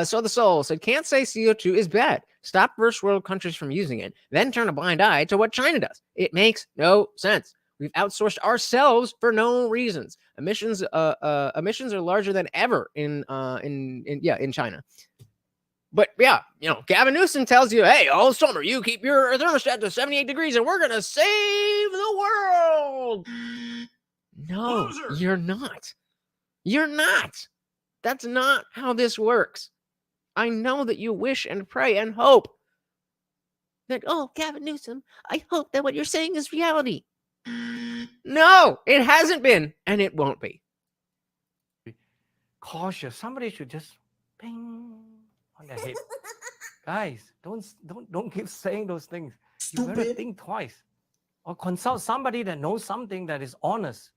[SPEAKER 1] So the Soul said, can't say CO2 is bad. Stop first world countries from using it, then turn a blind eye to what China does. It makes no sense. We've outsourced ourselves for no reasons. Emissions are larger than ever in China. But yeah, Gavin Newsom tells you, hey, all summer you keep your thermostat to 78 degrees and we're gonna save the world. No, you're not. You're not. That's not how this works. I know that you wish and pray and hope that, oh, Gavin Newsom, I hope that what you're saying is reality. No, it hasn't been, and it won't be.
[SPEAKER 3] Cautious. Somebody should just ping on their head. Guys, don't keep saying those things. You better think twice. Or consult somebody that knows something that is honest.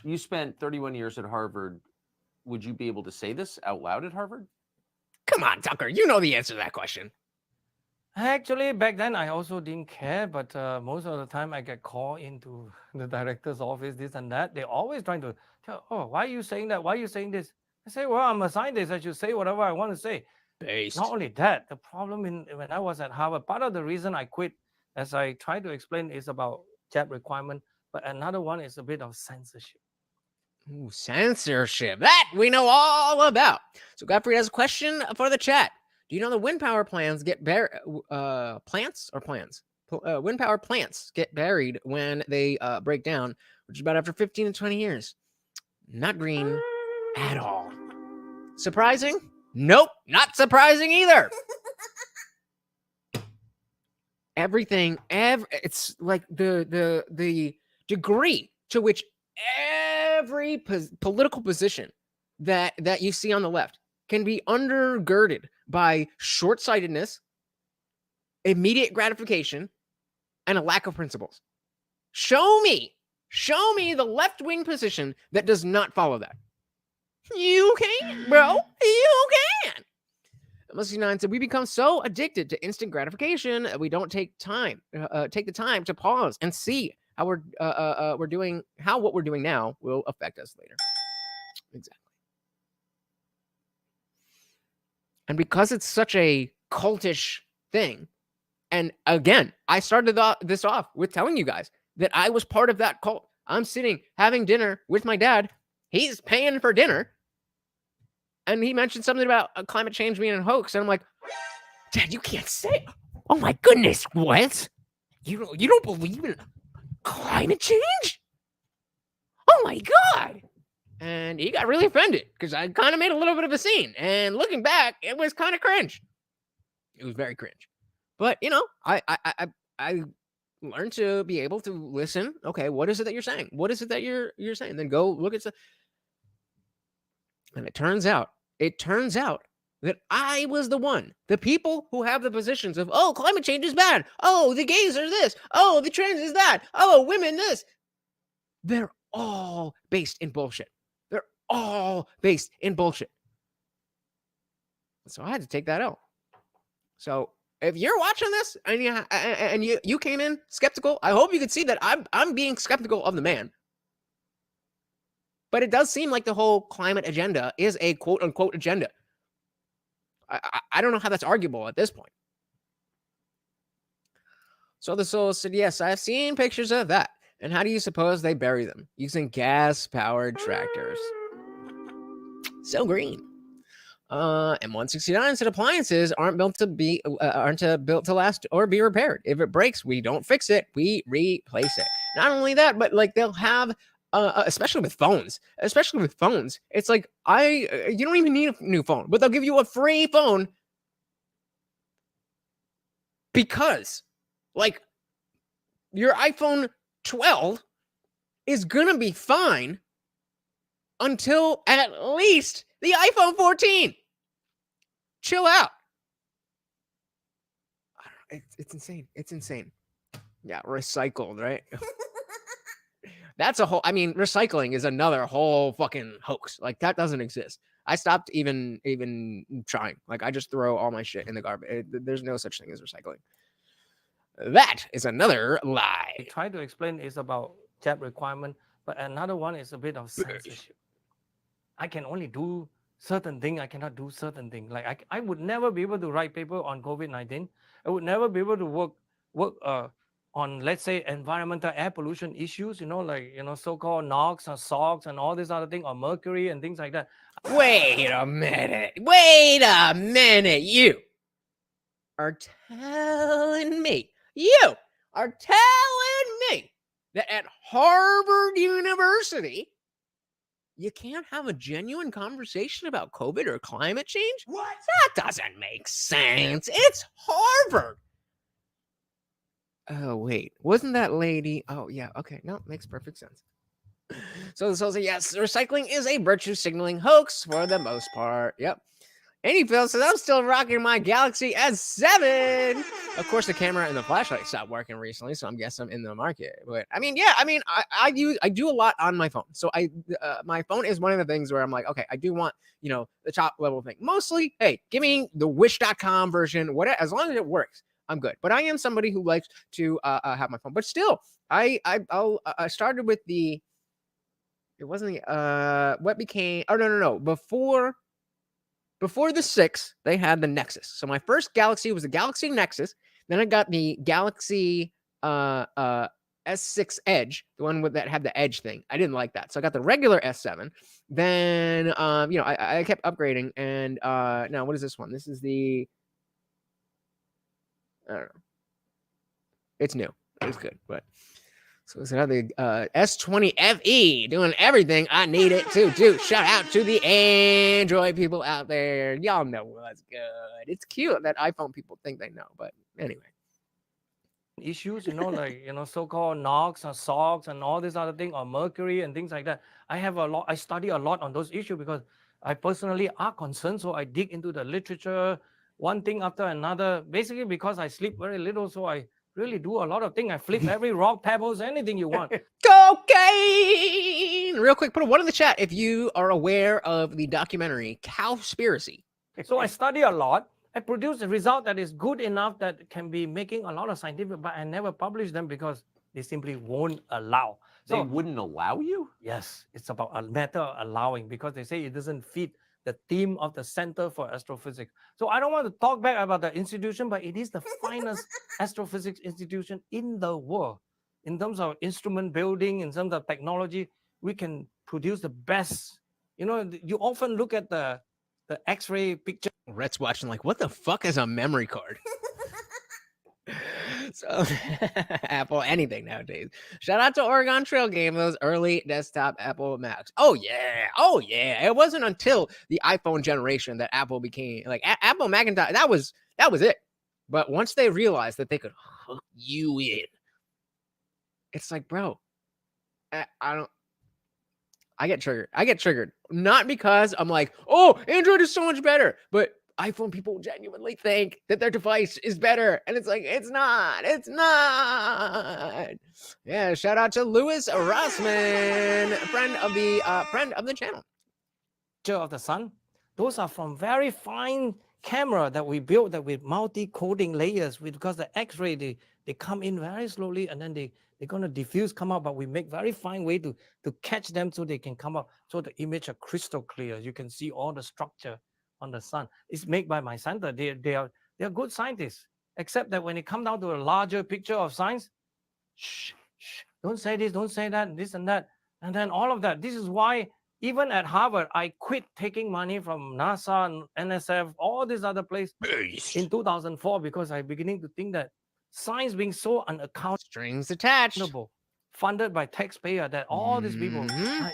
[SPEAKER 2] You spent 31 years at Harvard. Would you be able to say this out loud at Harvard?
[SPEAKER 1] Come on, Tucker. You know the answer to that question.
[SPEAKER 3] Actually, back then, I also didn't care. But most of the time, I get called into the director's office, this and that. They're always trying to tell, oh, why are you saying that? Why are you saying this? I say, well, I'm a scientist. I should say whatever I want to say.
[SPEAKER 1] Based.
[SPEAKER 3] Not only that, the problem when I was at Harvard, part of the reason I quit, as I try to explain, is about JET requirement. But another one is a bit of censorship.
[SPEAKER 1] Ooh, censorship. That we know all about. So Godfrey has a question for the chat. Do you know the wind power plants get buried? Wind power plants get buried when they break down, which is about after 15 to 20 years. Not green at all. Surprising? Nope, not surprising either. It's like the degree to which every political position that you see on the left can be undergirded by short-sightedness, immediate gratification, and a lack of principles. Show me the left-wing position that does not follow that. You can, bro. You can. MSC9 said, we become so addicted to instant gratification that we don't take the time to pause and see how what we're doing now will affect us later. Exactly. And because it's such a cultish thing, and again, I started this off with telling you guys that I was part of that cult. I'm sitting having dinner with my dad. He's paying for dinner. And he mentioned something about climate change being a hoax. And I'm like, Dad, you can't say. Oh my goodness, what? You don't believe in climate change? Oh my God. And he got really offended because I kind of made a little bit of a scene. And looking back, it was kind of cringe. It was very cringe. But, you know, I learned to be able to listen. Okay, what is it that you're saying? What is it that you're saying? Then go look at and it turns out that I was the people who have the positions of, oh, climate change is bad. Oh, the gays are this. Oh, the trans is that. Oh, women this. They're all based in bullshit. They're all based in bullshit. So I had to take that out. So if you're watching this and you came in skeptical, I hope you could see that I'm being skeptical of the man. But it does seem like the whole climate agenda is a quote unquote agenda. I don't know how that's arguable at this point. So the soul said, yes, I've seen pictures of that. And how do you suppose they bury them? Using gas-powered tractors. So green. And 169 said appliances aren't built to last or be repaired. If it breaks, we don't fix it, we replace it. Not only that, but like they'll have especially with phones, it's like you don't even need a new phone, but they'll give you a free phone because like your iPhone 12 is gonna be fine until at least the iPhone 14. Chill out. It's insane. It's insane. Yeah, recycled, right? That's a whole, I mean, recycling is another whole fucking hoax. Like that doesn't exist. I stopped even trying. Like I just throw all my shit in the garbage. There's no such thing as recycling. That is another lie.
[SPEAKER 3] I try to explain it's about job requirement, but another one is a bit of censorship. I can only do certain thing. I cannot do certain thing. Like I would never be able to write paper on COVID-19. I would never be able to work on, let's say, environmental air pollution issues, like, so-called NOx or SOx and all this other thing, or mercury and things like that.
[SPEAKER 1] Wait a minute. You are telling me that at Harvard University, you can't have a genuine conversation about COVID or climate change? What? That doesn't make sense. It's Harvard. Oh, wait. Wasn't that lady? Oh, yeah. Okay. No, makes perfect sense. So this also, yes, recycling is a virtue signaling hoax for the most part. Yep. Any Phil says, I'm still rocking my Galaxy S7. Of course, the camera and the flashlight stopped working recently, so I'm guessing I'm in the market. But I mean, yeah, I do a lot on my phone. So my phone is one of the things where I'm like, okay, I do want, the top level thing. Mostly, hey, give me the wish.com version, whatever, as long as it works, I'm good. But I am somebody who likes to have my phone. But still, I started with it wasn't what became, oh, no. Before the 6, they had the Nexus. So my first Galaxy was the Galaxy Nexus. Then I got the Galaxy S6 Edge, the one that had the Edge thing. I didn't like that. So I got the regular S7. Then, I kept upgrading. And now, what is this one? This is the, I don't know. It's new. It's good, but... So it's another S20 FE doing everything I need it to do. Shout out to the Android people out there. Y'all know what's good. It's cute that iPhone people think they know, but anyway.
[SPEAKER 3] Issues, like, so-called NOx or SOx and all this other thing, or mercury and things like that. I study a lot on those issues because I personally are concerned, so I dig into the literature, one thing after another. Basically, because I sleep very little, so I really do a lot of things. I flip every rock, pebbles, anything you want.
[SPEAKER 1] Cocaine! Real quick, put a 1 in the chat if you are aware of the documentary Cowspiracy.
[SPEAKER 3] So I study a lot. I produce a result that is good enough that can be making a lot of scientific, but I never publish them because they simply won't allow.
[SPEAKER 2] They
[SPEAKER 3] So
[SPEAKER 2] wouldn't allow you?
[SPEAKER 3] yes, it's about a matter of allowing because they say it doesn't fit the theme of the Center for Astrophysics. So I don't want to talk back about the institution, but it is the finest astrophysics institution in the world. In terms of instrument building, in terms of technology, we can produce the best. You know, you often look at the X-ray picture.
[SPEAKER 1] Rhett's watching like, what the fuck is a memory card? So Apple, anything nowadays. Shout out to Oregon Trail game, those early desktop Apple Macs. Oh yeah. It wasn't until the iPhone generation that Apple became like Apple Macintosh. That was it. But once they realized that they could hook you in, it's like, bro, I get triggered. Not because I'm like, oh, Android is so much better, but iPhone people genuinely think that their device is better. And it's like, it's not. Yeah, shout out to Louis Rossman, friend of the channel.
[SPEAKER 3] Of the sun, those are from very fine camera that we built that with multi-coding layers because the X-ray, they come in very slowly and then they're going to diffuse, come out, but we make very fine way to catch them so they can come up. So the image are crystal clear. You can see all the structure on the sun. It's made by my center. They are good scientists, except that when it comes down to a larger picture of science, shh, don't say this, don't say that, this and that. And then all of that. This is why even at Harvard, I quit taking money from NASA and NSF, all these other places in 2004 because I'm beginning to think that science being so unaccountable,
[SPEAKER 1] strings attached,
[SPEAKER 3] funded by taxpayer, that all these people,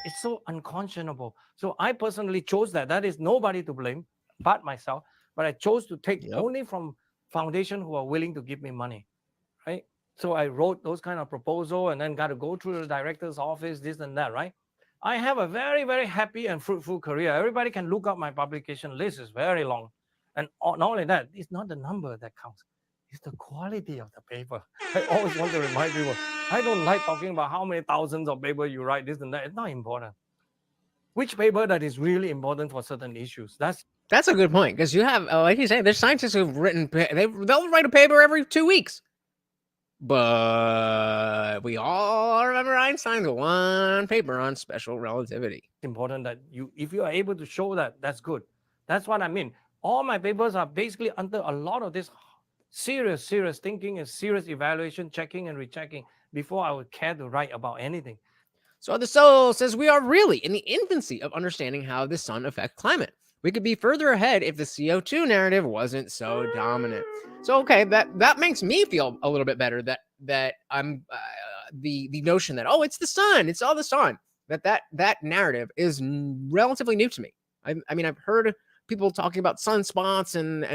[SPEAKER 3] it's so unconscionable. So I personally chose that. That is nobody to blame but myself. But I chose to take only from foundation who are willing to give me money, right? So I wrote those kind of proposal and then got to go through the director's office, this and that, right? I have a very, very happy and fruitful career. Everybody can look up my publication list. It's very long. And not only that, it's not the number that counts. It's the quality of the paper. I always want to remind people, I don't like talking about how many thousands of paper you write, this and that. It's not important. Which paper that is really important for certain issues?
[SPEAKER 1] That's a good point, because you have, like you say, there's scientists who've written, they'll write a paper every 2 weeks. But we all remember Einstein's one paper on special relativity.
[SPEAKER 3] It's important that if you are able to show that, that's good. That's what I mean. All my papers are basically under a lot of this serious thinking and serious evaluation, checking and rechecking before I would care to write about anything.
[SPEAKER 1] So the Soul says we are really in the infancy of understanding how the sun affects climate. We could be further ahead if the CO2 narrative wasn't so dominant. So okay, that makes me feel a little bit better that I'm the notion that it's the sun, it's all the sun. That narrative is relatively new to me. I mean, I've heard people talking about sunspots and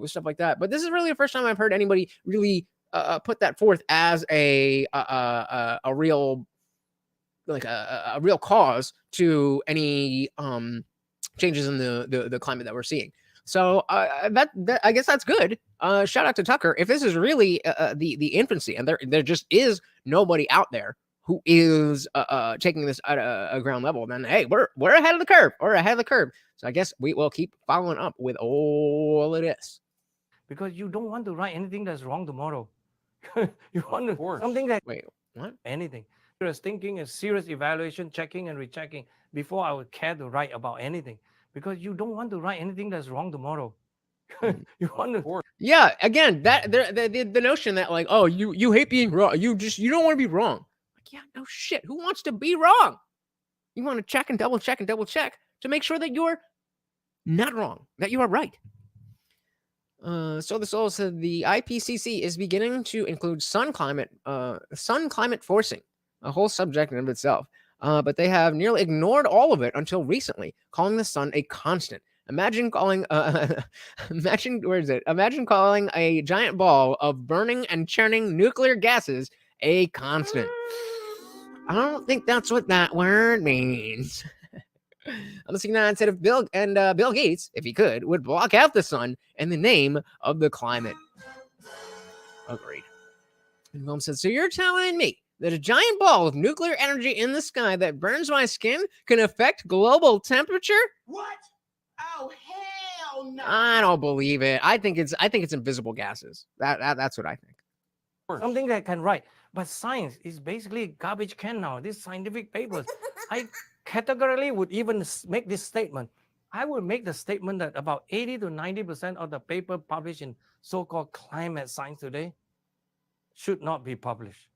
[SPEAKER 1] stuff like that, but this is really the first time I've heard anybody really put that forth as a real a real cause to any changes in the climate that we're seeing. So that I guess that's good. Shout out to Tucker. If this is really the infancy, and there just is nobody out there who is taking this at a ground level, then hey, we're ahead of the curve. We're ahead of the curve. So I guess we will keep following up with all of this.
[SPEAKER 3] Because you don't want to write anything that's wrong tomorrow. You want to something that
[SPEAKER 1] what?
[SPEAKER 3] Anything. Serious thinking and serious evaluation, checking and rechecking before I would care to write about anything. Because you don't want to write anything that's wrong tomorrow. You want to.
[SPEAKER 1] Yeah, again, that the notion that like, oh, you hate being wrong. You don't want to be wrong. Like, yeah, no shit. Who wants to be wrong? You want to check and double check to make sure that you're not wrong, that you are right. So the Soul said the IPCC is beginning to include sun climate forcing, a whole subject in of itself. But they have nearly ignored all of it until recently, calling the sun a constant. Imagine calling Imagine calling a giant ball of burning and churning nuclear gases a constant. I don't think that's what that word means. Unless said if Bill Gates, if he could, would block out the sun in the name of the climate. Agreed. And Wilm said, so you're telling me that a giant ball of nuclear energy in the sky that burns my skin can affect global temperature?
[SPEAKER 7] What? Oh, hell no.
[SPEAKER 1] I don't believe it. I think it's invisible gases. That's what I think.
[SPEAKER 3] Something that can write. But science is basically garbage can now. These scientific papers. I categorically would even make this statement. I would make the statement that about 80 to 90% of the paper published in so-called climate science today should not be published.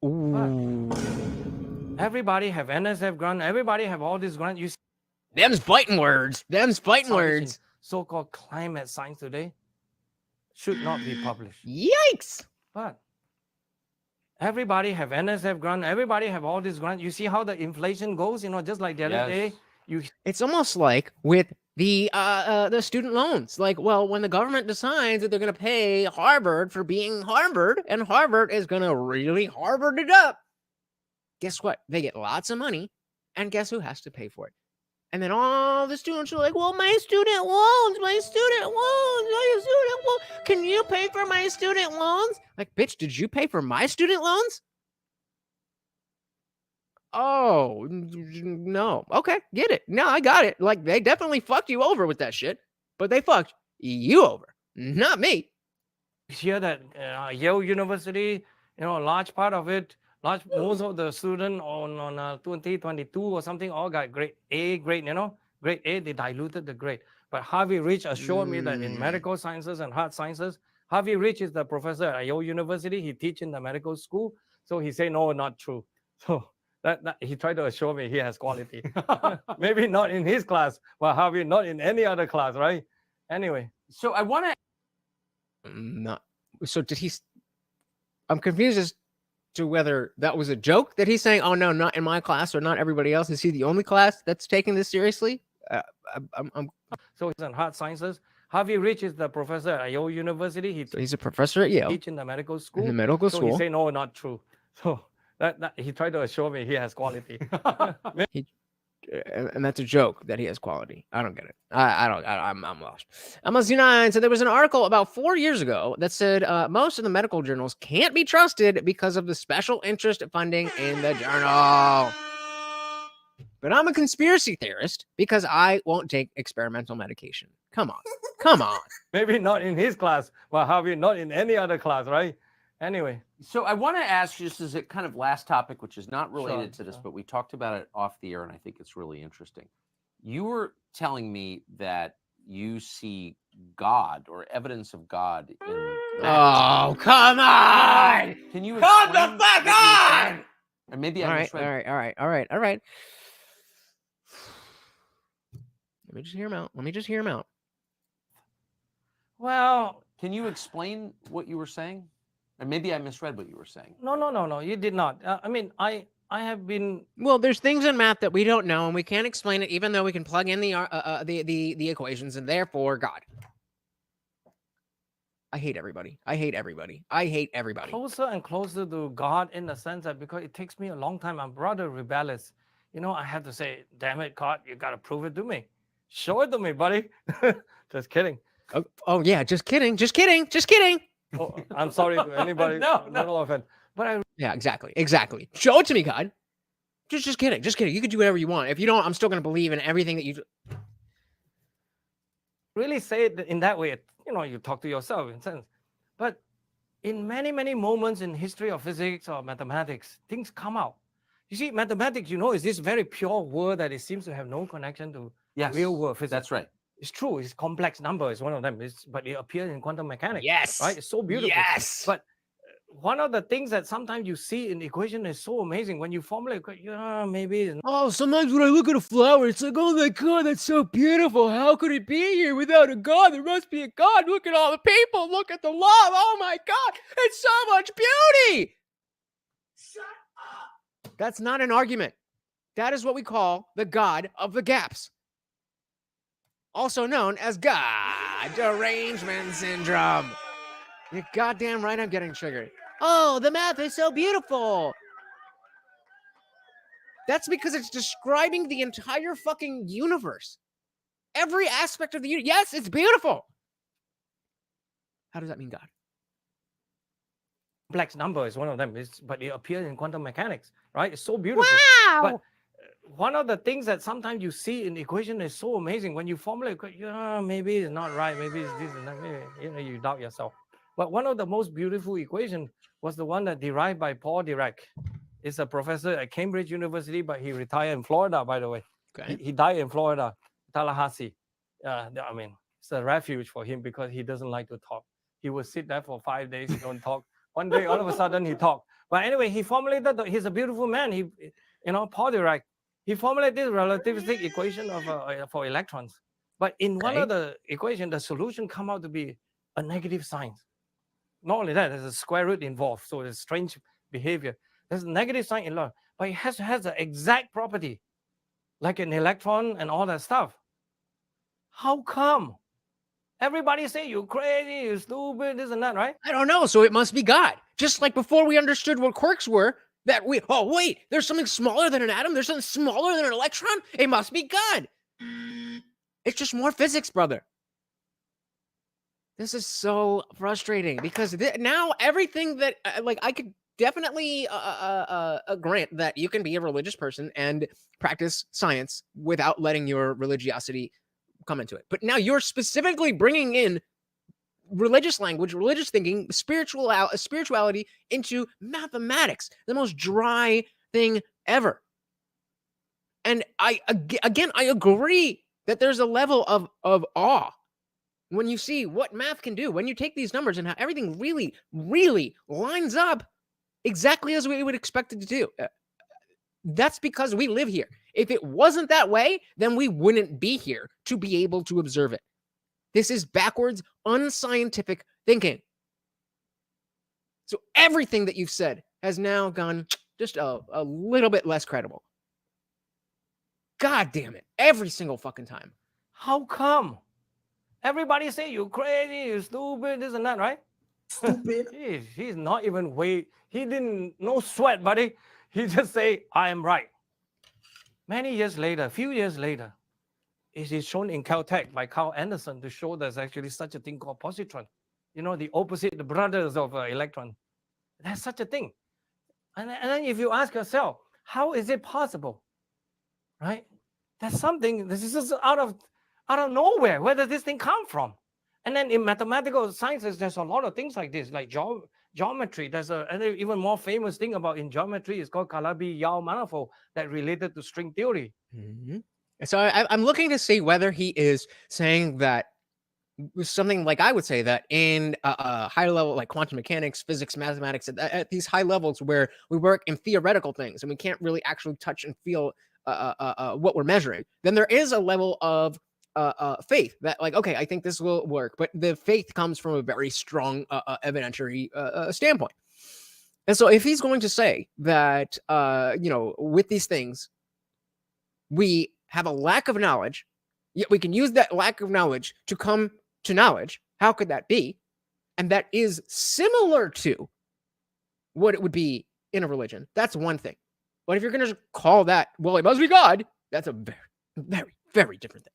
[SPEAKER 1] Ooh.
[SPEAKER 3] Everybody have NSF grant. Everybody have all these grants. You see
[SPEAKER 1] Them's fighting words. Them's fighting
[SPEAKER 3] published in
[SPEAKER 1] words.
[SPEAKER 3] so-called climate science today should not be published.
[SPEAKER 1] Yikes.
[SPEAKER 3] But everybody have NSF grant. Everybody have all these grants. You see how the inflation goes? Just like the other day,
[SPEAKER 1] It's almost like with the student loans. Like, well, when the government decides that they're going to pay Harvard for being Harvard, and Harvard is going to really Harvard it up, guess what? They get lots of money, and guess who has to pay for it? And then all the students are like, well, my student loans. Can you pay for my student loans? Like, bitch, did you pay for my student loans? Oh, no. Okay, get it. No, I got it. Like, they definitely fucked you over with that shit, but they fucked you over, not me.
[SPEAKER 3] hear that Yale University, a large part of it, most of the students on 2022 or something all got grade A grade, grade A, they diluted the grade. But Harvey Rich assured me that in medical sciences and hard sciences, Harvey Rich is the professor at Yale University. He teaches in the medical school. So he said, no, not true. So that he tried to assure me he has quality. Maybe not in his class, but Harvey not in any other class, right? Anyway.
[SPEAKER 2] So I want to.
[SPEAKER 1] Not. So did he? I'm confused as to whether that was a joke that he's saying, oh no, not in my class or not everybody else. Is he the only class that's taking this seriously?
[SPEAKER 3] So he's in hard sciences. Harvey Rich is the professor at Yale University.
[SPEAKER 1] So he's a professor at Yale.
[SPEAKER 3] Teach in the medical school.
[SPEAKER 1] In the medical
[SPEAKER 3] so
[SPEAKER 1] school.
[SPEAKER 3] he said, no, not true. So that he tried to assure me he has quality.
[SPEAKER 1] And that's a joke that he has quality. I don't get it. I'm lost. Amos United said there was an article about 4 years ago that said most of the medical journals can't be trusted because of the special interest funding in the journal. But I'm a conspiracy theorist because I won't take experimental medication. Come on. Come on.
[SPEAKER 3] Maybe not in his class, but Harvey not in any other class, right? Anyway.
[SPEAKER 2] So I want to ask, just as a kind of last topic, which is not related to this, but we talked about it off the air, and I think it's really interesting. You were telling me that you see God or evidence of God in.
[SPEAKER 1] Oh, come on!
[SPEAKER 2] Can you
[SPEAKER 1] Come the
[SPEAKER 2] explain
[SPEAKER 1] fuck
[SPEAKER 2] what you're
[SPEAKER 1] on!
[SPEAKER 2] saying? Or maybe I
[SPEAKER 1] All right,
[SPEAKER 2] misread.
[SPEAKER 1] all right. Let me just hear him out.
[SPEAKER 3] Well,
[SPEAKER 2] Can you explain what you were saying? Or maybe I misread what you were saying.
[SPEAKER 3] no, you did not. I mean, I have been.
[SPEAKER 1] Well, there's things in math that we don't know, and we can't explain it, even though we can plug in the equations, and therefore God. I hate everybody.
[SPEAKER 3] Closer and closer to God in the sense that because it takes me a long time, I'm rather rebellious. I have to say, damn it, God, you got to prove it to me. Show it to me, buddy. Just kidding.
[SPEAKER 1] Oh yeah, just kidding.
[SPEAKER 3] Oh, I'm sorry to anybody.
[SPEAKER 2] No.
[SPEAKER 3] Offense. But
[SPEAKER 1] Yeah, exactly. Show it to me, God. Just kidding. You can do whatever you want. If you don't, I'm still going to believe in everything that you do.
[SPEAKER 3] really say it in that way, you talk to yourself in a sense. But in many, many moments in history of physics or mathematics, things come out. You see, mathematics, is this very pure word that it seems to have no connection to real world physics.
[SPEAKER 2] That's right.
[SPEAKER 3] It's true. It's complex number is one of them. But it appears in quantum mechanics.
[SPEAKER 1] Yes.
[SPEAKER 3] Right? It's so beautiful.
[SPEAKER 1] Yes.
[SPEAKER 3] But one of the things that sometimes you see in the equation is so amazing. When you formulate, maybe.
[SPEAKER 1] Oh, sometimes when I look at a flower, it's like, oh my God, that's so beautiful. How could it be here without a God? There must be a God. Look at all the people. Look at the love. Oh my God. It's so much beauty.
[SPEAKER 7] Shut up.
[SPEAKER 1] That's not an argument. That is what we call the God of the gaps. Also known as God derangement syndrome. You're goddamn right I'm getting triggered. Oh, the math is so beautiful. That's because it's describing the entire fucking universe. Every aspect of the universe. Yes, it's beautiful. How does that mean God?
[SPEAKER 3] Complex number is one of them, but it appears in quantum mechanics, right? It's so beautiful.
[SPEAKER 1] Wow.
[SPEAKER 3] But one of the things that sometimes you see in the equation is so amazing. When you formulate, maybe it's not right, maybe it's this and that, maybe, you doubt yourself. But one of the most beautiful equation was the one that derived by Paul Dirac. He's a professor at Cambridge University, but he retired in Florida, by the way.
[SPEAKER 1] Okay.
[SPEAKER 3] He died in Florida, Tallahassee. I mean, it's a refuge for him because he doesn't like to talk. He would sit there for 5 days, he don't talk. One day, all of a sudden, he talked. But anyway, he formulated, he's a beautiful man. Paul Dirac, he formulated this relativistic equation of for electrons. But in one of the equation, the solution come out to be a negative sign. Not only that, there's a square root involved, so there's strange behavior. There's a negative sign in law, but it has the exact property, like an electron and all that stuff. How come? Everybody say you're crazy, you're stupid, this and that, right?
[SPEAKER 1] I don't know. So it must be God. Just like before we understood what quarks were, wait, there's something smaller than an atom. There's something smaller than an electron. It must be God. It's just more physics, brother. This is so frustrating because now everything that I could definitely grant that you can be a religious person and practice science without letting your religiosity come into it. But now you're specifically bringing in religious language, religious thinking, spirituality into mathematics, the most dry thing ever. And I agree that there's a level of awe when you see what math can do, when you take these numbers and how everything really, really lines up exactly as we would expect it to do. That's because we live here. If it wasn't that way, then we wouldn't be here to be able to observe it. This is backwards, unscientific thinking. So everything that you've said has now gone just a little bit less credible. God damn it. Every single fucking time.
[SPEAKER 3] How come? Everybody say you're crazy, you're stupid, this and that, right?
[SPEAKER 7] Stupid.
[SPEAKER 3] He's not even he didn't, no sweat, buddy. He just say, I am right. Many years later, a few years later, it is shown in Caltech by Carl Anderson to show there's actually such a thing called positron. The opposite, the brothers of electron. There's such a thing. And then if you ask yourself, how is it possible? Right? There's something, this is just out of nowhere. Where does this thing come from? And then in mathematical sciences, there's a lot of things like this, like geometry. There's an even more famous thing about in geometry is called Calabi-Yau manifold that related to string theory.
[SPEAKER 1] Mm-hmm. So I'm looking to see whether he is saying that something like I would say that in a high level, like quantum mechanics, physics, mathematics, at these high levels where we work in theoretical things and we can't really actually touch and feel what we're measuring, then there is a level of faith that okay, I think this will work. But the faith comes from a very strong evidentiary standpoint. And so if he's going to say that, with these things, we have a lack of knowledge, yet we can use that lack of knowledge to come to knowledge, how could that be? And that is similar to what it would be in a religion. That's one thing. But if you're going to call that, well, it must be God, that's a very, very, very different thing.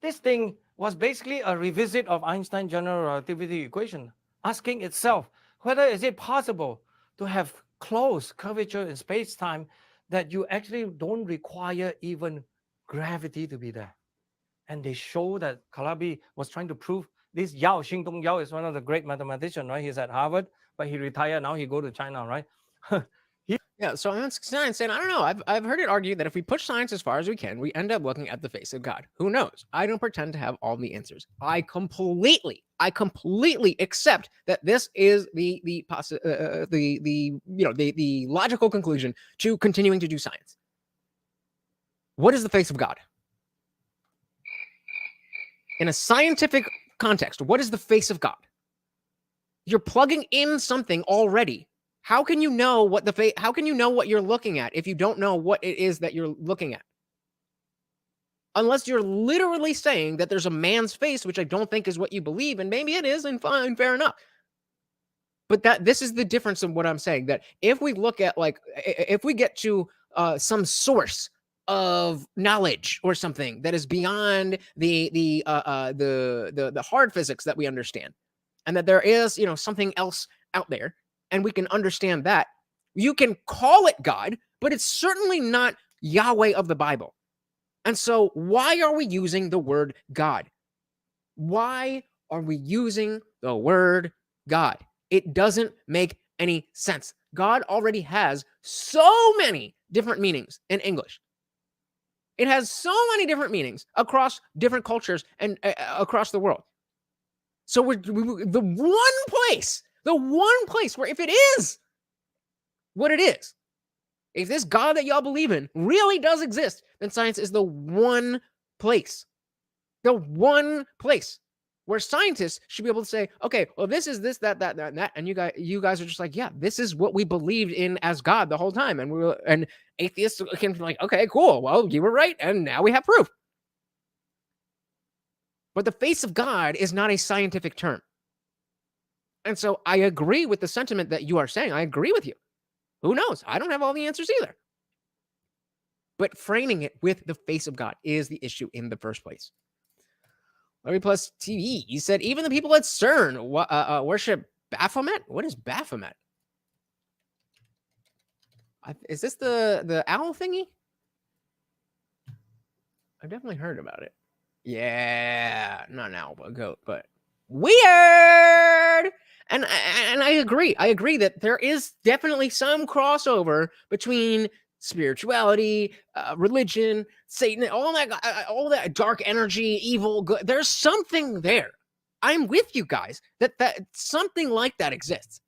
[SPEAKER 3] This thing was basically a revisit of Einstein's general relativity equation, asking itself whether is it possible to have close curvature in space-time that you actually don't require even gravity to be there. And they show that Calabi was trying to prove this. Xingdong Yao is one of the great mathematicians, right? He's at Harvard, but he retired. Now he go to China, right?
[SPEAKER 1] Yeah, so I'm saying, I don't know. I've heard it argued that if we push science as far as we can, we end up looking at the face of God. Who knows? I don't pretend to have all the answers. I completely accept that this is the logical conclusion to continuing to do science. What is the face of God? In a scientific context, what is the face of God? You're plugging in something already. How can you know what how can you know what you're looking at if you don't know what it is that you're looking at? Unless you're literally saying that there's a man's face, which I don't think is what you believe, and maybe it is, and fine, fair enough. But this is the difference in what I'm saying, that if we look at if we get to some source of knowledge or something that is beyond the hard physics that we understand, and that there is, something else out there, and we can understand that. You can call it God, but it's certainly not Yahweh of the Bible. And so why are we using the word God? Why are we using the word God? It doesn't make any sense. God already has so many different meanings in English. It has so many different meanings across different cultures and across the world. So the one place where, if it is what it is, if this God that y'all believe in really does exist, then science is the one place where scientists should be able to say, okay, well, this is this, that, and that. And you guys are just like, yeah, this is what we believed in as God the whole time. And atheists can be like, okay, cool. Well, you were right. And now we have proof. But the face of God is not a scientific term. And so I agree with the sentiment that you are saying. I agree with you. Who knows? I don't have all the answers either. But framing it with the face of God is the issue in the first place. Larry Plus TV, he said, even the people at CERN worship Baphomet? What is Baphomet? Is this the owl thingy? I've definitely heard about it. Yeah, not an owl, but a goat, but weird. And I agree. I agree that there is definitely some crossover between spirituality, religion, Satan, all that dark energy, evil, good. There's something there. I'm with you guys that something like that exists.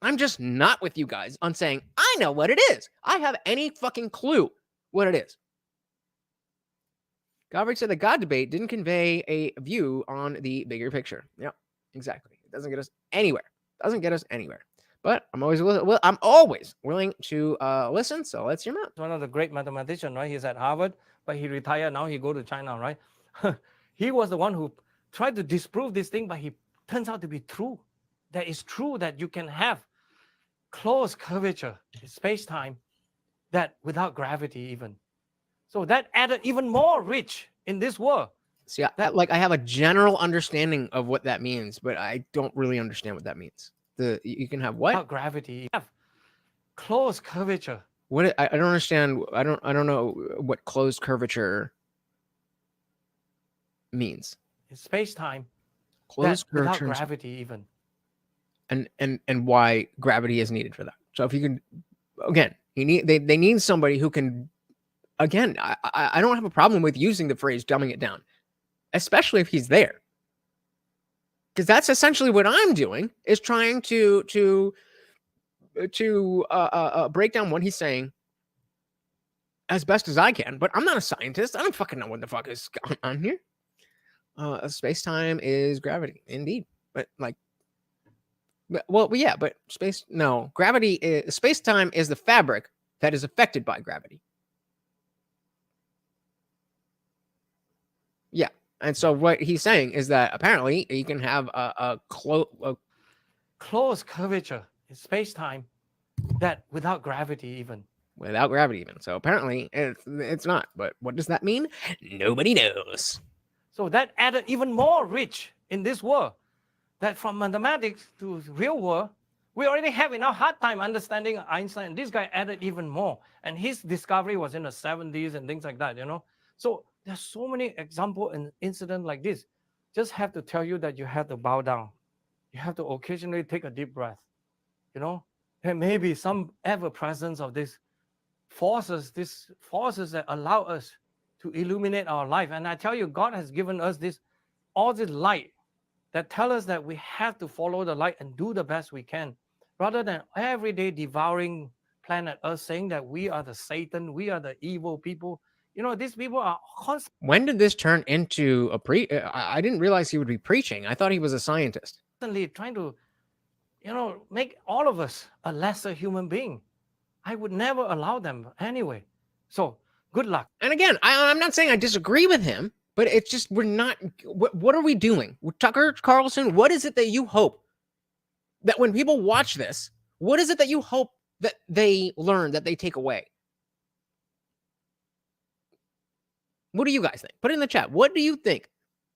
[SPEAKER 1] I'm just not with you guys on saying, I know what it is. I have any fucking clue what it is. Godric said the God debate didn't convey a view on the bigger picture. Yeah, exactly. It doesn't get us anywhere. But I'm always willing to listen. So let's hear him out.
[SPEAKER 3] One of the great mathematicians, right? He's at Harvard, but he retired. Now he go to China, right? He was the one who tried to disprove this thing, but he turns out to be true. That is true that you can have closed curvature in space-time that without gravity even. So that added even more rich in this world.
[SPEAKER 1] See, I have a general understanding of what that means, but I don't really understand what that means. You can have what?
[SPEAKER 3] Without gravity, you have closed curvature.
[SPEAKER 1] What? I don't understand. I don't know what closed curvature means.
[SPEAKER 3] In space-time,
[SPEAKER 1] Closed
[SPEAKER 3] without
[SPEAKER 1] curvature
[SPEAKER 3] gravity even.
[SPEAKER 1] And why gravity is needed for that. So if you can, again, they need somebody who can. Again, I don't have a problem with using the phrase dumbing it down, especially if he's there. Because that's essentially what I'm doing, is trying to break down what he's saying as best as I can. But I'm not a scientist. I don't fucking know what the fuck is going on here. Space-time is gravity, indeed. But gravity space-time is the fabric that is affected by gravity. Yeah. And so what he's saying is that apparently you can have a
[SPEAKER 3] closed curvature in space-time that without gravity even.
[SPEAKER 1] So apparently it's not. But what does that mean? Nobody knows.
[SPEAKER 3] So that added even more rich in this world. That from mathematics to real world, we already have enough hard time understanding Einstein. This guy added even more. And his discovery was in the 70s and things like that, So there's so many examples and incidents like this. Just have to tell you that you have to bow down. You have to occasionally take a deep breath. There may be some ever presence of these forces that allow us to illuminate our life. And I tell you, God has given us all this light that tell us that we have to follow the light and do the best we can, rather than every day devouring planet Earth, saying that we are the Satan, we are the evil people. These people are constantly.
[SPEAKER 1] When did this turn into I didn't realize he would be preaching. I thought he was a scientist.
[SPEAKER 3] Trying to, make all of us a lesser human being. I would never allow them anyway. So good luck.
[SPEAKER 1] And again, I'm not saying I disagree with him, but it's just we're not. What are we doing? Tucker Carlson, what is it that you hope that when people watch this, what is it that you hope that they learn, that they take away? What do you guys think? Put it in the chat. What do you think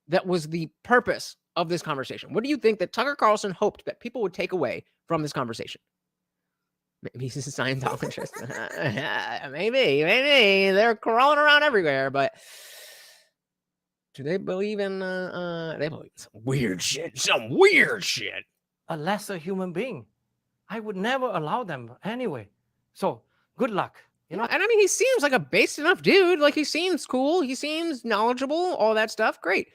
[SPEAKER 1] that was the purpose of this conversation? What do you think that Tucker Carlson hoped that people would take away from this conversation? Maybe he's a Scientologist. maybe they're crawling around everywhere, but do they believe in they believe in some weird shit.
[SPEAKER 3] A lesser human being. I would never allow them anyway. So good luck. You know,
[SPEAKER 1] And I mean, he seems like a base enough dude. Like, he seems cool. He seems knowledgeable, all that stuff. Great.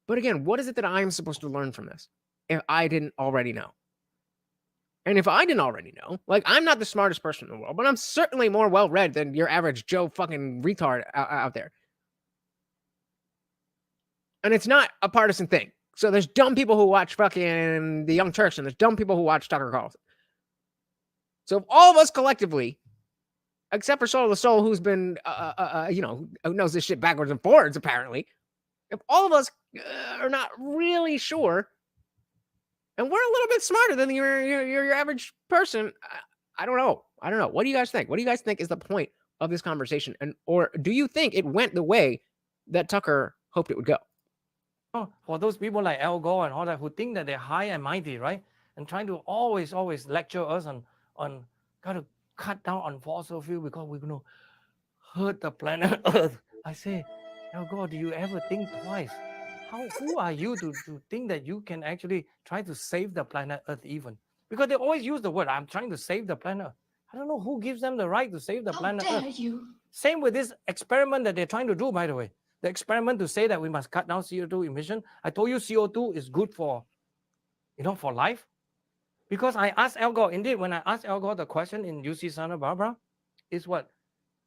[SPEAKER 1] But again, what is it that I'm supposed to learn from this if I didn't already know? And if I didn't already know, like, I'm not the smartest person in the world, but I'm certainly more well-read than your average Joe fucking retard out there. And it's not a partisan thing. So there's dumb people who watch fucking the Young Turks, and there's dumb people who watch Tucker Carlson. So if all of us collectively, except for Soul of the Soul, who's been, who knows this shit backwards and forwards, apparently. If all of us are not really sure, and we're a little bit smarter than your average person, I don't know. What do you guys think? What do you guys think is the point of this conversation? Or do you think it went the way that Tucker hoped it would go?
[SPEAKER 3] for those people like Al Gore and all that who think that they're high and mighty, right? And trying to always lecture us on got to cut down on fossil fuel because we're going to hurt the planet Earth. I say, Al Gore, do you ever think twice? Who are you to think that you can actually try to save the planet Earth even? Because they always use the word, I'm trying to save the planet. I don't know who gives them the right to save the planet Earth.
[SPEAKER 7] How dare you?
[SPEAKER 3] Same with this experiment that they're trying to do, by the way. The experiment to say that we must cut down CO2 emission. I told you CO2 is good for, for life. Because I asked Al Gore, indeed, when I asked Al Gore the question in UC Santa Barbara, is that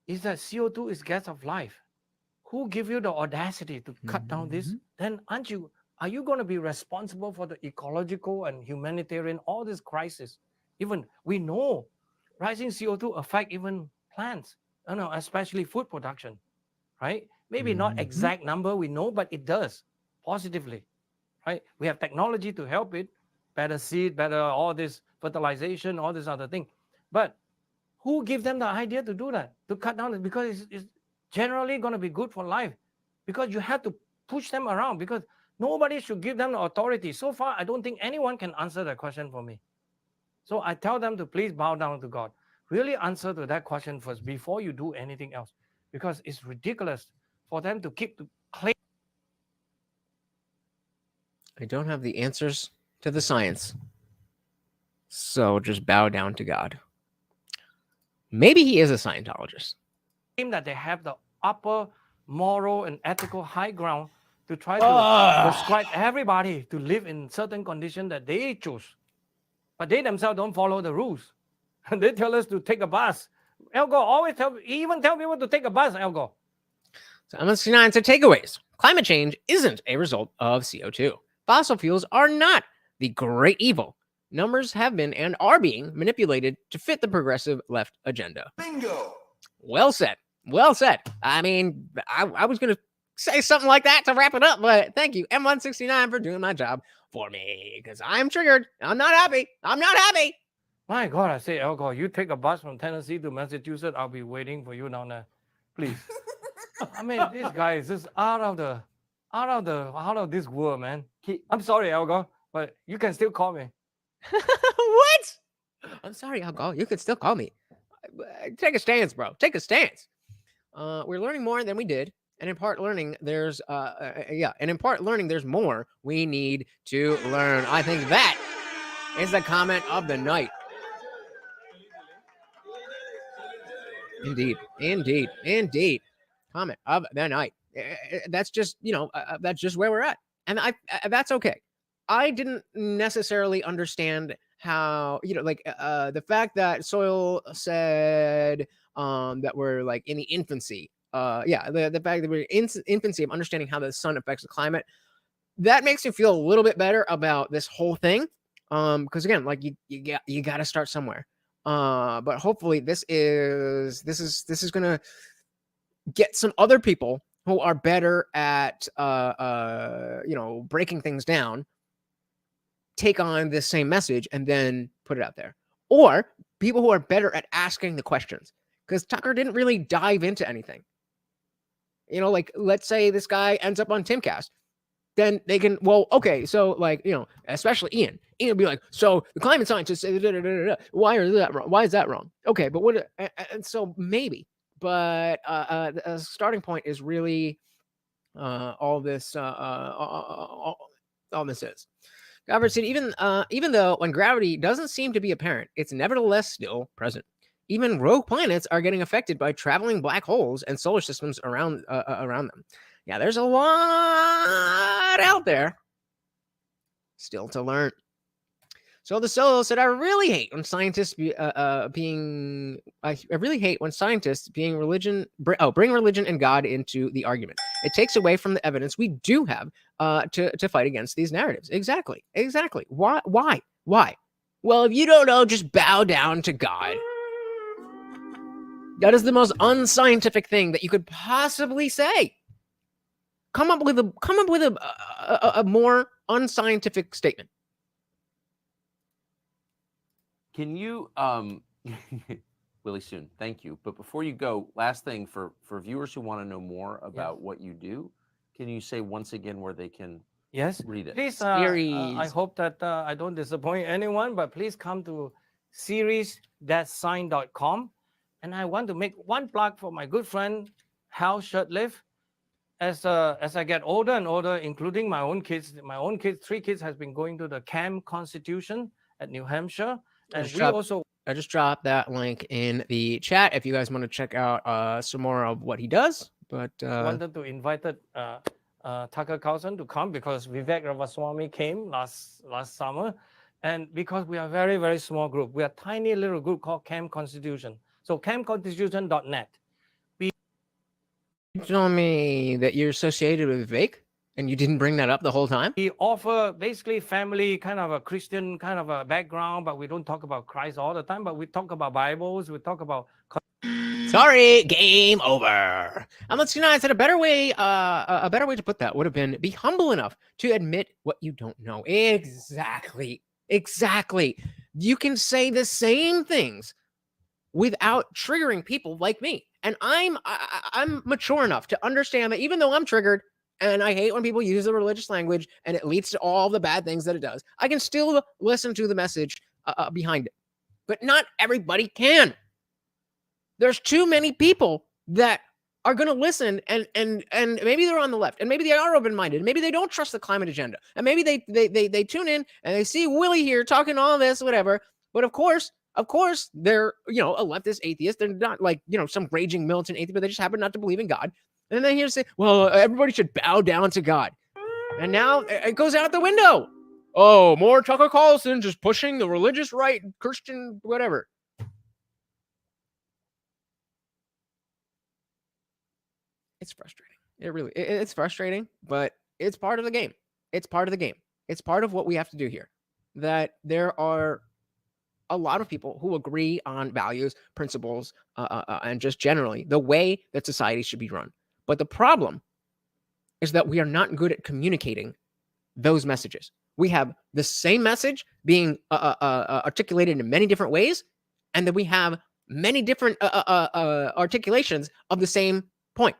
[SPEAKER 3] CO2 is gas of life. Who give you the audacity to cut down this? Then are you going to be responsible for the ecological and humanitarian, all this crisis? Even we know rising CO2 affect even plants, especially food production, right? Maybe not exact number we know, but it does positively, right? We have technology to help it, better seed, better all this fertilization, all this other thing. But who give them the idea to do that, to cut down? Because it's generally going to be good for life, because you have to push them around, because nobody should give them the authority. So far, I don't think anyone can answer that question for me. So I tell them to please bow down to God. Really answer to that question first before you do anything else, because it's ridiculous for them to keep claim.
[SPEAKER 1] I don't have the answers to the science, so just bow down to God. Maybe he is a Scientologist.
[SPEAKER 3] That they have the upper moral and ethical high ground to try to prescribe everybody to live in certain conditions that they choose. But they themselves don't follow the rules. And they tell us to take a bus. Al Gore always even tell people to take a bus, Al Gore.
[SPEAKER 1] So M69 said takeaways. Climate change isn't a result of CO2. Fossil fuels are not the great evil. Numbers have been and are being manipulated to fit the progressive left agenda.
[SPEAKER 7] Bingo.
[SPEAKER 1] Well said. Well said. I mean, I was going to say something like that to wrap it up, but thank you, M169, for doing my job for me, because I'm triggered. I'm not happy.
[SPEAKER 3] My God, I say, Al Gore, you take a bus from Tennessee to Massachusetts, I'll be waiting for you down there. Please. I mean, this guy is just out of this world, man. I'm sorry, Al Gore, but you can still call me.
[SPEAKER 1] What? I'm sorry, Al Gore. You can still call me. Take a stance, bro. Take a stance. We're learning more than we did. And in part learning, there's more we need to learn. I think that is the comment of the night. Indeed. Comment of the night. That's just, that's just where we're at. And that's okay. I didn't necessarily understand how, the fact that Soil said that we're like in the infancy. The fact that we're in infancy of understanding how the sun affects the climate, that makes me feel a little bit better about this whole thing. Because again, like you got to start somewhere. But hopefully this is gonna get some other people who are better at breaking things down, take on this same message and then put it out there. Or people who are better at asking the questions, because Tucker didn't really dive into anything. You know, like let's say this guy ends up on Timcast, then they can, well, okay, so like, you know, especially Ian will be like, so the climate scientists say, why is that wrong? Why is that wrong? Okay, but what, and so maybe, but the starting point is really all this is. Robert said, even though when gravity doesn't seem to be apparent, it's nevertheless still present. Even rogue planets are getting affected by traveling black holes and solar systems around them. Yeah, there's a lot out there still to learn. So the Solo said, I really hate when scientists bring religion, bring religion and God into the argument. It takes away from the evidence we do have to fight against these narratives. Exactly. Why? Well, if you don't know, just bow down to God. That is the most unscientific thing that you could possibly say. Come up with a more unscientific statement.
[SPEAKER 2] Can you, Willie, soon, thank you. But before you go, last thing for viewers who want to know more about what you do, can you say once again where they can read it?
[SPEAKER 3] Please, I hope that I don't disappoint anyone, but please come to series-sign.com. And I want to make one plug for my good friend, Hal Shurtleff. As I get older and older, including my own kids, 3 kids has been going to the Camp Constitution at New Hampshire. And
[SPEAKER 1] I just dropped that link in the chat if you guys want to check out some more of what he does. But
[SPEAKER 3] I wanted to invite Tucker Carlson to come because Vivek Ramaswamy came last summer. And because we are a very, very small group, we are a tiny little group called Camp Constitution. So campconstitution.net.
[SPEAKER 1] You told me that you're associated with Vivek and you didn't bring that up the whole time?
[SPEAKER 3] We offer basically family, kind of a Christian kind of a background, but we don't talk about Christ all the time, but we talk about Bibles, we talk about...
[SPEAKER 1] Sorry, game over. And let's I said a better way to put that would have been be humble enough to admit what you don't know. Exactly. You can say the same things without triggering people like me. And I'm mature enough to understand that even though I'm triggered and I hate when people use the religious language and it leads to all the bad things that it does, I can still listen to the message behind it. But not everybody can. There's too many people that are going to listen and maybe they're on the left and maybe they are open-minded. Maybe they don't trust the climate agenda. And maybe they tune in and they see Willie here talking all this, whatever. But of course, they're, a leftist atheist. They're not like, some raging militant atheist, but they just happen not to believe in God. And then hear say, well, everybody should bow down to God. And now it goes out the window. Oh, more Tucker Carlson just pushing the religious right, Christian, whatever. It's frustrating. It's frustrating, but it's part of the game. It's part of the game. It's part of what we have to do here. That there are a lot of people who agree on values, principles, and just generally the way that society should be run. But the problem is that we are not good at communicating those messages. We have the same message being articulated in many different ways, and then we have many different articulations of the same point.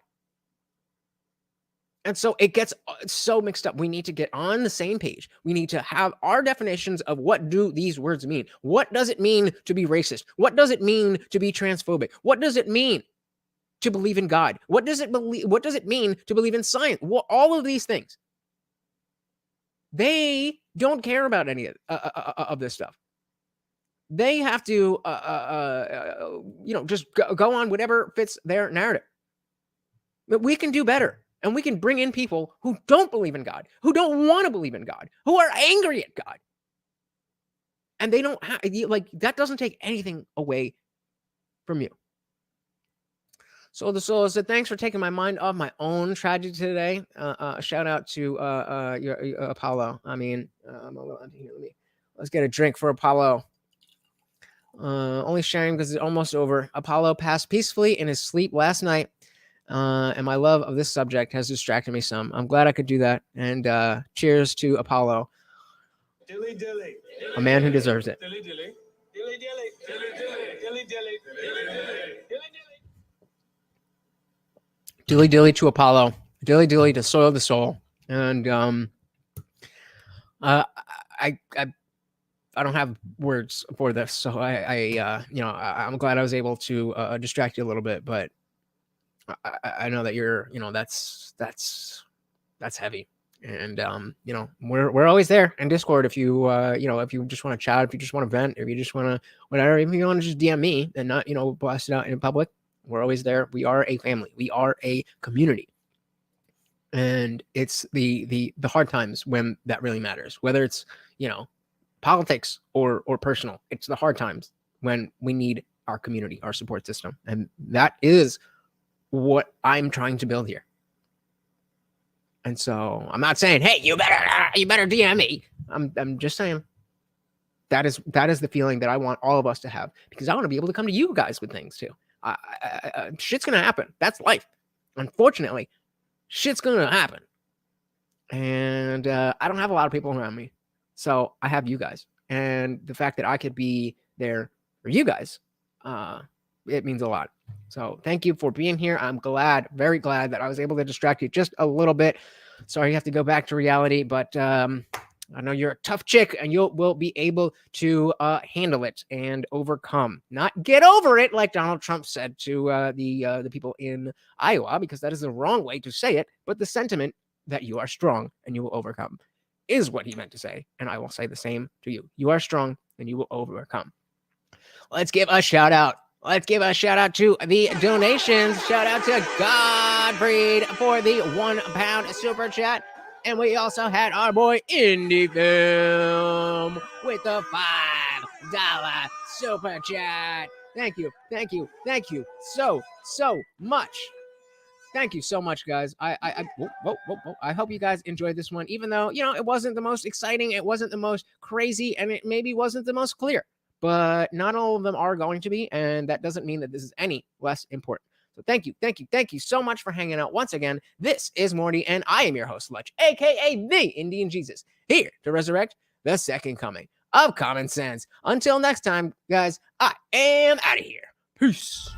[SPEAKER 1] And so it gets so mixed up. We need to get on the same page. We need to have our definitions of what do these words mean. What does it mean to be racist? What does it mean to be transphobic? What does it mean to believe in God? What does it mean to believe in science? Well, all of these things. They don't care about any of this stuff. They have to, just go on whatever fits their narrative. But we can do better. And we can bring in people who don't believe in God, who don't want to believe in God, who are angry at God. And they don't have, that doesn't take anything away from you. So the Soul said, thanks for taking my mind off my own tragedy today. Shout out to your Apollo. I mean, I'm a little empty here. Let's get a drink for Apollo. Only sharing because it's almost over. Apollo passed peacefully in his sleep last night. And my love of this subject has distracted me some. I'm glad I could do that. And cheers to Apollo.
[SPEAKER 7] Dilly dilly.
[SPEAKER 1] A man who deserves it.
[SPEAKER 7] Dilly dilly. Dilly dilly. Dilly dilly. Dilly dilly. Dilly dilly.
[SPEAKER 1] dilly dilly to Apollo, dilly dilly to soil the soul, and I don't have words for this, so I'm glad I was able to distract you a little bit, but I know that you're, that's heavy, and we're always there in Discord if you if you just want to chat, if you just want to vent, if you just want to whatever, if you want to just DM me and not blast it out in public, we're always there. We are a family, we are a community, and it's the hard times when that really matters, whether it's politics or personal. It's the hard times when we need our community, our support system, and that is what I'm trying to build here. And so I'm not saying, hey, you better DM me. I'm just saying that is the feeling that I want all of us to have, because I want to be able to come to you guys with things too. Shit's gonna happen. That's life. Unfortunately, shit's gonna happen, and I don't have a lot of people around me, so I have you guys, and the fact that I could be there for you guys, it means a lot. So thank you for being here. I'm glad, very glad that I was able to distract you just a little bit. Sorry you have to go back to reality, but I know you're a tough chick, and you will be able to handle it and overcome. Not get over it, like Donald Trump said to the people in Iowa, because that is the wrong way to say it. But the sentiment that you are strong and you will overcome is what he meant to say. And I will say the same to you. You are strong and you will overcome. Let's give a shout out. Let's give a shout out to the donations. Shout out to Godfried for the £1 super chat. And we also had our boy Indie Film with the $5 super chat. Thank you so much. Thank you so much, guys. I hope you guys enjoyed this one, even though, it wasn't the most exciting, it wasn't the most crazy, and it maybe wasn't the most clear. But not all of them are going to be, and that doesn't mean that this is any less important. So thank you so much for hanging out once again. This is Morty, and I am your host, Lutch, aka the Indian Jesus, here to resurrect the second coming of common sense. Until next time, guys, I am out of here. Peace.